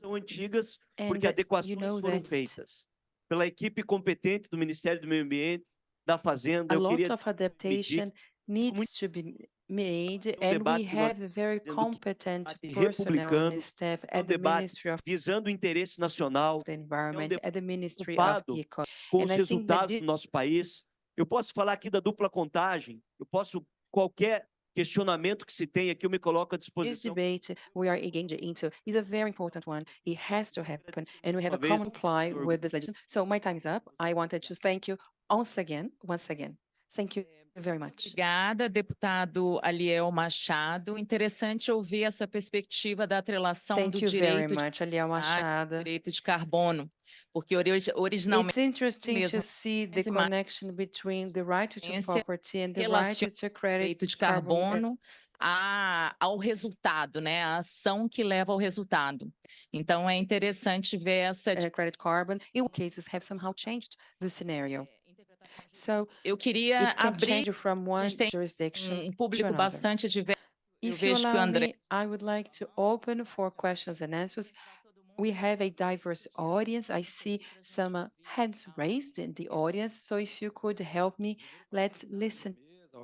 São antigas And porque adequações you know foram that feitas pela equipe competente do Ministério do Meio Ambiente, da Fazenda. a Eu lot queria of adaptation needs to be made, and we debate que nós have very fazendo que competent debate personnel republicano, and staff é um at the debate Ministry of visando o interesse nacional, the Environment, at the Ministry of preocupado the Economy. com And os I think that resultados do nosso país. Eu posso falar aqui da dupla contagem, eu posso qualquer questionamento que se tenha aqui eu me coloco à this disposição. debate we are engaging into is a very important one. It has to happen, and we have a Uma vez, common apply with this legislation. So my time is up. I wanted to thank you once again. Thank you very much. Obrigada, deputado Aliel Machado. Interessante ouvir essa perspectiva da atrelação do Thank you very direito much, Aliel Machado. direito de carbono, porque originalmente It's interesting mesmo to see the esse ma- connection between the right to ciência property and the right relaciona to credit direito de carbon. carbono ao resultado, né? A ação que leva ao resultado. Então é interessante ver essa Credit carbon, in what cases have somehow changed the scenario. So Eu queria it can abrir, change from a one gente tem jurisdiction um to público another. bastante diverso. Eu If you vejo que o allow André me, I would like to open for questions and answers. We have a diverse audience. I see some hands raised in the audience. So if you could help me, let's listen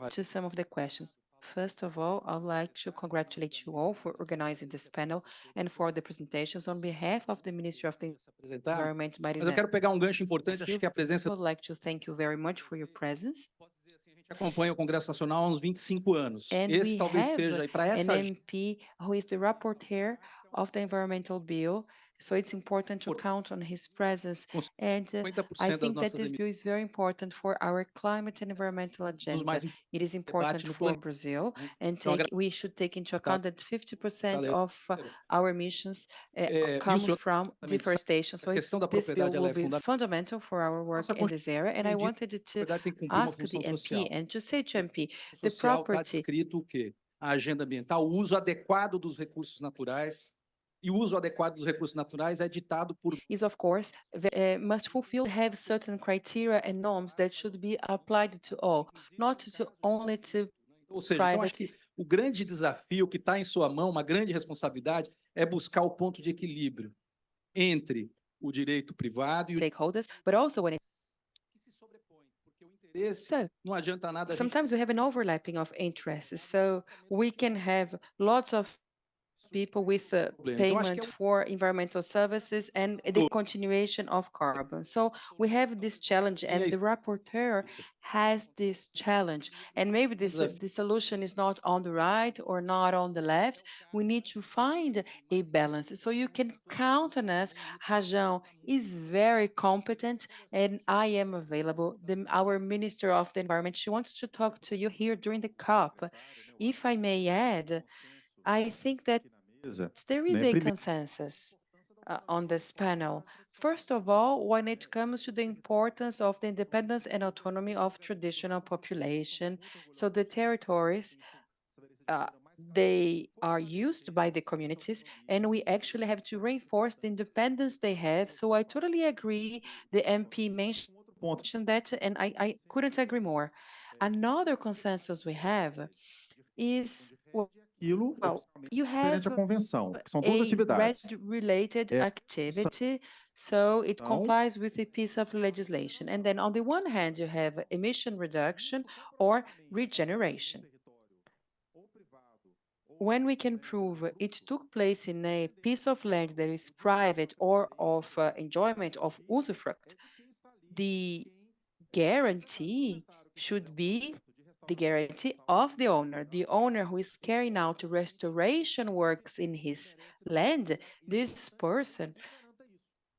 to some of the questions. First of all, I'd like to congratulate you all for organizing this panel and for the presentations on behalf of the Ministry of the Environment. Mas eu quero pegar um gancho importante, acho que a presença I would like to thank you very much for your presence. a gente acompanha o Congresso Nacional há uns 25 anos. And Esse we talvez have seja, e para an essa MP who is the rapporteur of the environmental bill, so it's important to count on his presence. And I 50% das think that nossas this bill is very important for our climate and environmental agenda. mais It is debate important no for planeta, Brazil, né? and Então, we should take into account that 50% Valeu. of our emissions E o come senhor from também sabe deforestation. So a questão da this bill propriedade ela will é be fundamental. fundamental for our work Nossa in this area. And I diz wanted que a to propriedade tem que cumprir uma ask the função MP social. and to say to MP, O the social está property descrito o quê? a agenda ambiental, o uso adequado dos recursos naturais, e o uso adequado dos recursos naturais é ditado por is, of course, must have certain criteria and norms that should be applied to all, not only to Ou seja, então acho que o grande desafio que está em sua mão, uma grande responsabilidade, é buscar o ponto de equilíbrio entre o direito privado e o stakeholders, but also when interesse. Não adianta nada a gente sometimes we have an overlapping of interests, so we can have lots of people with payment for environmental services and the continuation of carbon. So we have this challenge, and the rapporteur has this challenge. And maybe the solution is not on the right or not on the left. We need to find a balance. So you can count on us. Rajão is very competent, and I am available. Our Minister of the Environment, she wants to talk to you here during the COP. If I may add, I think that there is a consensus on this panel. First of all, when it comes to the importance of the independence and autonomy of traditional population, so the territories, they are used by the communities, and we actually have to reinforce the independence they have. So I totally agree. The MP mentioned that, and I couldn't agree more. Another consensus we have is, well, you have a convenção, que são duas atividades. RED-related activity, so it complies with a piece of legislation. And then on the one hand, you have emission reduction or regeneration. When we can prove it took place in a piece of land that is private or of enjoyment of usufruct, the guarantee should be the guarantee of the owner who is carrying out restoration works in his land. This person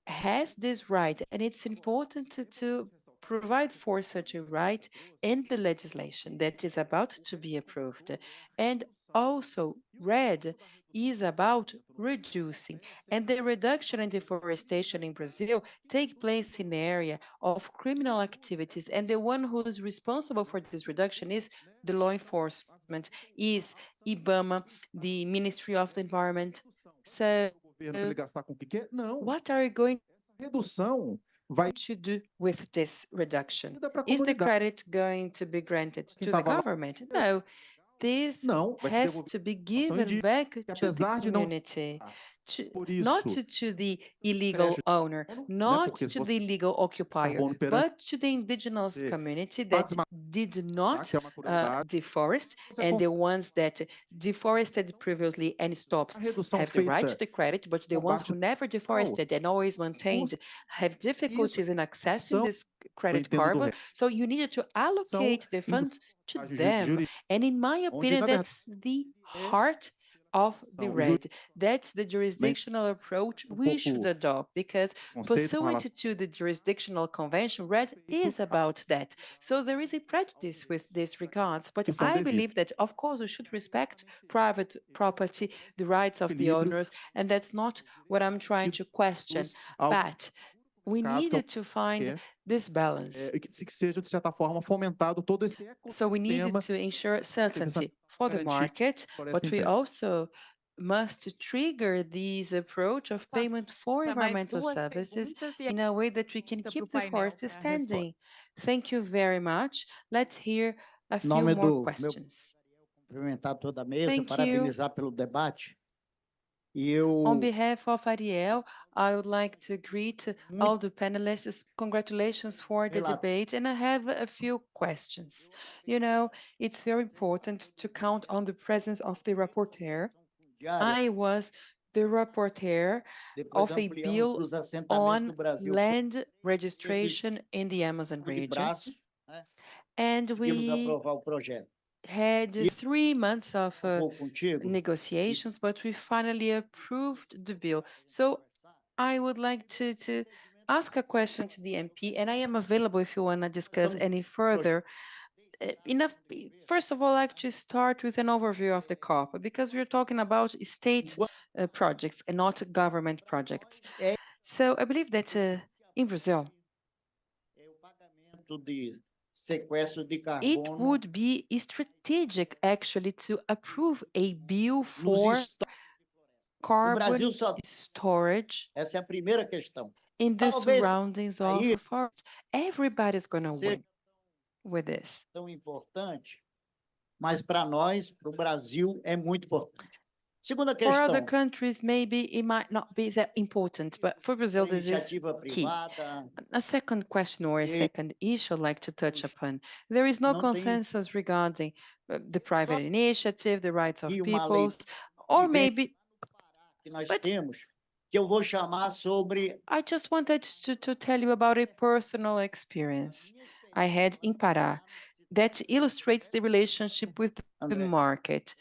has this right, and it's important to provide for such a right in the legislation that is about to be approved. And also, RED is about reducing, and the reduction in deforestation in Brazil take place in the area of criminal activities, and the one who is responsible for this reduction is the law enforcement, is IBAMA, the Ministry of the Environment. So, what are you going to do with this reduction? Is the credit going to be granted to the government? No. This has to be given back to the community, not to the illegal owner, not to the illegal occupier, but to the indigenous community that did not deforest, and the ones that deforested previously and stopped have the right to the credit, but the ones who never deforested and always maintained have difficulties in accessing this credit carbon. So you needed to allocate the funds to them. And in my opinion, that's the heart of the RED. That's the jurisdictional approach we should adopt, because pursuant to the jurisdictional convention, RED is about that. So there is a prejudice with this regards, but I believe that, of course, we should respect private property, the rights of the owners, and that's not what I'm trying to question. But we needed to find this balance. So we needed to ensure certainty for the market, but we also must trigger this approach of payment for environmental services in a way that we can keep the forest standing. Thank you very much. Let's hear a few more questions. Cumprimentar toda a mesa, Thank you. parabenizar pelo debate. Eu On behalf of Ariel, I would like to greet all the panelists. Congratulations for the debate, and I have a few questions. You know, it's very important to count on the presence of the rapporteur. I was the rapporteur of a bill on land registration in the Amazon region, and we had 3 months of negotiations, but we finally approved the bill. So I would like to ask a question to the MP, and I am available if you want to discuss any further. First of all, I'd like to start with an overview of the COP, because we're talking about state projects and not government projects. So I believe that in Brazil, sequestro de It carbono would be strategic actually to approve a bill nos for estoques. O carbon Brasil só. storage Essa é a primeira questão. in the Talvez surroundings of aí forest. Everybody's gonna seja win with this. tão importante, mas para nós, para o Brasil, é muito importante. Segunda For other questão, countries, maybe it might not be that important, but for Brazil, para this is iniciativa key. privada, A second question or a e second issue I'd like to touch upon. There is no não tem consensus regarding the private initiative, the rights of aqui uma lei peoples, or que vem maybe, que nós but temos, que eu vou chamar sobre I just wanted to tell you about a personal experience I had in Pará that illustrates the relationship with the André, market.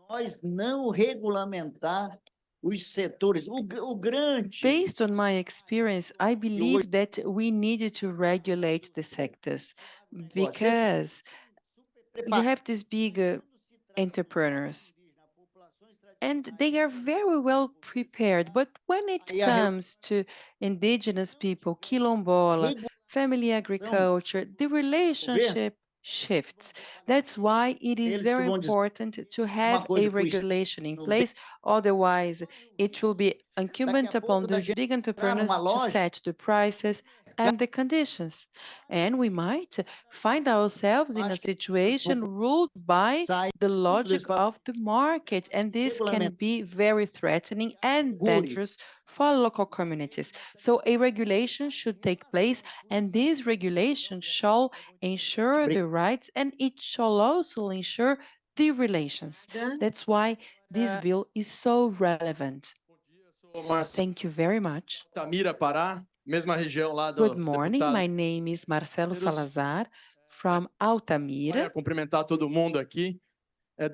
nós não regulamentar os setores, o grande, Based on my experience, I believe that we needed to regulate the sectors because you have these big entrepreneurs and they are very well prepared. But when it E a comes to indigenous people, quilombola, family agriculture, the relationship shifts. That's why it is eles que very vão dizer important to uma have coisa a para o regulation in Estado place. Otherwise, it will be daqui incumbent a pouco upon da these gente big entrar entrepreneurs numa to loja, set the prices and the conditions. And we might find ourselves in a situation ruled by sai the tudo logic eles falam, of the market, and this can regulamento be very threatening and segure, dangerous for local communities. So a regulation should take place, and this regulation shall ensure the rights and it shall also ensure the relations. That's why this bill is so relevant. Thank you very much. Altamira, Pará, mesma região lá Good do morning. deputado. My name is Marcelo Salazar from Vai Altamira. cumprimentar todo mundo aqui.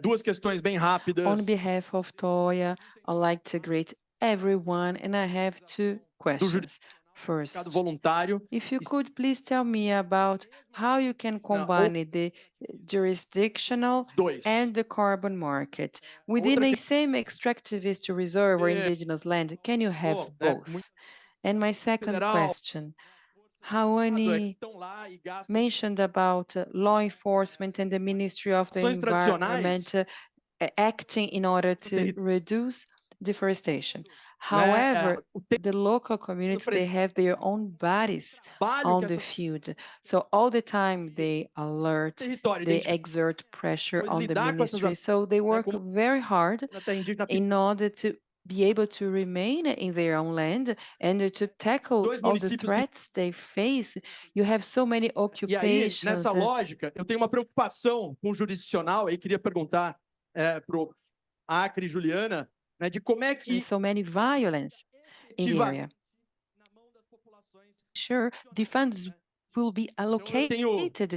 Duas questões bem rápidas. On behalf of Toya, I'd like to greet everyone, and I have two questions. First, voluntário. if you could please tell me about how you can combine the jurisdictional and the carbon market. Within a same extractivist reserve or indigenous land, can you have both? And my second question, Raoni mentioned about law enforcement and the Ministry of the Environment acting in order to reduce deforestation. However, the local communities, they have their own bodies on the field. So all the time they alert, they exert pressure on the ministry. So they work very hard in order to be able to remain in their own land and to tackle all the threats they face. You have so many E aí, occupations. nessa lógica, eu tenho uma preocupação com o jurisdicional, aí queria perguntar para o Acre e Juliana, né, de como é que so many violence in the area. Sure, the funds will be allocated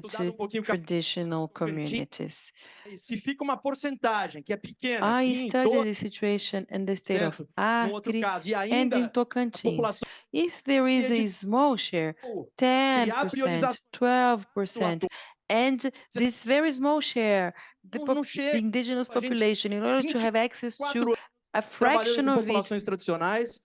to traditional communities. se fica uma porcentagem que é pequena I aqui em studied the situation in the state of Acre and in Tocantins. If there is a small share, 10%, 12%, and this very small share, the indigenous population, in order to have access to a fraction of it, populações tradicionais,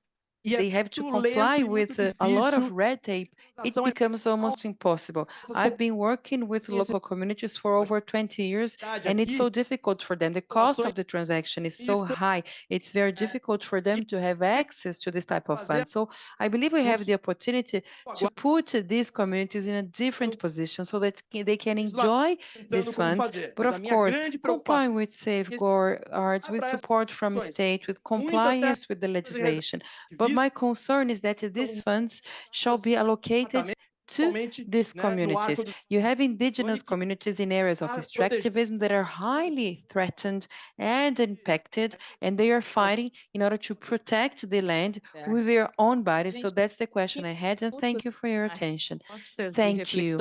they have to comply with a lot of red tape, it becomes almost impossible. I've been working with local communities for over 20 years, and it's so difficult for them. The cost of the transaction is so high. It's very difficult for them to have access to this type of funds. So I believe we have the opportunity to put these communities in a different position so that they can enjoy these funds. But of course, complying with safeguards, with support from state, with compliance with the legislation. But my concern is that these funds shall be allocated to these communities. You have indigenous communities in areas of extractivism that are highly threatened and impacted, and they are fighting in order to protect the land with their own bodies. So that's the question I had, and thank you for your attention. Thank you.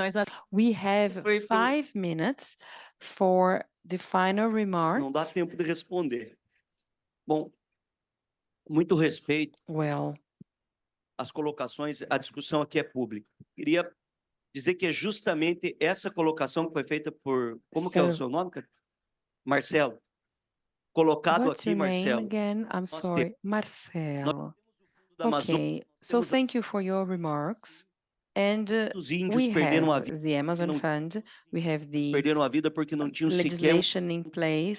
We have 5 minutes for the final remarks. Não dá tempo de responder. Bom, muito respeito. Well, as colocações, a discussão aqui é pública. Queria dizer que é justamente essa colocação que foi feita por, como que é o seu nome, cara? Marcelo. Colocado what's aqui, your name Marcelo. again? I'm sorry, Marcelo. Okay, so thank you for your remarks. And Os índios we perderam a have vida, the Amazon não Fund, we have the perderam a vida porque não tinham sequer legislation in place,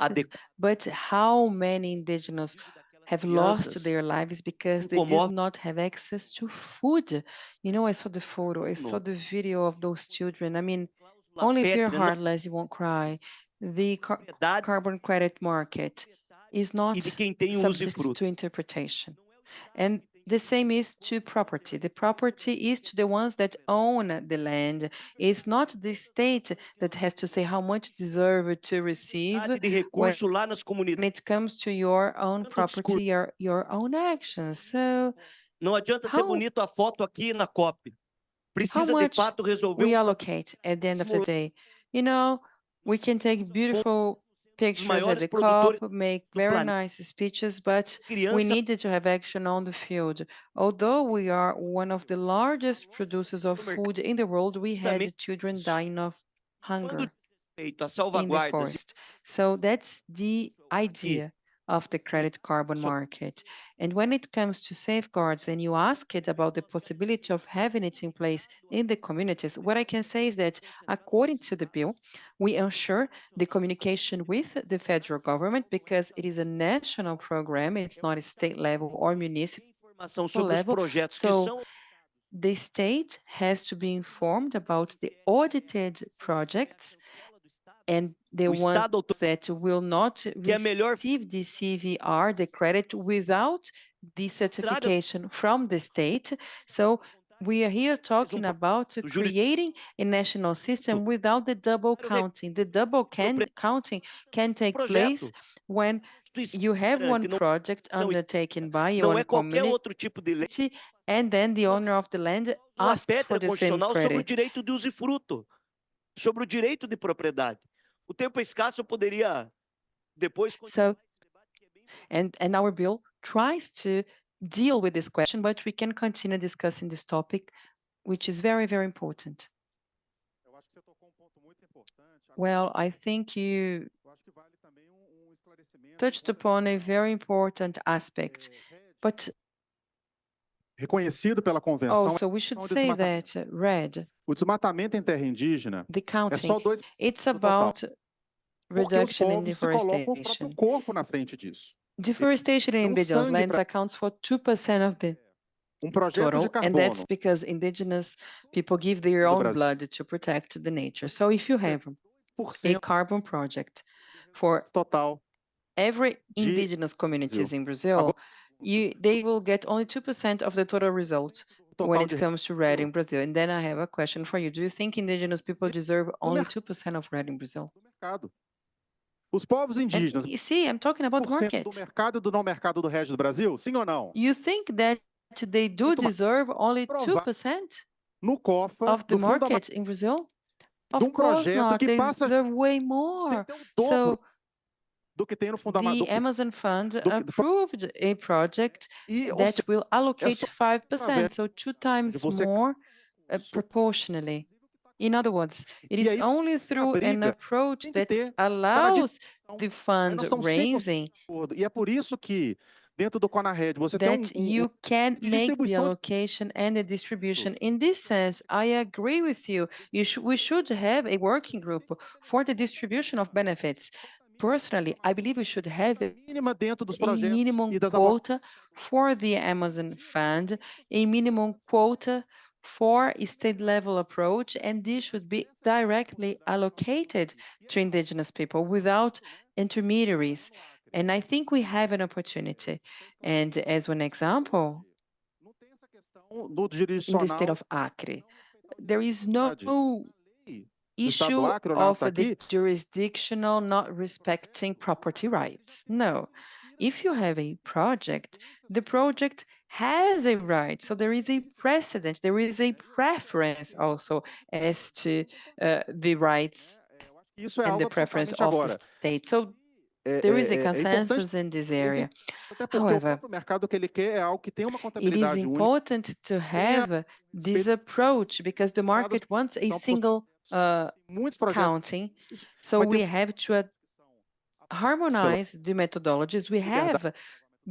but how many indigenous have lost crianças. their lives because they did Comove not have access to food? You know, I saw the photo, I saw the video of those children. I mean, only if you're pétrea não heartless, you won't cry. The carbon credit market is e not de quem tem o subject usufruto. to interpretation. And the same is to property. The property is to the ones that own the land. It's not the state that has to say how much deserve to receive De recurso lá nas comunidades. when it comes to your own property or your own actions. So Não adianta ser how, bonito a foto aqui na COP. how Precisa de much fato resolver we allocate at the end of the day? You know, we can take beautiful pictures at maiores the produtores COP, make very planeta. nice speeches, but we Criança needed to have action on the field. Although we are one of the largest producers of food in the world, we had children dying of hunger feito a in the salvaguardas forest. So that's the idea of the credit carbon market. And when it comes to safeguards, and you ask it about the possibility of having it in place in the communities, what I can say is that according to the bill, we ensure the communication with the federal government because it is a national program, it's not a state level or municipal informação sobre os level. projetos que So são the state has to be informed about the audited projects and the O ones Estado that will not que é melhor receive the CVR, the credit, without the certification from the state. So we are here talking about creating a national system without the double counting. The double counting can take place when you have one project undertaken by não one é qualquer community, outro tipo de lei. and then the owner of the land Uma asks for pedra the same constitucional sobre o credit. direito de usufruto, sobre o direito de propriedade. O tempo é escasso, eu poderia depois So, and our bill tries to deal with this question, but we can continue discussing this topic, which is very, very important. Well, I think you touched upon a very important aspect, but Reconhecido pela convenção. also we should say that RED, O desmatamento em terra indígena the é counting, só 2% it's do total. about Porque os reduction in povos se colocam o próprio deforestation. corpo na frente disso. Deforestation in Dão indigenous sangue lands pra accounts for 2% of the projeto de total, and that's carbono because indigenous people give their do own Brasil. blood to protect the nature. So if you have a carbon project for total every indigenous communities in Brazil, they will get only 2% of the total result when it comes to RED in Brazil. And then I have a question for you. Do you think indigenous people deserve only 2% of RED in Brazil? mercado. Os povos indígenas, You see, I'm talking about 1% market. do mercado e do não mercado do resto do Brasil? Sim ou não? You think that they do deserve only 2% No COFA, of the do fundo market in Brazil? de Of course projeto not. que They passa deserve way a more. ser até o dobro So do que tem no fundamento. the Amazon Fund approved a project that will allocate 5%, so 2 times more proportionally. In other words, it is only through an approach that allows the fundraising E é por isso que dentro do CONARED você tem that you can make the allocation and the distribution. In this sense, I agree with you. We should have a working group for the distribution of benefits. Personally, I believe we should have a minimum quota for the Amazon Fund, a minimum quota for a state-level approach, and this should be directly allocated to indigenous people without intermediaries. And I think we have an opportunity. And as one example, in the state of Acre, there is no issue of the jurisdictional not respecting property rights. No. If you have a project, the project has a right. So there is a precedent, there is a preference also as to the rights and the preference of the state. So there is a consensus in this area. However, it is important to have this approach because the market wants a single counting. So we have to harmonize the methodologies. We have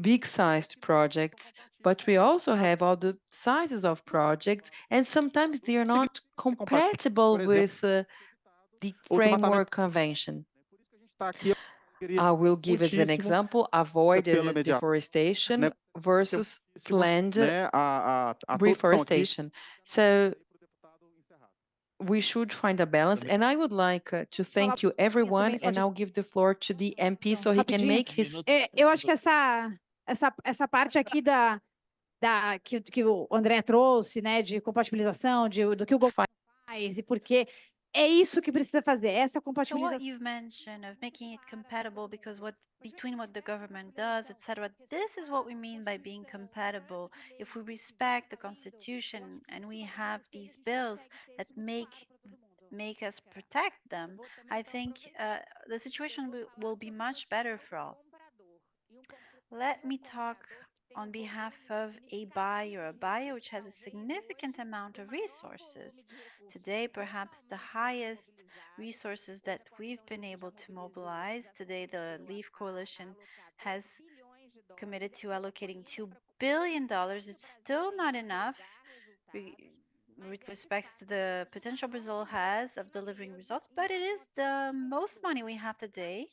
big-sized projects, but we also have all the sizes of projects, and sometimes they are not compatible with the framework convention. I will give as an example, avoided deforestation versus planned reforestation. So we should find a balance, and I would like to thank you everyone, and I'll give the floor to the MP so he can make his... Eu acho que essa parte aqui que o André trouxe, né, de compatibilização, do que o governo faz e por quê, é isso que precisa fazer, essa So what compatibilização. you've mentioned of making it compatible because between what the government does, etc. This is what we mean by being compatible. If we respect the Constitution and we have these bills that make us protect them, I think the situation will be much better for all. Let me talk on behalf of a buyer which has a significant amount of resources. Today, perhaps the highest resources that we've been able to mobilize. Today, the LEAF Coalition has committed to allocating $2 billion. It's still not enough with respect to the potential Brazil has of delivering results, but it is the most money we have today.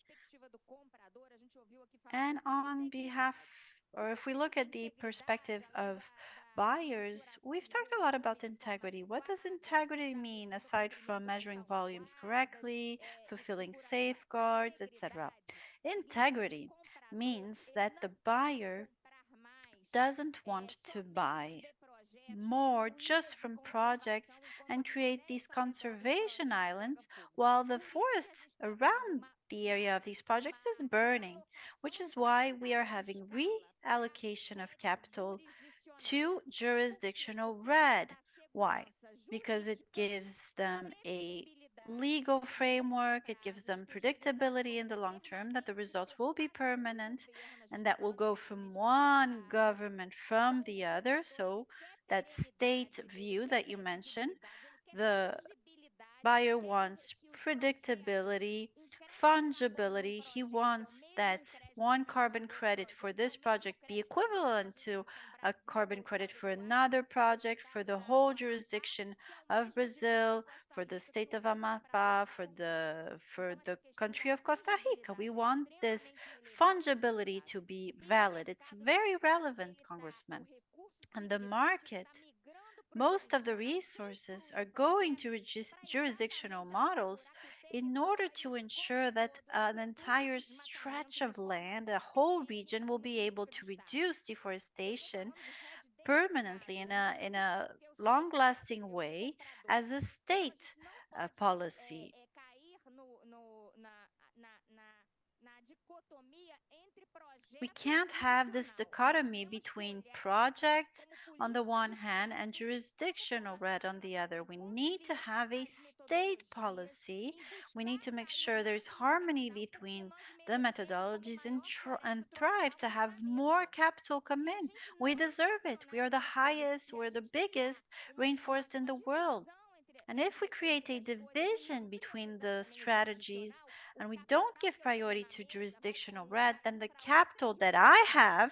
And on behalf, or if we look at the perspective of buyers, we've talked a lot about integrity. What does integrity mean aside from measuring volumes correctly, fulfilling safeguards, etc.? Integrity means that the buyer doesn't want to buy more just from projects and create these conservation islands while the forest around the area of these projects is burning, which is why we are having reallocation of capital to jurisdictional red. Why? Because it gives them a legal framework, it gives them predictability in the long term that the results will be permanent and that will go from one government from the other. So that state view that you mentioned, the buyer wants predictability, fungibility. He wants that one carbon credit for this project be equivalent to a carbon credit for another project for the whole jurisdiction of Brazil, for the state of Amapá, for the country of Costa Rica. We want this fungibility to be valid. It's very relevant, Congressman. And the market, most of the resources are going to jurisdictional models in order to ensure that an entire stretch of land, a whole region, will be able to reduce deforestation permanently in a long-lasting way as a state policy. We can't have this dichotomy between projects on the one hand and jurisdictional red on the other. We need to have a state policy. We need to make sure there's harmony between the methodologies and thrive to have more capital come in. We deserve it. We are the highest, we're the biggest rainforest in the world. And if we create a division between the strategies and we don't give priority to jurisdictional red, then the capital that I have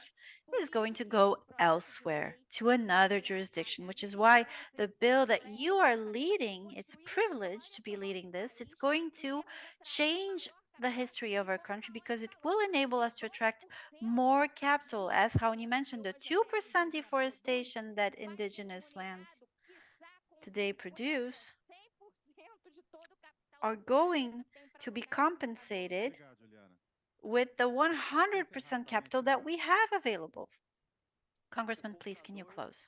is going to go elsewhere to another jurisdiction, which is why the bill that you are leading, it's a privilege to be leading this, it's going to change the history of our country because it will enable us to attract more capital, as Raoni mentioned, the 2% deforestation that indigenous lands today produce are going to be compensated with the 100% capital that we have available. Congressman, please, can you close?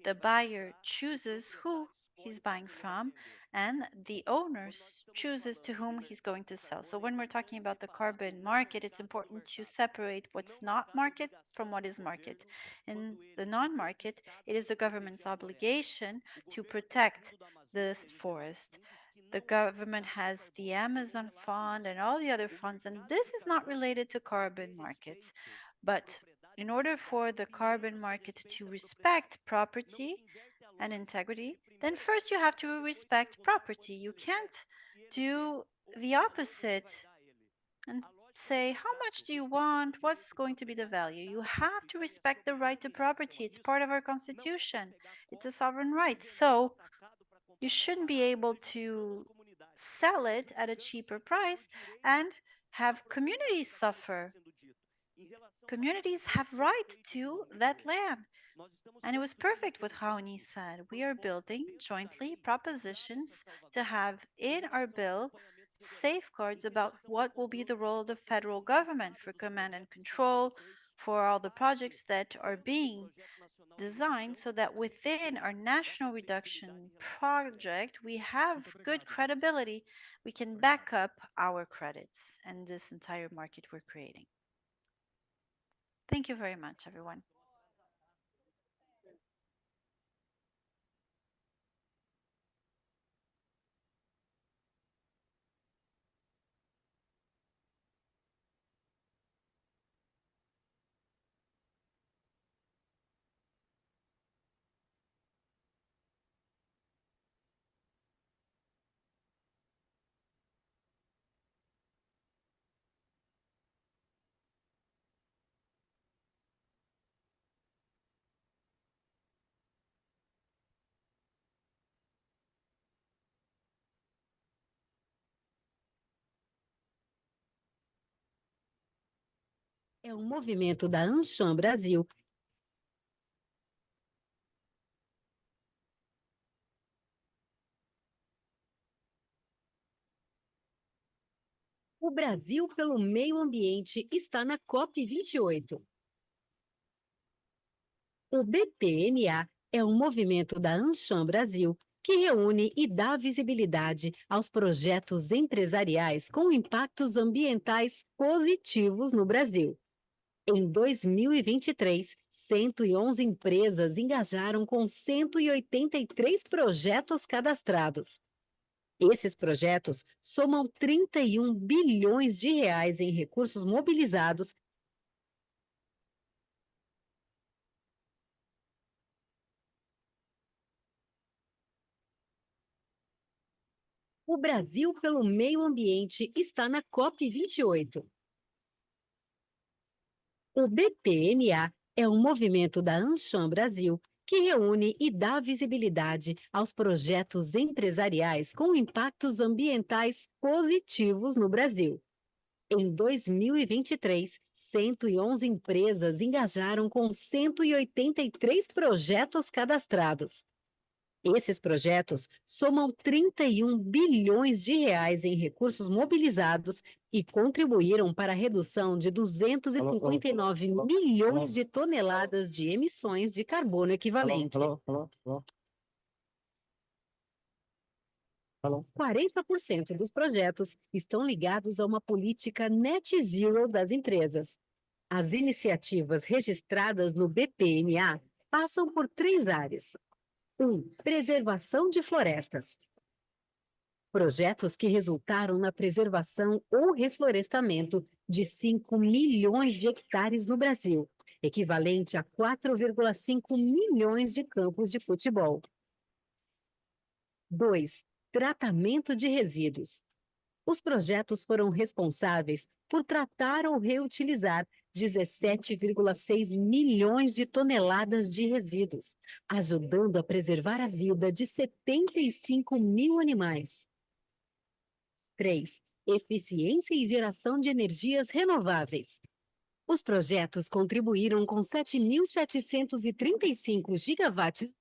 The buyer chooses who he's buying from, and the owner chooses to whom he's going to sell. So when we're talking about the carbon market, it's important to separate what's not market from what is market. In the non-market, it is the government's obligation to protect this forest. The government has the Amazon Fund and all the other funds, and this is not related to carbon markets. But in order for the carbon market to respect property and integrity, then first you have to respect property. You can't do the opposite. And say, how much do you want? What's going to be the value? You have to respect the right to property. It's part of our constitution. It's a sovereign right. So you shouldn't be able to sell it at a cheaper price and have communities suffer. Communities have right to that land. And it was perfect what Raoni said. We are building jointly propositions to have in our bill safeguards about what will be the role of the federal government for command and control, for all the projects that are being designed so that within our national reduction project, we have good credibility. We can back up our credits and this entire market we're creating. Thank you very much, everyone. É um movimento da Ancham Brasil. O Brasil pelo meio ambiente está na COP28. O BPMA é um movimento da Ancham Brasil que reúne e dá visibilidade aos projetos empresariais com impactos ambientais positivos no Brasil. Em 2023, 111 empresas engajaram com 183 projetos cadastrados. Esses projetos somam 31 bilhões de reais em recursos mobilizados. O Brasil pelo meio ambiente está na COP28. O BPMA é um movimento da Ancham Brasil que reúne e dá visibilidade aos projetos empresariais com impactos ambientais positivos no Brasil. Em 2023, 111 empresas engajaram com 183 projetos cadastrados. Esses projetos somam 31 bilhões de reais em recursos mobilizados e contribuíram para a redução de 259 milhões de toneladas de emissões de carbono equivalente. 40% dos projetos estão ligados a uma política net zero das empresas. As iniciativas registradas no BPMA passam por 3 áreas. 1. Preservação de florestas. Projetos que resultaram na preservação ou reflorestamento de 5 milhões de hectares no Brasil, equivalente a 4,5 milhões de campos de futebol. 2. Tratamento de resíduos. Os projetos foram responsáveis por tratar ou reutilizar 17,6 milhões de toneladas de resíduos, ajudando a preservar a vida de 75 mil animais. 3. Eficiência e geração de energias renováveis. Os projetos contribuíram com 7.735 gigawatts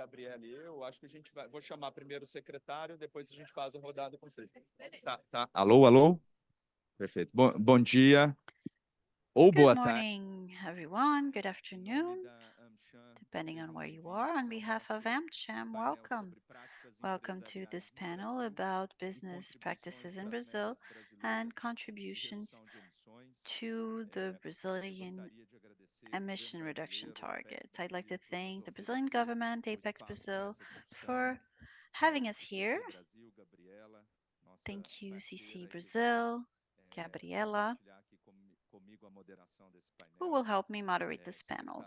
Gabriela e eu acho que a gente vou chamar primeiro o secretário, depois a gente faz a rodada com vocês. Tá. Alô, alô? Perfeito. Bom dia ou boa Good tarde. morning, everyone. Good afternoon, depending on where you are. On behalf of AmCham, welcome. Welcome to this panel about business practices in Brazil and contributions to the Brazilian emission reduction targets. I'd like to thank the Brazilian government, Apex Brazil, for having us here. Thank you, CC Brazil, Gabriela, who will help me moderate this panel.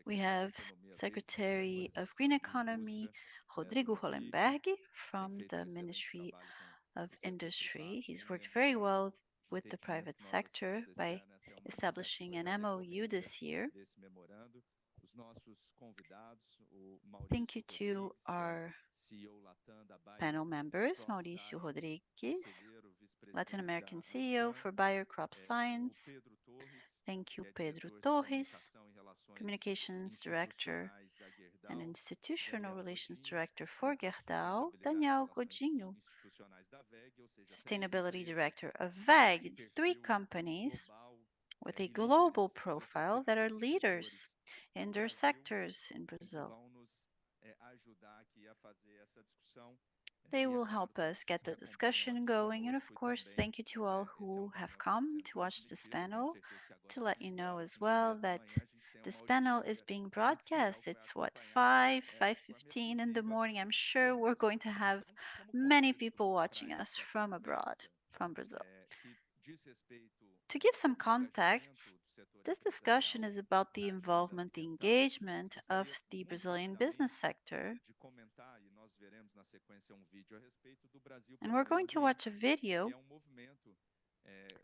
We have Secretary of Green Economy, Rodrigo Hollenberg, from the Ministry of Industry. He's worked very well with the private sector by establishing an MOU this year. Thank you to our panel members, Mauricio Rodrigues, Latin American CEO for Bayer Crop Science. Thank you, Pedro Torres, Communications Director and Institutional Relations Director for Gerdau, Daniel Godinho, Sustainability Director of WEG, 3 companies with a global profile that are leaders in their sectors in Brazil. They will help us get the discussion going, and of course, thank you to all who have come to watch this panel. To let you know as well that this panel is being broadcast. It's 5:15 in the morning. I'm sure we're going to have many people watching us from abroad, from Brazil. To give some context, this discussion is about the involvement, the engagement of the Brazilian business sector. And we're going to watch a video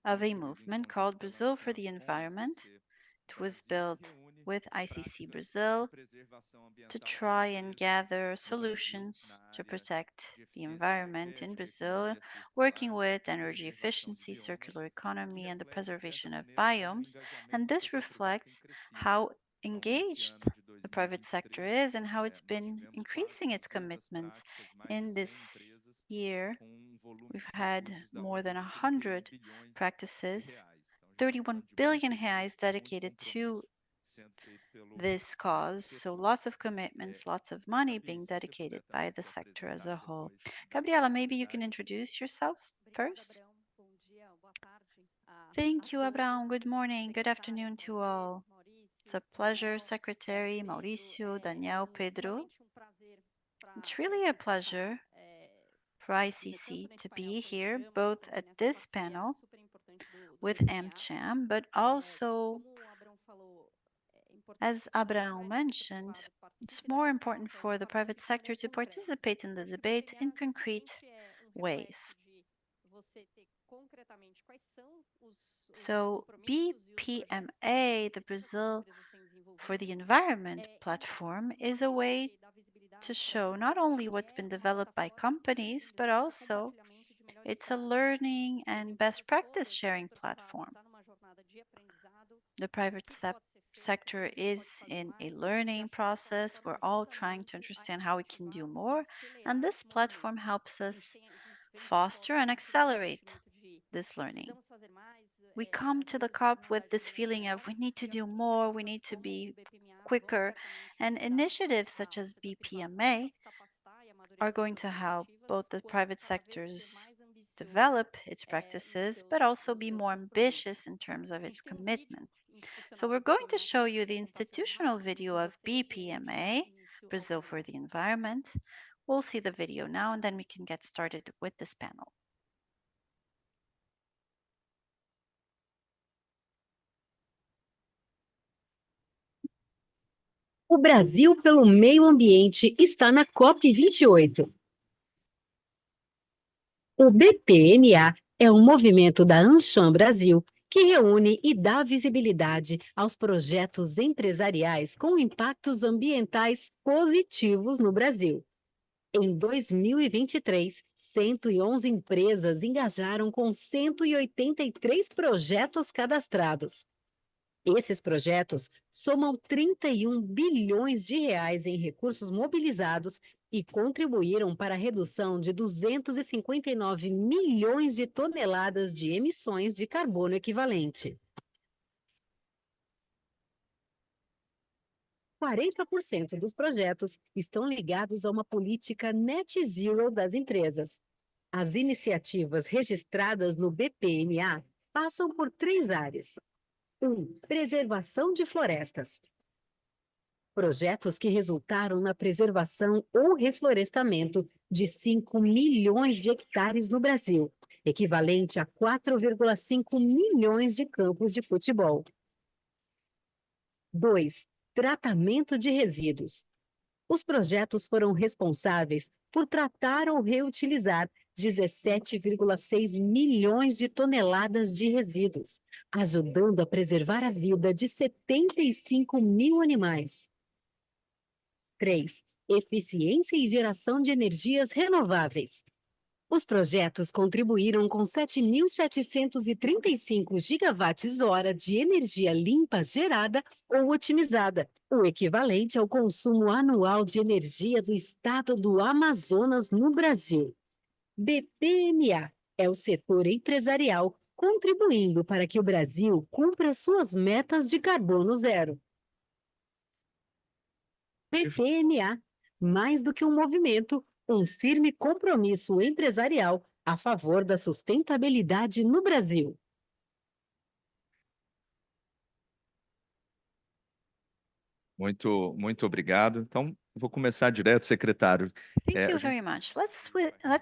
of a movement called Brazil for the Environment. It was built with ICC Brazil to try and gather solutions to protect the environment in Brazil, working with energy efficiency, circular economy, and the preservation of biomes. And this reflects how engaged the private sector is and how it's been increasing its commitments. In this year, we've had more than 100 practices, 31 billion reais dedicated to this cause. So lots of commitments, lots of money being dedicated by the sector as a whole. Gabriela, maybe you can introduce yourself first. Thank you, Abraham. Good morning, good afternoon to all. It's a pleasure, Secretary Mauricio, Daniel, Pedro. It's really a pleasure for ICC to be here, both at this panel with AmCham, but also, as Abraham mentioned, it's more important for the private sector to participate in the debate in concrete ways. So BPMA, the Brazil for the Environment platform, is a way to show not only what's been developed by companies, but also it's a learning and best practice sharing platform. The private sector is in a learning process. We're all trying to understand how we can do more, and this platform helps us foster and accelerate this learning. We come to the COP with this feeling of we need to do more, we need to be quicker, and initiatives such as BPMA are going to help both the private sectors develop its practices, but also be more ambitious in terms of its commitment. So we're going to show you the institutional video of BPMA, Brazil for the Environment. We'll see the video now, and then we can get started with this panel. O Brasil pelo Meio Ambiente está na COP28. O BPMA é um movimento da AmCham Brasil que reúne e dá visibilidade aos projetos empresariais com impactos ambientais positivos no Brasil. Em 2023, 111 empresas engajaram com 183 projetos cadastrados. Esses projetos somam 31 bilhões de reais em recursos mobilizados e contribuíram para a redução de 259 milhões de toneladas de emissões de carbono equivalente. 40% dos projetos estão ligados a uma política net zero das empresas. As iniciativas registradas no BPMA passam por 3 áreas. 1. Preservação de florestas. Projetos que resultaram na preservação ou reflorestamento de 5 milhões de hectares no Brasil, equivalente a 4,5 milhões de campos de futebol. 2. Tratamento de resíduos. Os projetos foram responsáveis por tratar ou reutilizar 17,6 milhões de toneladas de resíduos, ajudando a preservar a vida de 75 mil animais. 3. Eficiência e geração de energias renováveis. Os projetos contribuíram com 7.735 gigawatts-hora de energia limpa gerada ou otimizada, o equivalente ao consumo anual de energia do estado do Amazonas no Brasil. BPMA é o setor empresarial contribuindo para que o Brasil cumpra suas metas de carbono zero. BPMA, mais do que um movimento, um firme compromisso empresarial a favor da sustentabilidade no Brasil. Muito obrigado. Então, vou começar direto, secretário. Thank you very much. Let's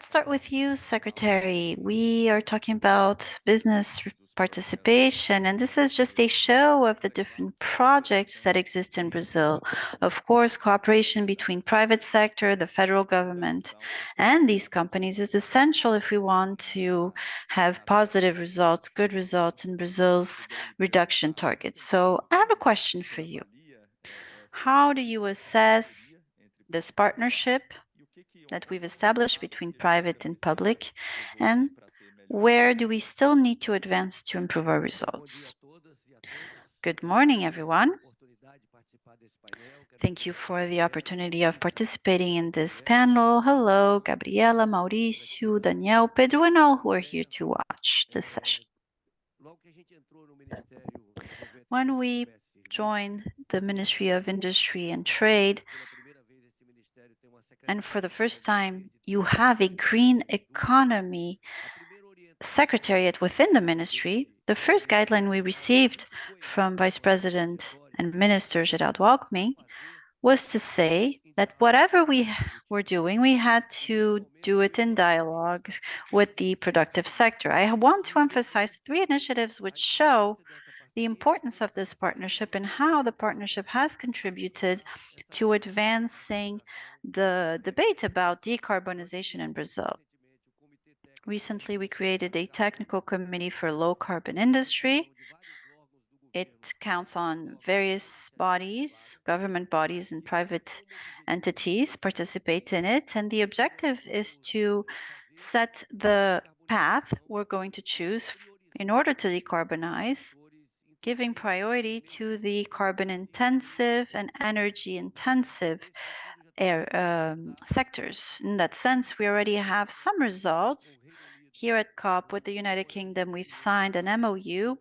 start with you, Secretary. We are talking about business participation, and this is just a show of the different projects that exist in Brazil. Of course, cooperation between private sector, the federal government, and these companies is essential if we want to have positive results, good results in Brazil's reduction targets. So I have a question for you. How do you assess this partnership that we've established between private and public, and where do we still need to advance to improve our results? Good morning, everyone. Thank you for the opportunity of participating in this panel. Hello, Gabriela, Mauricio, Daniel, Pedro, and all who are here to watch this session. When we joined the Ministry of Industry and Trade, and for the first time, you have a green economy secretariat within the ministry. The first guideline we received from Vice President and Minister Geraldo Alckmin was to say that whatever we were doing, we had to do it in dialogue with the productive sector. I want to emphasize 3 initiatives which show the importance of this partnership and how the partnership has contributed to advancing the debate about decarbonization in Brazil. Recently, we created a technical committee for low carbon industry. It counts on various bodies, government bodies and private entities participate in it. And the objective is to set the path we're going to choose in order to decarbonize, giving priority to the carbon intensive and energy intensive sectors. In that sense, we already have some results. Here at COP with the United Kingdom, we've signed an MOU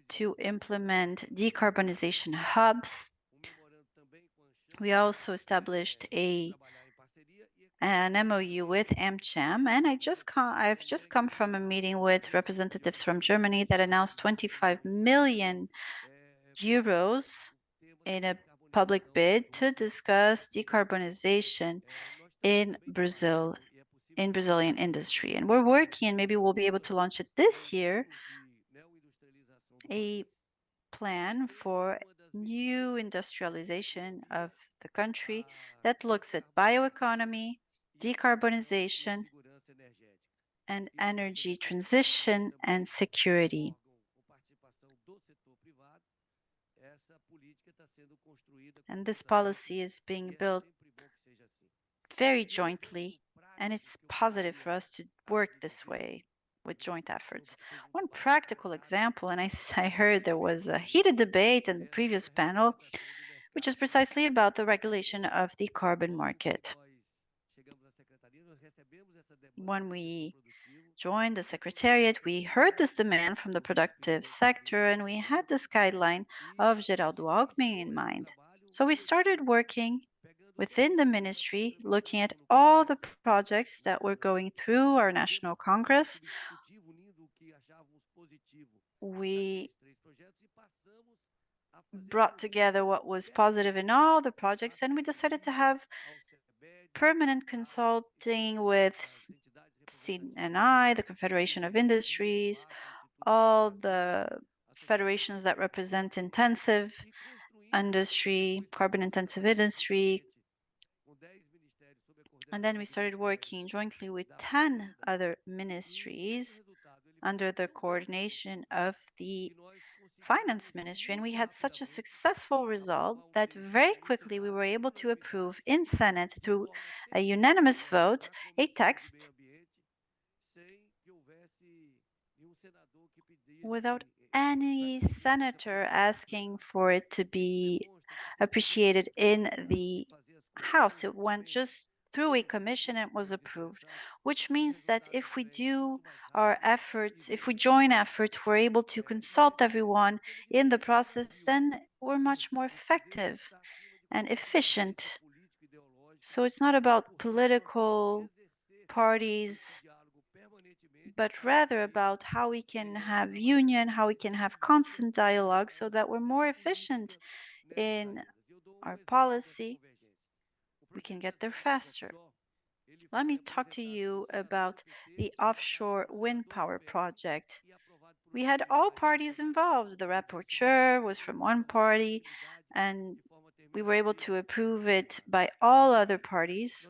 to implement decarbonization hubs. We also established an MOU with AmCham, and I've just come from a meeting with representatives from Germany that announced 25 million euros in a public bid to discuss decarbonization in Brazil, in Brazilian industry. And we're working, and maybe we'll be able to launch it this year, a plan for new industrialization of the country that looks at bioeconomy, decarbonization, and energy transition and security. And this policy is being built very jointly, and it's positive for us to work this way. with joint efforts. One practical example, and I heard there was a heated debate in the previous panel, which is precisely about the regulation of the carbon market. When we joined the Secretariat, we heard this demand from the productive sector, and we had this guideline of Geraldo Alckmin in mind. So we started working within the ministry, looking at all the projects that were going through our National Congress. We brought together what was positive in all the projects, and we decided to have permanent consulting with CNI, the Confederation of Industries, all the federations that represent intensive industry, carbon-intensive industry. And then we started working jointly with 10 other ministries under the coordination of the Finance Ministry. And we had such a successful result that very quickly we were able to approve in Senate through a unanimous vote a text without any senator asking for it to be appreciated in the House. It went just through a commission and was approved, which means that if we do our efforts, if we join efforts, we're able to consult everyone in the process, then we're much more effective and efficient. So it's not about political parties, but rather about how we can have union, how we can have constant dialogue so that we're more efficient in our policy. We can get there faster. Let me talk to you about the offshore wind power project. We had all parties involved. The rapporteur was from one party, and we were able to approve it by all other parties,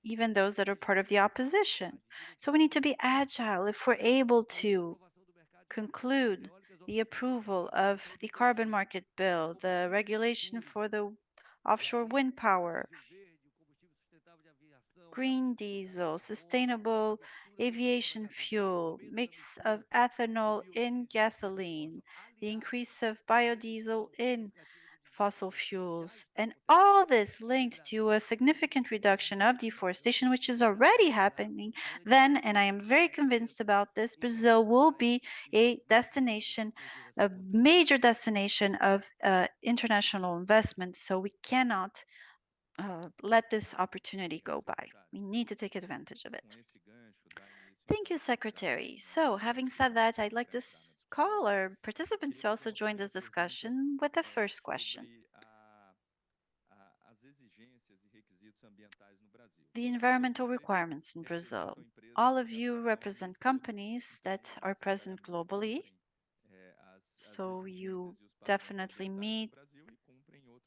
even those that are part of the opposition. So we need to be agile. If we're able to conclude the approval of the carbon market bill, the regulation for the offshore wind power, green diesel, sustainable aviation fuel, mix of ethanol in gasoline, the increase of biodiesel in fossil fuels, and all this linked to a significant reduction of deforestation, which is already happening, then, and I am very convinced about this, Brazil will be a destination, a major destination of international investment. So we cannot let this opportunity go by. We need to take advantage of it. Thank you, Secretary. So, having said that, I'd like to call our participants to also join this discussion with the first question. The environmental requirements in Brazil. All of you represent companies that are present globally, so you definitely meet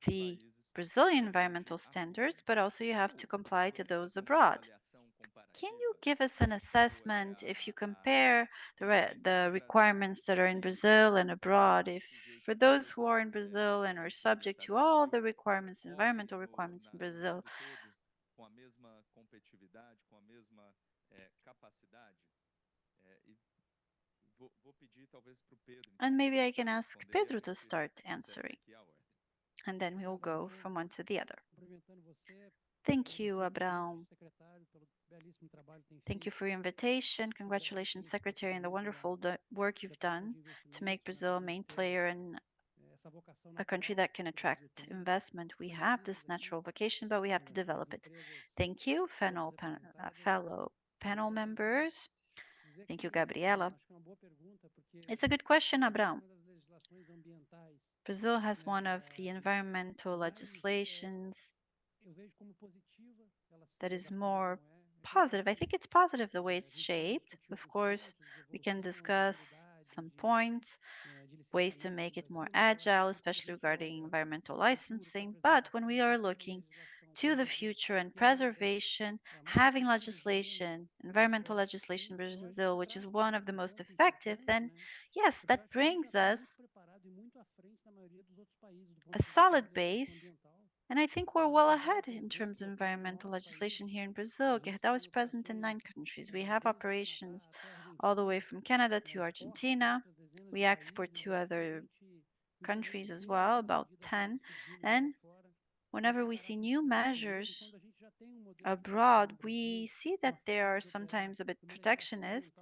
the Brazilian environmental standards, but also you have to comply to those abroad. Can you give us an assessment if you compare the requirements that are in Brazil and abroad? If for those who are in Brazil and are subject to all the requirements, environmental requirements in Brazil, and maybe I can ask Pedro to start answering, and then we will go from one to the other. Thank you, Abrão. Thank you for your invitation. Congratulations, Secretary, on the wonderful work you've done to make Brazil a main player in a country that can attract investment. We have this natural vocation, but we have to develop it. Thank you, fellow panel members. Thank you, Gabriela. It's a good question, Abrão. Brazil has one of the environmental legislations that is more positive. I think it's positive the way it's shaped. Of course, we can discuss some points, ways to make it more agile, especially regarding environmental licensing. But when we are looking to the future and preservation, having legislation, environmental legislation in Brazil, which is one of the most effective, then yes, that brings us a solid base And I think we're well ahead in terms of environmental legislation here in Brazil. Gerdau is present in 9 countries. We have operations all the way from Canada to Argentina. We export to other countries as well, about 10. And whenever we see new measures abroad, we see that they are sometimes a bit protectionist.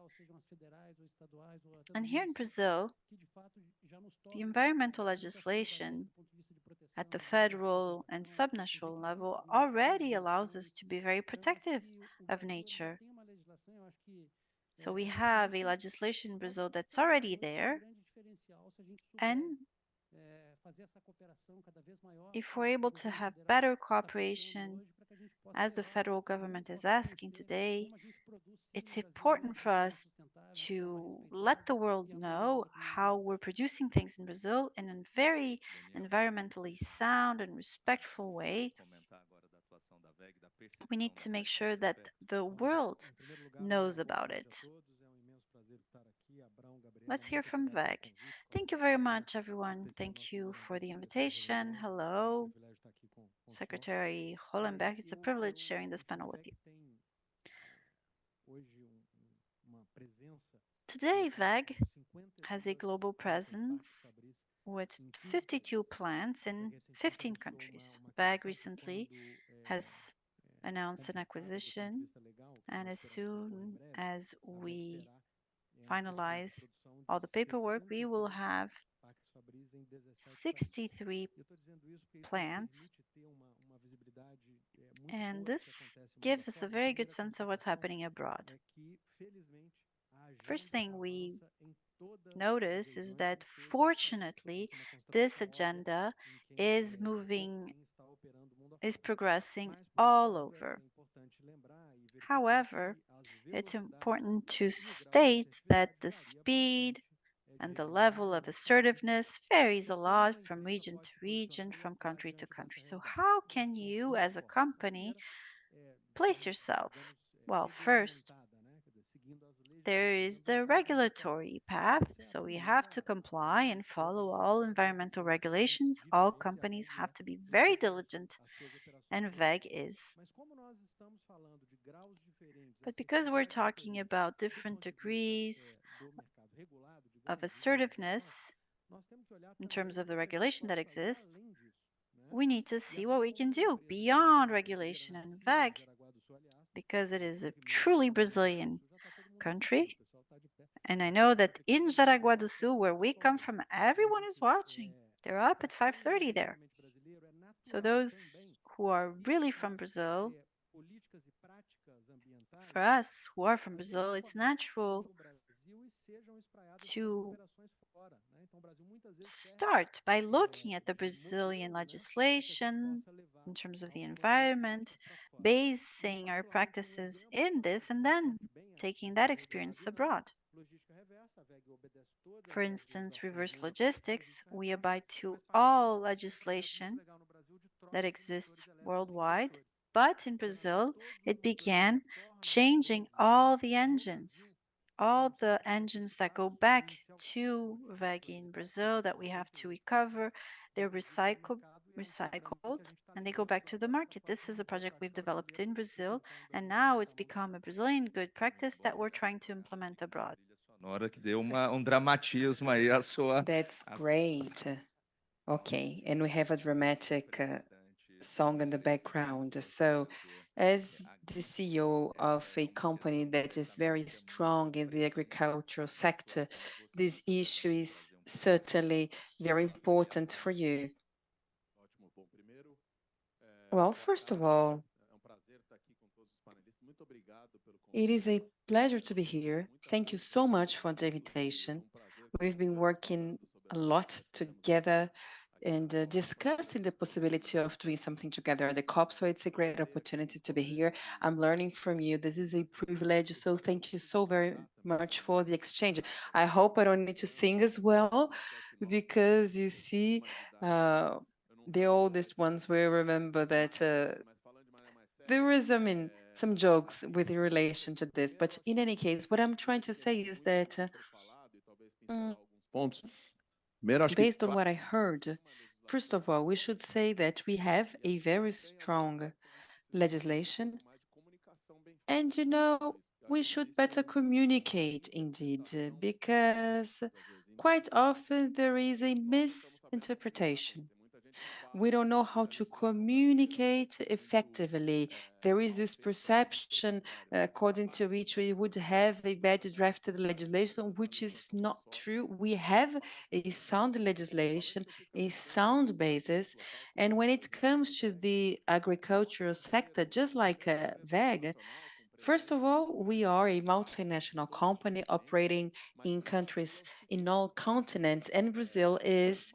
And here in Brazil, the environmental legislation at the federal and subnational level already allows us to be very protective of nature. So we have a legislation in Brazil that's already there. And if we're able to have better cooperation, as the federal government is asking today, it's important for us to let the world know how we're producing things in Brazil in a very environmentally sound and respectful way. We need to make sure that the world knows about it. Let's hear from WEG. Thank you very much, everyone. Thank you for the invitation. Hello, Secretary Hollenberg. It's a privilege sharing this panel with you. Today, WEG has a global presence with 52 plants in 15 countries. WEG recently has announced an acquisition, and as soon as we finalize all the paperwork, we will have 63 plants, and this gives us a very good sense of what's happening abroad. First thing we notice is that fortunately this agenda is progressing all over. However, it's important to state that the speed and the level of assertiveness varies a lot from region to region, from country to country. So how can you as a company place yourself? Well, first, there is the regulatory path, so we have to comply and follow all environmental regulations. All companies have to be very diligent, and WEG is. But because we're talking about different degrees of assertiveness in terms of the regulation that exists, we need to see what we can do beyond regulation and WEG, because it is a truly Brazilian country. And I know that in Jaraguá do Sul, where we come from, everyone is watching. They're up at 5:30 there. So those who are really from Brazil, for us who are from Brazil, it's natural to start by looking at the Brazilian legislation in terms of the environment, basing our practices in this, and then taking that experience abroad. For instance, reverse logistics, we abide to all legislation that exists worldwide, but in Brazil, it began changing all the engines that go back to WEG in Brazil that we have to recover. They're recycled, and they go back to the market. This is a project we've developed in Brazil, and now it's become a Brazilian good practice that we're trying to implement abroad. Que deu dramatismo aí à sua. That's great. Okay, and we have a dramatic song in the background. So, as the CEO of a company that is very strong in the agricultural sector, this issue is certainly very important for you. Well, first of all, it is a pleasure to be here. Thank you so much for the invitation. We've been working a lot together and discussing the possibility of doing something together at the COP, so it's a great opportunity to be here. I'm learning from you. This is a privilege, so thank you so very much for the exchange. I hope I don't need to sing as well, because you see, the oldest ones will remember that there is, some jokes with relation to this, but in any case, what I'm trying to say is that based on what I heard, First of all, we should say that we have a very strong legislation, and we should better communicate indeed, because quite often there is a misinterpretation. We don't know how to communicate effectively. There is this perception, according to which we would have a bad drafted legislation, which is not true. We have a sound legislation, a sound basis, and when it comes to the agricultural sector, just like WEG, first of all, we are a multinational company operating in countries in all continents, and Brazil is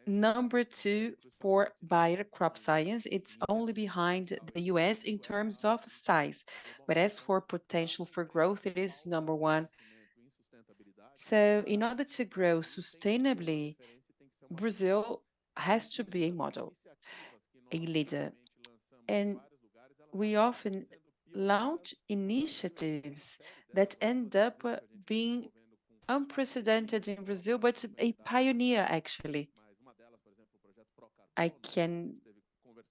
number 2 for Bayer Crop Science. It's only behind the US in terms of size, but as for potential for growth, it is number 1. So in order to grow sustainably, Brazil has to be a model, a leader. And we often launch initiatives that end up being unprecedented in Brazil, but a pioneer actually. I can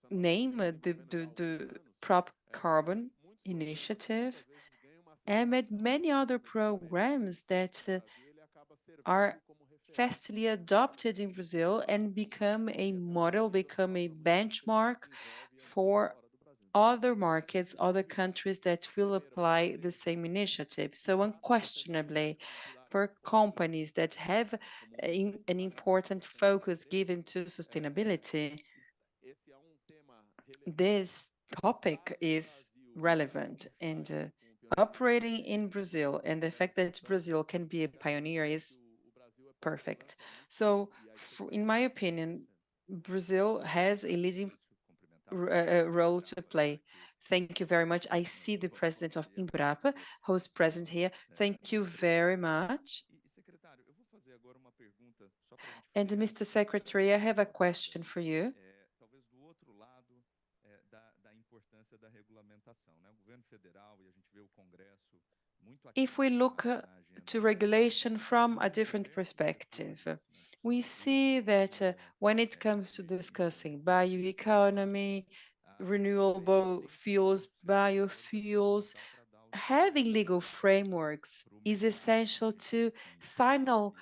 name the Prop Carbon initiative and many other programs that are fastly adopted in Brazil and become a model, become a benchmark for other markets, other countries that will apply the same initiative. So unquestionably, for companies that have an important focus given to sustainability, this topic is relevant, and operating in Brazil and the fact that Brazil can be a pioneer is perfect. So in my opinion, Brazil has a leading role to play. Thank you very much. I see the president of Embrapa, who is present here. Thank you very much. And Mr. Secretary, I have a question for you. If we look to regulation from a different perspective, we see that when it comes to discussing bioeconomy, renewable fuels, biofuels, having legal frameworks is essential to signal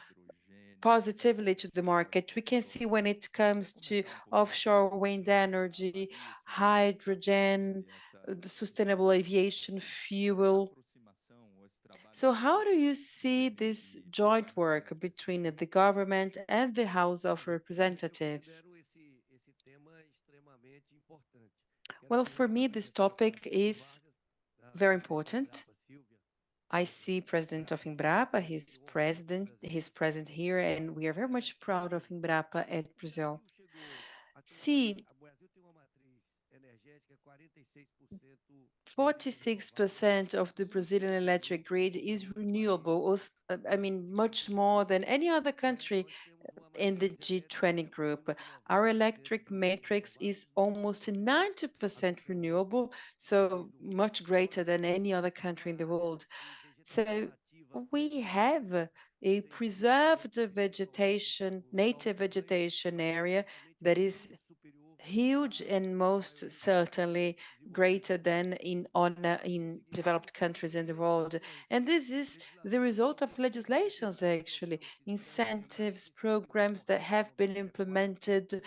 positively to the market. We can see when it comes to offshore wind energy, hydrogen, the sustainable aviation fuel. So how do you see this joint work between the government and the House of Representatives? Well, for me, this topic is very important. I see President of Embrapa, he's present here, and we are very much proud of Embrapa at Brazil. See, 46% of the Brazilian electric grid is renewable, I mean, much more than any other country in the G20 group. Our electric matrix is almost 90% renewable, so much greater than any other country in the world. So we have a preserved vegetation, native vegetation area that is huge and most certainly greater than in developed countries in the world. And this is the result of legislations, actually, incentives, programs that have been implemented,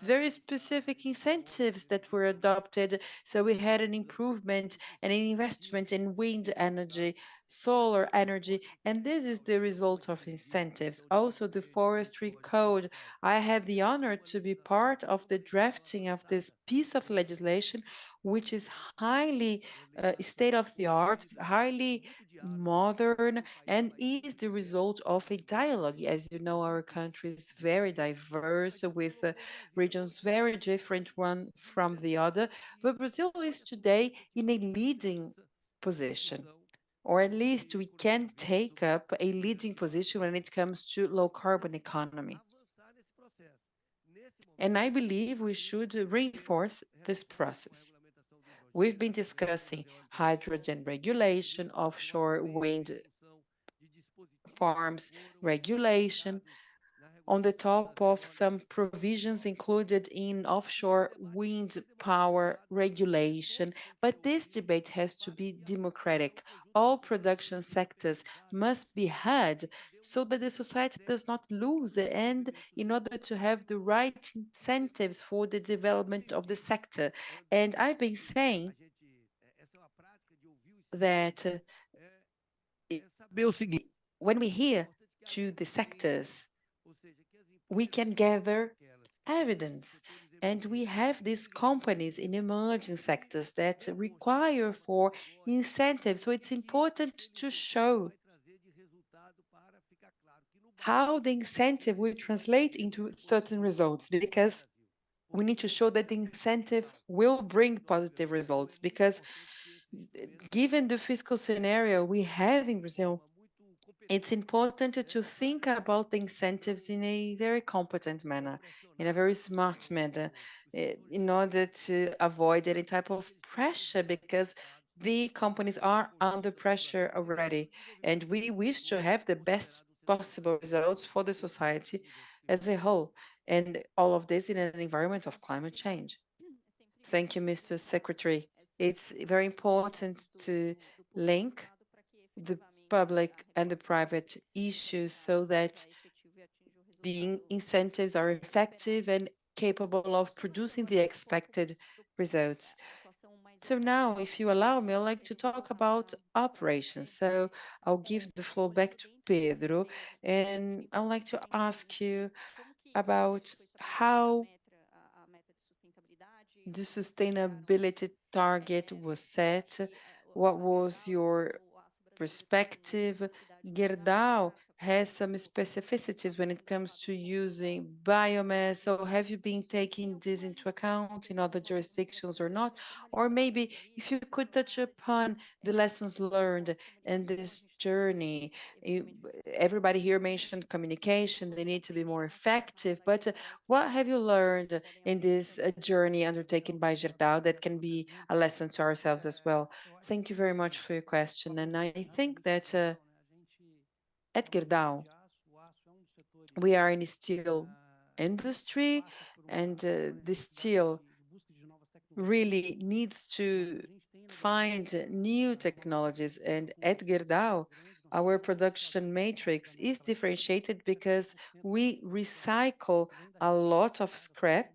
very specific incentives that were adopted. So we had an improvement and an investment in wind energy, solar energy, and this is the result of incentives. Also, the forestry code. I had the honor to be part of the drafting of this piece of legislation, which is highly state-of-the-art, highly modern, and is the result of a dialogue. As you know, our country is very diverse, with regions very different one from the other, but Brazil is today in a leading position, or at least we can take up a leading position when it comes to low carbon economy. And I believe we should reinforce this process. We've been discussing hydrogen regulation, offshore wind farms regulation, on the top of some provisions included in offshore wind power regulation. But this debate has to be democratic. All production sectors must be heard so that the society does not lose, and in order to have the right incentives for the development of the sector. And I've been saying that when we hear to the sectors, we can gather evidence. And we have these companies in emerging sectors that require for incentives. So it's important to show how the incentive will translate into certain results, because we need to show that the incentive will bring positive results. Because given the fiscal scenario we have in Brazil, it's important to think about the incentives in a very competent manner, in a very smart manner, in order to avoid any type of pressure, because the companies are under pressure already, and we wish to have the best possible results for the society as a whole, and all of this in an environment of climate change. Thank you, Mr. Secretary. It's very important to link the public and the private issues so that the incentives are effective and capable of producing the expected results. So now, if you allow me, I'd like to talk about operations. So I'll give the floor back to Pedro, and I'd like to ask you about how the sustainability target was set. What was your perspective? Gerdau has some specificities when it comes to using biomass. So have you been taking this into account in other jurisdictions or not? Or maybe if you could touch upon the lessons learned in this journey. Everybody here mentioned communication, they need to be more effective, but what have you learned in this journey undertaken by Gerdau that can be a lesson to ourselves as well? Thank you very much for your question. And I think that at Gerdau, we are in the steel industry, and the steel really needs to find new technologies. And at Gerdau, our production matrix is differentiated because we recycle a lot of scrap,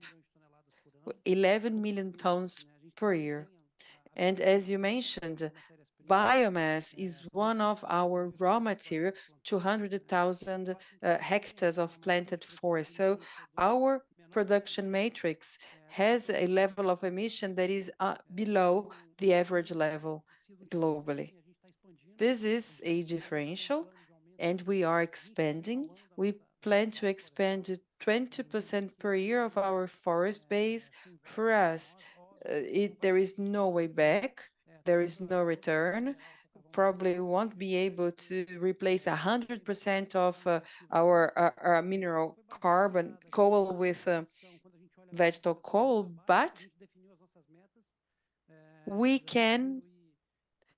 11 million tons per year. And as you mentioned, biomass is one of our raw material, 200,000 hectares of planted forest. So our production matrix has a level of emission that is below the average level globally. This is a differential, and we are expanding. We plan to expand 20% per year of our forest base. For us, there is no way back. There is no return. Probably won't be able to replace 100% of our mineral carbon coal with vegetable coal, but we can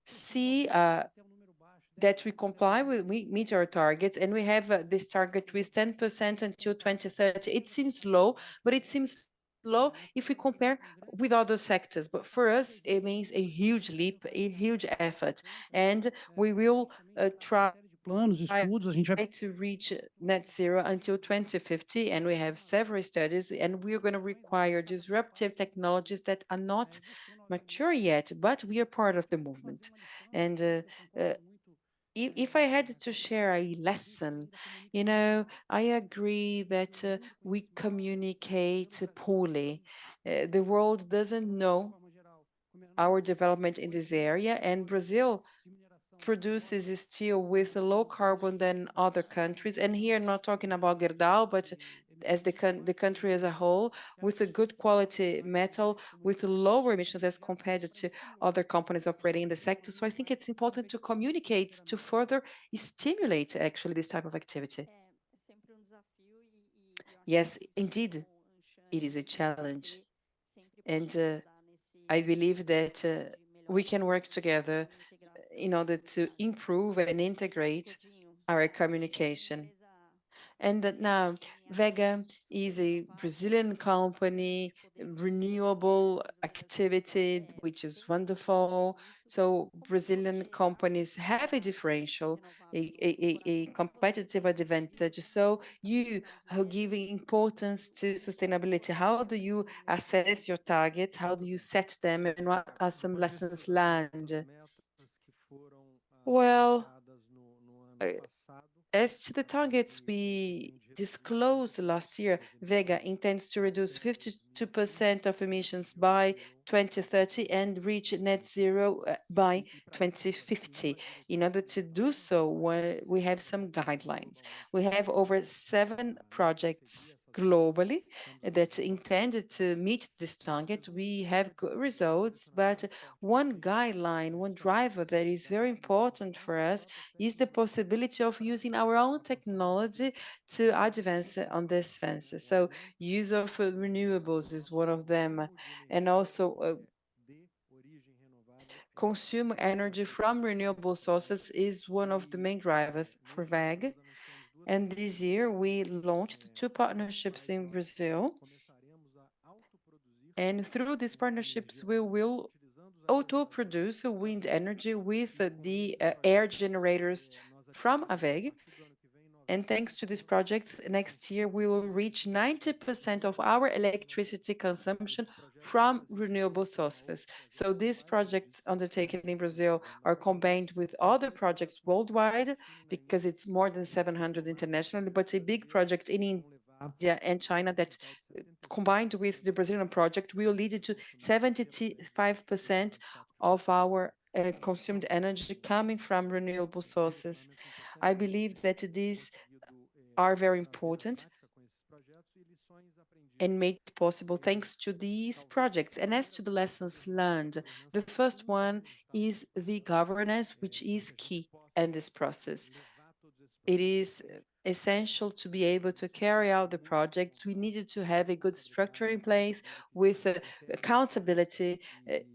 see that we comply with, we meet our targets, and we have this target with 10% until 2030. It seems low, but it seems low if we compare with other sectors. But for us, it means a huge leap, a huge effort, and we will try to reach net zero until 2050, and we have several studies, and we are going to require disruptive technologies that are not mature yet, but we are part of the movement. And if I had to share a lesson, I agree that we communicate poorly. The world doesn't know our development in this area, and Brazil produces steel with low carbon than other countries. And here, I'm not talking about Gerdau, but as the country as a whole, with a good quality metal, with lower emissions as compared to other companies operating in the sector. So I think it's important to communicate to further stimulate actually this type of activity. Yes, indeed, it is a challenge. And I believe that we can work together in order to improve and integrate our communication. And that now Vega is a Brazilian company, renewable activity, which is wonderful. So Brazilian companies have a differential, a competitive advantage. So you are giving importance to sustainability. How do you assess your targets? How do you set them? And what are some lessons learned? Well, as to the targets we disclosed last year, Vega intends to reduce 52% of emissions by 2030 and reach net zero by 2050. In order to do so, we have some guidelines. We have over 7 projects globally that intended to meet this target. We have good results, but one guideline, one driver that is very important for us is the possibility of using our own technology to advance on this fence. So use of renewables is one of them, and also consume energy from renewable sources is one of the main drivers for WEG. And this year we launched 2 partnerships in Brazil. And through these partnerships, we will auto-produce wind energy with the air generators from AWEG. And thanks to this project, next year we will reach 90% of our electricity consumption from renewable sources. So these projects undertaken in Brazil are combined with other projects worldwide, because it's more than 700 internationally, but a big project in India and China that combined with the Brazilian project will lead to 75% of our consumed energy coming from renewable sources. I believe that these are very important and made possible thanks to these projects. And as to the lessons learned, the first one is the governance, which is key in this process. It is essential to be able to carry out the projects. We needed to have a good structure in place with accountability,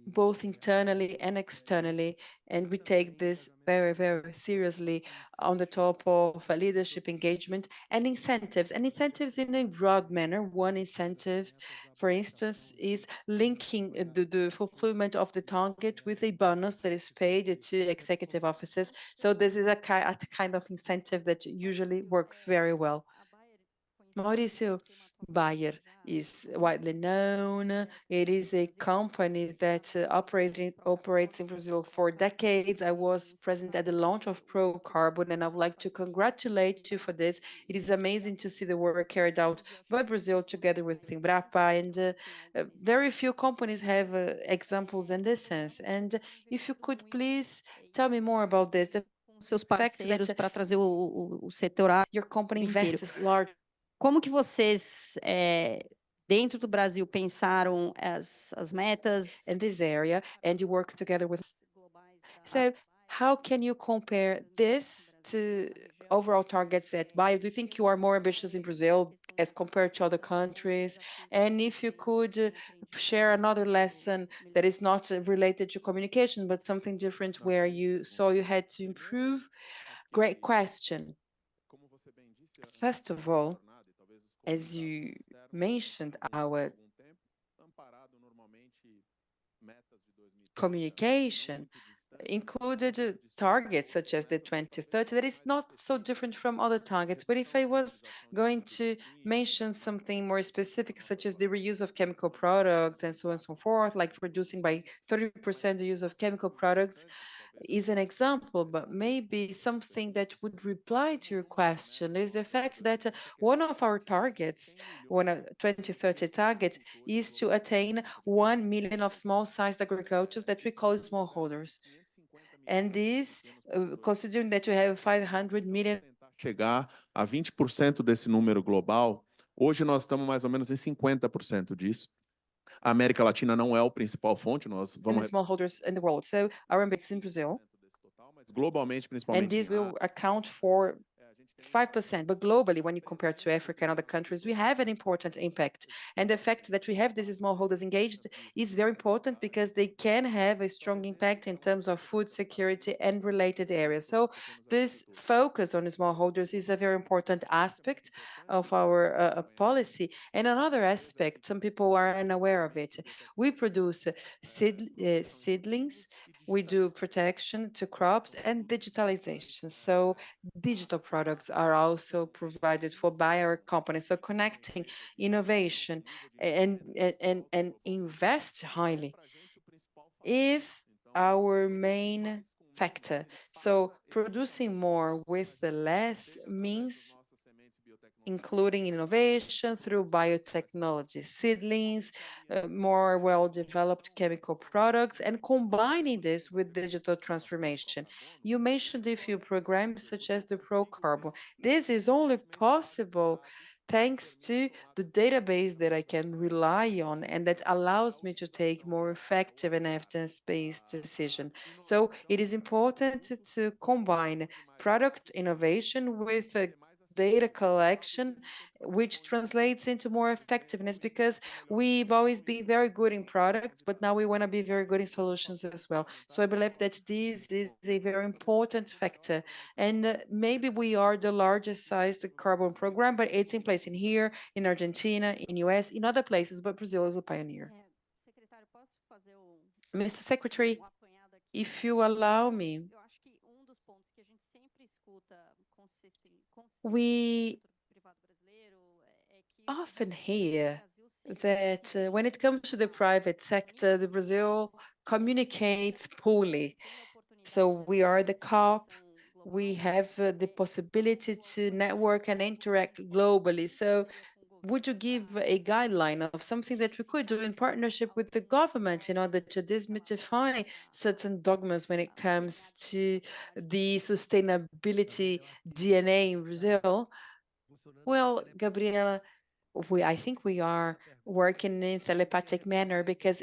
both internally and externally. And we take this very, very seriously on the top of leadership engagement and incentives. And incentives in a broad manner. One incentive, for instance, is linking the fulfillment of the target with a bonus that is paid to executive officers. So this is a kind of incentive that usually works very well. Mauricio Bayer is widely known. It is a company that operates in Brazil for decades. I was present at the launch of Pro Carbon, and I would like to congratulate you for this. It is amazing to see the work carried out by Brazil together with Embrapa, and very few companies have examples in this sense. And if you could please tell me more about this, the seus fact parceiros that para trazer o setor your company inteiro. invests large Como que vocês, dentro do Brasil, pensaram as metas? in this area, and you work together with. So how can you compare this to overall targets at Bayer? Do you think you are more ambitious in Brazil as compared to other countries? And if you could share another lesson that is not related to communication, but something different where you saw you had to improve? Great question. First of all, as you mentioned, our communication included targets such as the 2030 that is not so different from other targets. But if I was going to mention something more specific, such as the reuse of chemical products and so on and so forth, like reducing by 30% the use of chemical products, is an example, but maybe something that would reply to your question is the fact that one of our targets, one of 2030 target, is to attain 1 million of small-sized agricultures that we call smallholders. And this, considering that you have 500 million. Chegar a 20% desse número global, hoje nós estamos mais ou menos em 50% disso. A América Latina não é o principal fonte, nós vamos. Smallholders in the world. So our ambition in Brazil. Globalmente, principalmente. And this will account for 5%, but globally, when you compare to Africa and other countries, we have an important impact. And the fact that we have these smallholders engaged is very important because they can have a strong impact in terms of food security and related areas. So this focus on smallholders is a very important aspect of our policy. And another aspect, some people are unaware of it. We produce seedlings, we do protection to crops and digitalization. So digital products are also provided for by our company. So connecting innovation and invest highly is our main factor. So producing more with the less means including innovation through biotechnology, seedlings, more well-developed chemical products, and combining this with digital transformation. You mentioned a few programs such as the ProCarbon. This is only possible thanks to the database that I can rely on and that allows me to take more effective and evidence-based decision. So it is important to combine product innovation with data collection, which translates into more effectiveness because we've always been very good in products, but now we want to be very good in solutions as well. So I believe that this is a very important factor. And maybe we are the largest sized carbon program, but it's in place in here, in Argentina, in US, in other places, but Brazil is a pioneer. Mr. Secretary, if you allow me, we often hear that when it comes to the private sector, the Brazil communicates poorly. So we are the COP, we have the possibility to network and interact globally. So would you give a guideline of something that we could do in partnership with the government in order to demystify certain dogmas when it comes to the sustainability DNA in Brazil? Well, Gabriela, I think we are working in telepathic manner because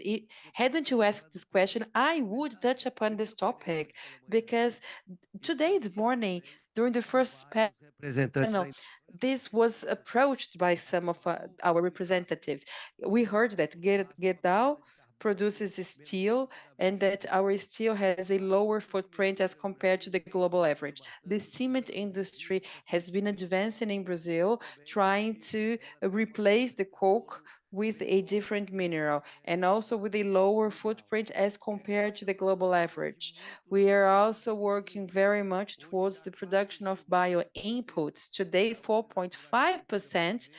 hadn't you asked this question, I would touch upon this topic because today in the morning during the first panel, this was approached by some of our representatives. We heard that Gerdau produces steel and that our steel has a lower footprint as compared to the global average. The cement industry has been advancing in Brazil, trying to replace the coke with a different mineral and also with a lower footprint as compared to the global average. We are also working very much towards the production of bio inputs. Today, 4.5%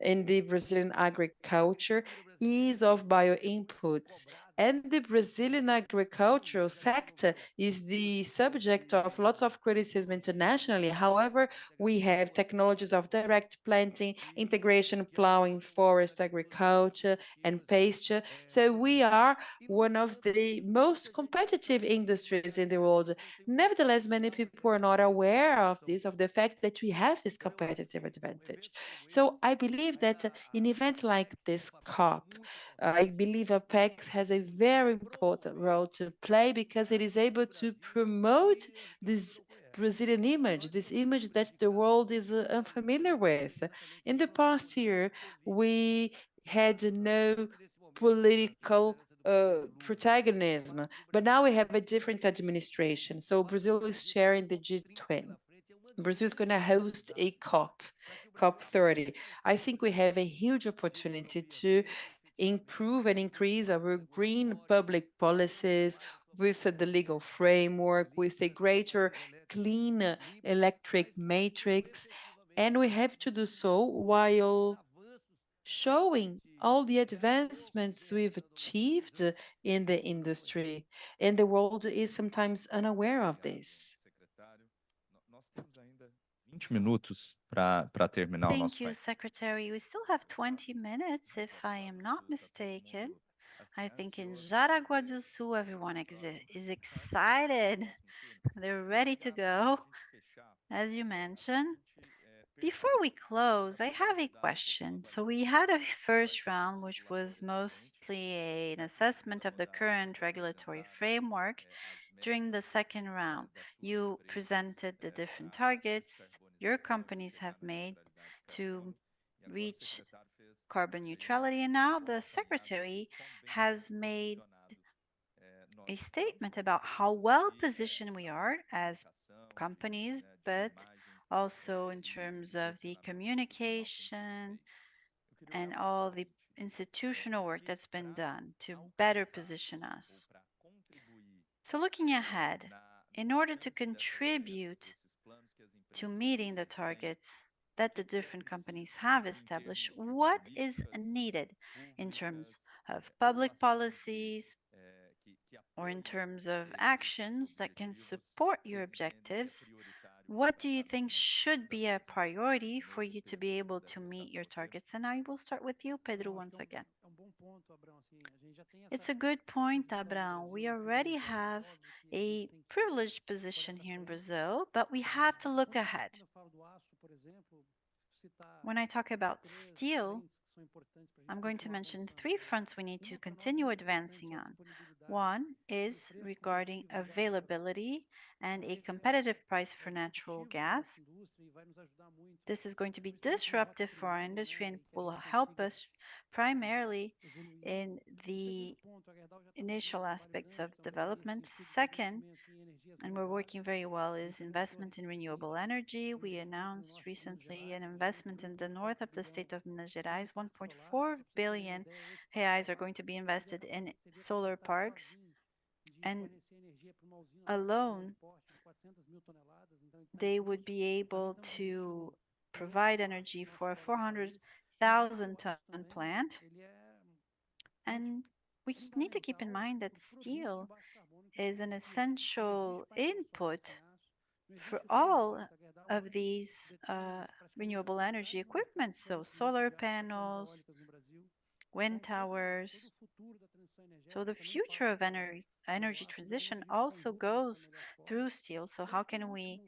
in the Brazilian agriculture is of bio inputs. And the Brazilian agricultural sector is the subject of lots of criticism internationally. However, we have technologies of direct planting, integration, plowing, forest agriculture, and pasture. So we are one of the most competitive industries in the world. Nevertheless, many people are not aware of this, of the fact that we have this competitive advantage. So I believe that in events like this COP, I believe APEX has a very important role to play because it is able to promote this Brazilian image, this image that the world is unfamiliar with. In the past year, we had no political protagonism, but now we have a different administration. So Brazil is chairing the G20. Brazil is going to host a COP30. I think we have a huge opportunity to improve and increase our green public policies with the legal framework, with a greater clean electric matrix. And we have to do so while showing all the advancements we've achieved in the industry. And the world is sometimes unaware of this. 20 minutos para terminar o nosso Thank you, Secretary. We still have 20 minutes, if I am not mistaken. I think in Jaraguá do Sul, everyone is excited. They're ready to go, as you mentioned. Before we close, I have a question. So we had a first round, which was mostly an assessment of the current regulatory framework. During the second round, you presented the different targets your companies have made to reach carbon neutrality. And now the Secretary has made a statement about how well positioned we are as companies, but also in terms of the communication and all the institutional work that's been done to better position us. So looking ahead, in order to contribute to meeting the targets that the different companies have established, what is needed in terms of public policies or in terms of actions that can support your objectives? What do you think should be a priority for you to be able to meet your targets? And I will start with you, Pedro, once again. It's a good point, Abrão. We already have a privileged position here in Brazil, but we have to look ahead. When I talk about steel, I'm going to mention 3 fronts we need to continue advancing on. One is regarding availability and a competitive price for natural gas. This is going to be disruptive for our industry and will help us primarily in the initial aspects of development. Second, and we're working very well, is investment in renewable energy. We announced recently an investment in the north of the state of Minas Gerais. 1.4 billion reais are going to be invested in solar parks, and alone they would be able to provide energy for a 400,000 ton plant. And we need to keep in mind that steel is an essential input for all of these renewable energy equipment, so solar panels, wind towers. So the future of energy transition also goes through steel. So how can we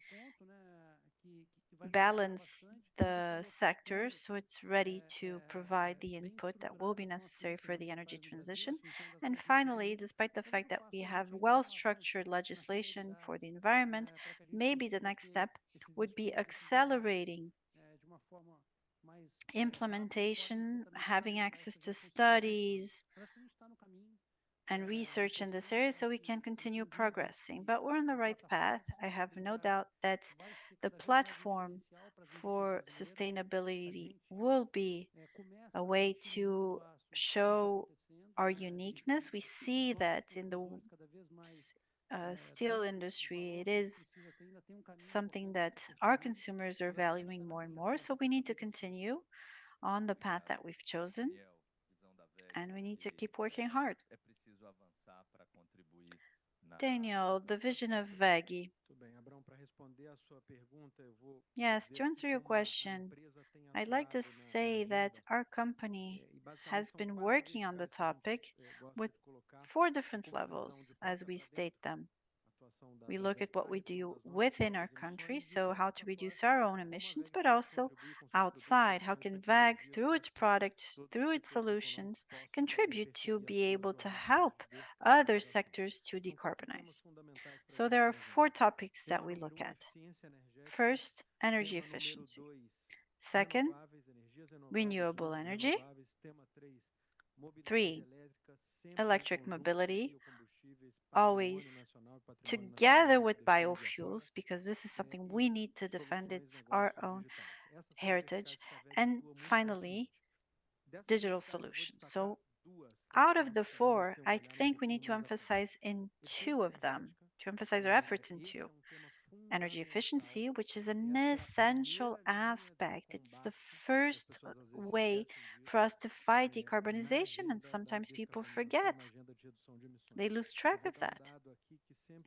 balance the sector so it's ready to provide the input that will be necessary for the energy transition? And finally, despite the fact that we have well-structured legislation for the environment, maybe the next step would be accelerating implementation, having access to studies and research in this area so we can continue progressing. But we're on the right path. I have no doubt that the platform for sustainability will be a way to show our uniqueness. We see that in the steel industry, it is something that our consumers are valuing more and more. So we need to continue on the path that we've chosen, and we need to keep working hard. Daniel, the vision of WEG. Yes, to answer your question, I'd like to say that our company has been working on the topic with 4 different levels, as we state them. We look at what we do within our country, so how to reduce our own emissions, but also outside. How can WEG, through its products, through its solutions, contribute to be able to help other sectors to decarbonize? So there are 4 topics that we look at. First, energy efficiency. Second, renewable energy. 3, electric mobility, always together with biofuels, because this is something we need to defend. It's our own heritage. And finally, digital solutions. So out of the 4, I think we need to emphasize in 2 of them, to emphasize our efforts in 2. Energy efficiency, which is an essential aspect. It's the first way for us to fight decarbonization, and sometimes people forget. They lose track of that.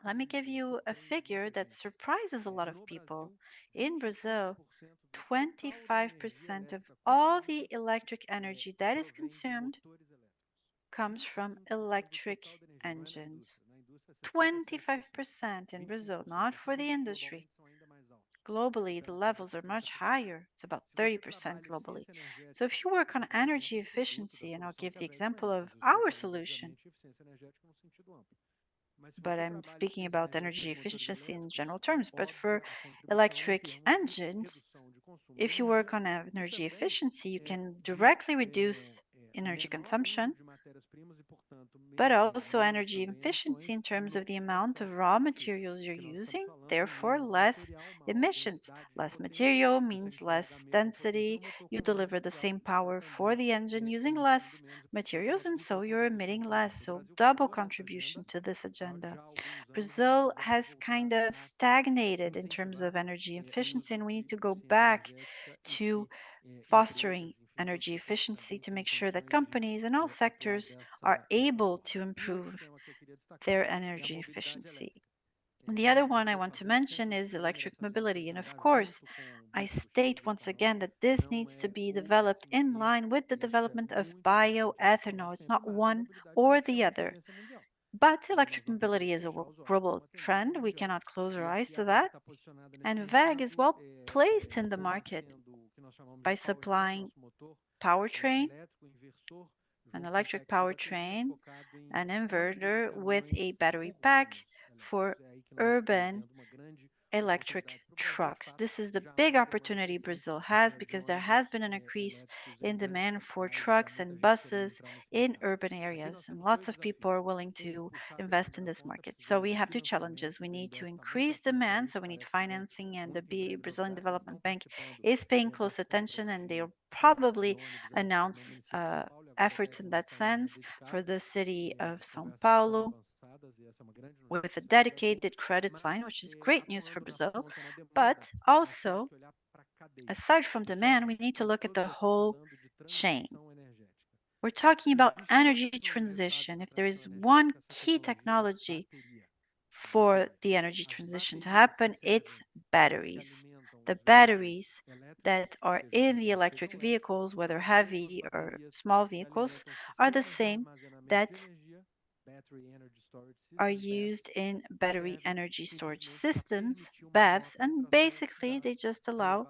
Let me give you a figure that surprises a lot of people. In Brazil, 25% of all the electric energy that is consumed comes from electric engines. 25% in Brazil, not for the industry. Globally, the levels are much higher. It's about 30% globally. So if you work on energy efficiency, and I'll give the example of our solution, but I'm speaking about energy efficiency in general terms. But for electric engines, if you work on energy efficiency, you can directly reduce energy consumption, but also energy efficiency in terms of the amount of raw materials you're using, therefore less emissions. Less material means less density. You deliver the same power for the engine using less materials, and so you're emitting less. So double contribution to this agenda. Brazil has kind of stagnated in terms of energy efficiency, and we need to go back to fostering energy efficiency to make sure that companies in all sectors are able to improve their energy efficiency. And the other one I want to mention is electric mobility. And of course, I state once again that this needs to be developed in line with the development of bioethanol. It's not one or the other. But electric mobility is a global trend. We cannot close our eyes to that. And WEG is well placed in the market by supplying powertrain, an electric powertrain, an inverter with a battery pack for urban electric trucks. This is the big opportunity Brazil has because there has been an increase in demand for trucks and buses in urban areas, and lots of people are willing to invest in this market. So we have two challenges. We need to increase demand, so we need financing, and the Brazilian Development Bank is paying close attention, and they'll probably announce efforts in that sense for the city of São Paulo with a dedicated credit line, which is great news for Brazil. But also, aside from demand, we need to look at the whole chain. We're talking about energy transition. If there is one key technology for the energy transition to happen, it's batteries. The batteries that are in the electric vehicles, whether heavy or small vehicles, are the same that are used in battery energy storage systems, BEVs, and basically they just allow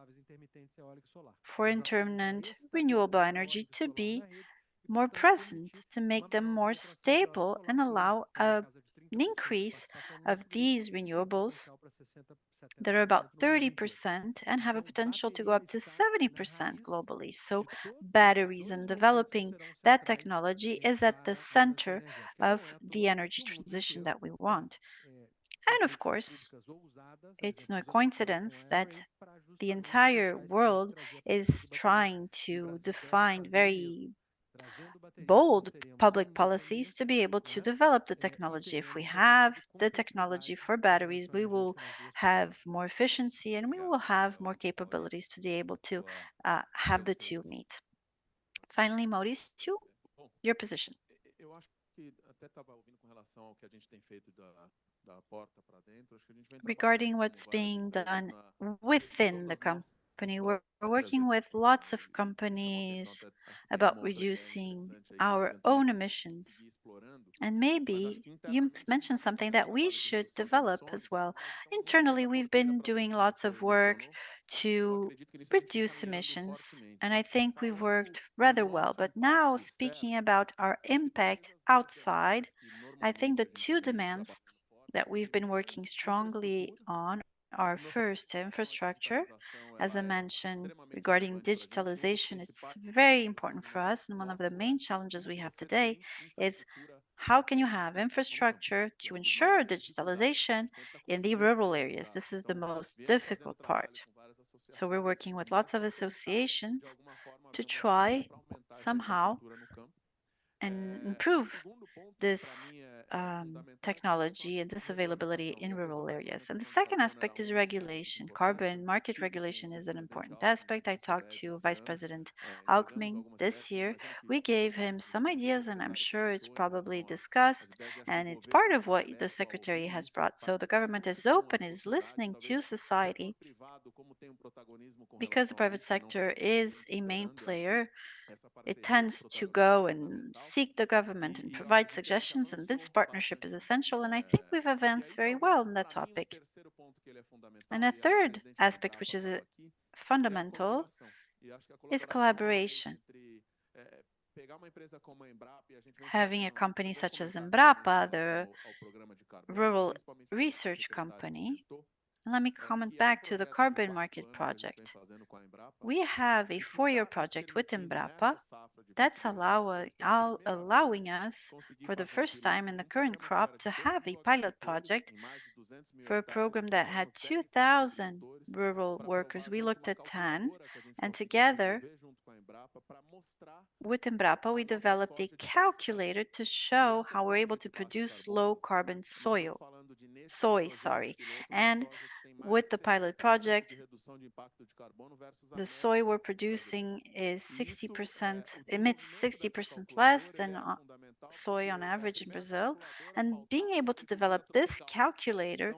for intermittent renewable energy to be more present, to make them more stable and allow an increase of these renewables that are about 30% and have a potential to go up to 70% globally. So batteries and developing that technology is at the center of the energy transition that we want. And of course, it's no coincidence that the entire world is trying to define very bold public policies to be able to develop the technology. If we have the technology for batteries, we will have more efficiency and we will have more capabilities to be able to have the two meet. Finally, Mauricio, your position. Eu acho que até estava ouvindo com relação ao que a gente tem feito da porta para dentro. Acho que a gente vem regarding what's being done within the company, we're working with lots of companies about reducing our own emissions. And maybe you mentioned something that we should develop as well. Internally, we've been doing lots of work to reduce emissions, and I think we've worked rather well. But now, speaking about our impact outside, I think the two demands that we've been working strongly on are first infrastructure. As I mentioned, regarding digitalization, it's very important for us. And one of the main challenges we have today is how can you have infrastructure to ensure digitalization in the rural areas? This is the most difficult part. So we're working with lots of associations to try somehow and improve this technology and this availability in rural areas. And the second aspect is regulation. Carbon market regulation is an important aspect. I talked to Vice President Alckmin this year. We gave him some ideas, and I'm sure it's probably discussed, and it's part of what the Secretary has brought. So the government is open, is listening to society, because the private sector is a main player. It tends to go and seek the government and provide suggestions, and this partnership is essential, and I think we've advanced very well on that topic. And a third aspect, which is fundamental, is collaboration. having a company such as Embrapa, the rural research company. Let me comment back to the carbon market project. We have a 4-year project with Embrapa that's allowing us, for the first time in the current crop, to have a pilot project for a program that had 2,000 rural workers. We looked at 10, and together with Embrapa, we developed a calculator to show how we're able to produce low carbon soy. And with the pilot project, the soy we're producing is 60%, emits 60% less than soy on average in Brazil. And being able to develop this calculator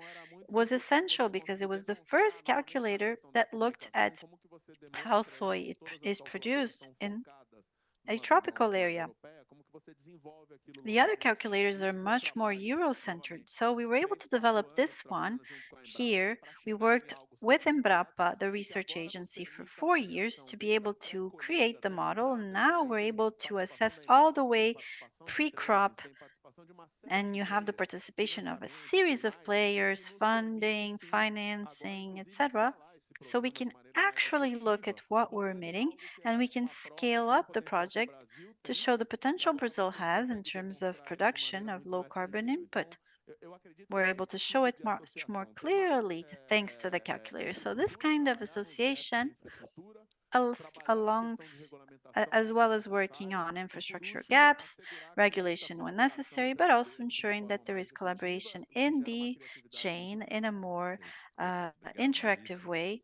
was essential because it was the first calculator that looked at how soy is produced in a tropical area. The other calculators are much more Euro-centered, so we were able to develop this one here. We worked with Embrapa, the research agency, for 4 years to be able to create the model, and now we're able to assess all the way pre-crop, and you have the participation of a series of players, funding, financing, etc. So we can actually look at what we're emitting, and we can scale up the project to show the potential Brazil has in terms of production of low carbon input. We're able to show it much more clearly thanks to the calculator. So this kind of association, as well as working on infrastructure gaps, regulation when necessary, but also ensuring that there is collaboration in the chain in a more interactive way,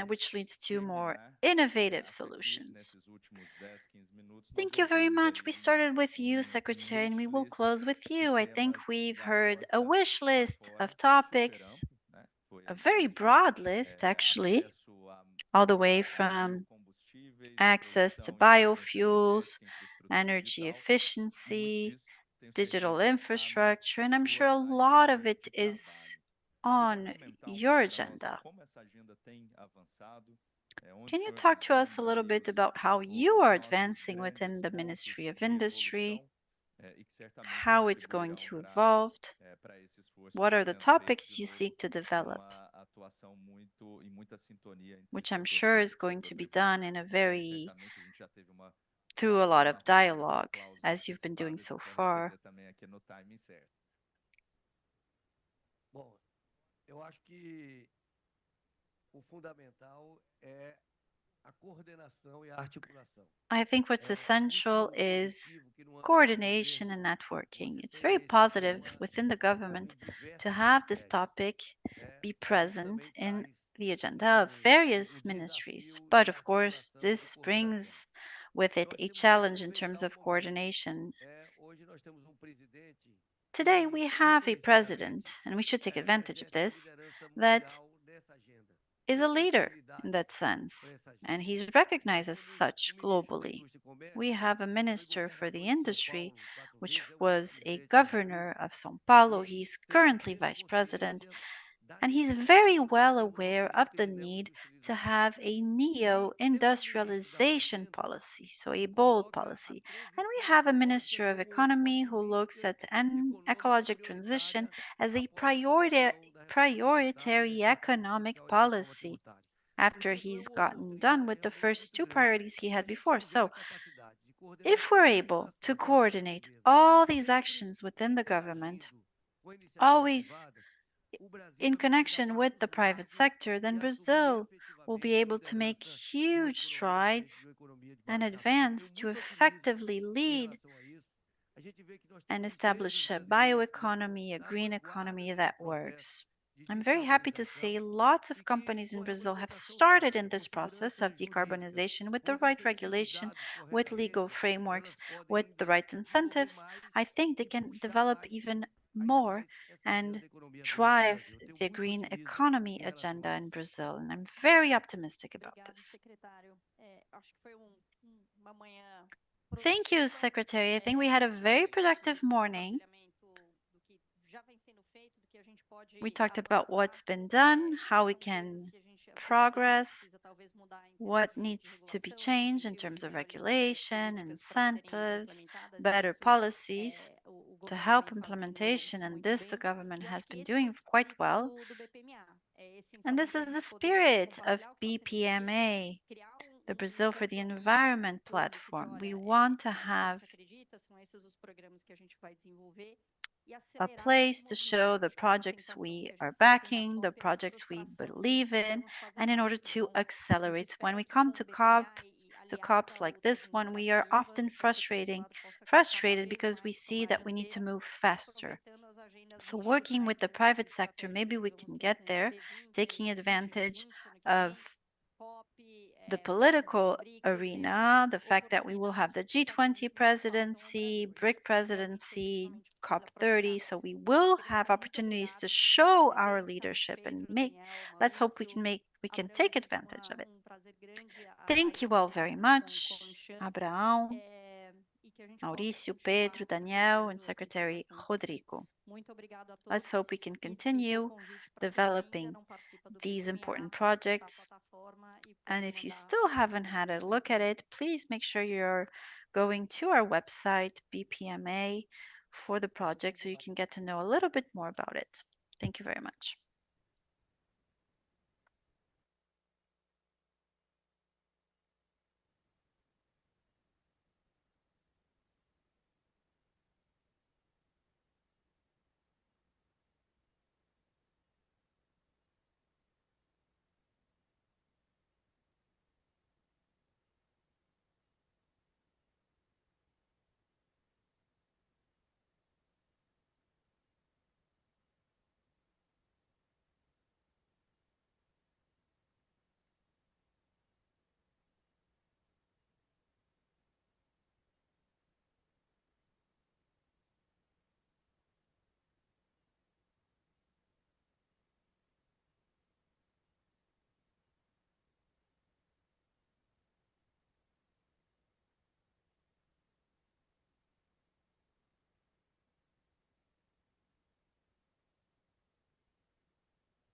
which leads to more innovative solutions. Thank you very much. We started with you, Secretary, and we will close with you. I think we've heard a wish list of topics, a very broad list, actually, all the way from access to biofuels, energy efficiency, digital infrastructure, and I'm sure a lot of it is on your agenda. Can you talk to us a little bit about how you are advancing within the Ministry of Industry, how it's going to evolve, what are the topics you seek to develop, which I'm sure is going to be done in a very through a lot of dialogue, as you've been doing so far. I think what's essential is coordination and networking. It's very positive within the government to have this topic be present in the agenda of various ministries. But of course, this brings with it a challenge in terms of coordination. Today, we have a president, and we should take advantage of this, that is a leader in that sense, and he's recognized as such globally. We have a minister for the industry, which was a governor of São Paulo. He's currently vice president, and he's very well aware of the need to have a neo-industrialization policy, so a bold policy. And we have a Minister of Economy who looks at an ecological transition as a prioritary economic policy after he's gotten done with the first 2 priorities he had before. So if we're able to coordinate all these actions within the government, always in connection with the private sector, then Brazil will be able to make huge strides and advance to effectively lead and establish a bioeconomy, a green economy that works. I'm very happy to say lots of companies in Brazil have started in this process of decarbonization with the right regulation, with legal frameworks, with the right incentives. I think they can develop even more and drive the green economy agenda in Brazil. And I'm very optimistic about this. Thank you, Secretary. I think we had a very productive morning. We talked about what's been done, how we can progress, what needs to be changed in terms of regulation, incentives, better policies to help implementation, and this the government has been doing quite well. And this is the spirit of BPMA, the Brazil for the Environment platform. We want to have a place to show the projects we are backing, the projects we believe in, and in order to accelerate. When we come to COPs like this one, we are often frustrated because we see that we need to move faster. So working with the private sector, maybe we can get there, taking advantage of the political arena, the fact that we will have the G20 presidency, BRIC presidency, COP30, so we will have opportunities to show our leadership and let's hope we can take advantage of it. Thank you all very much, Abraão, Mauricio, Pedro, Daniel, and Secretary Rodrigo. Let's hope we can continue developing these important projects. And if you still haven't had a look at it, please make sure you're going to our website, BPMA, for the project so you can get to know a little bit more about it. Thank you very much.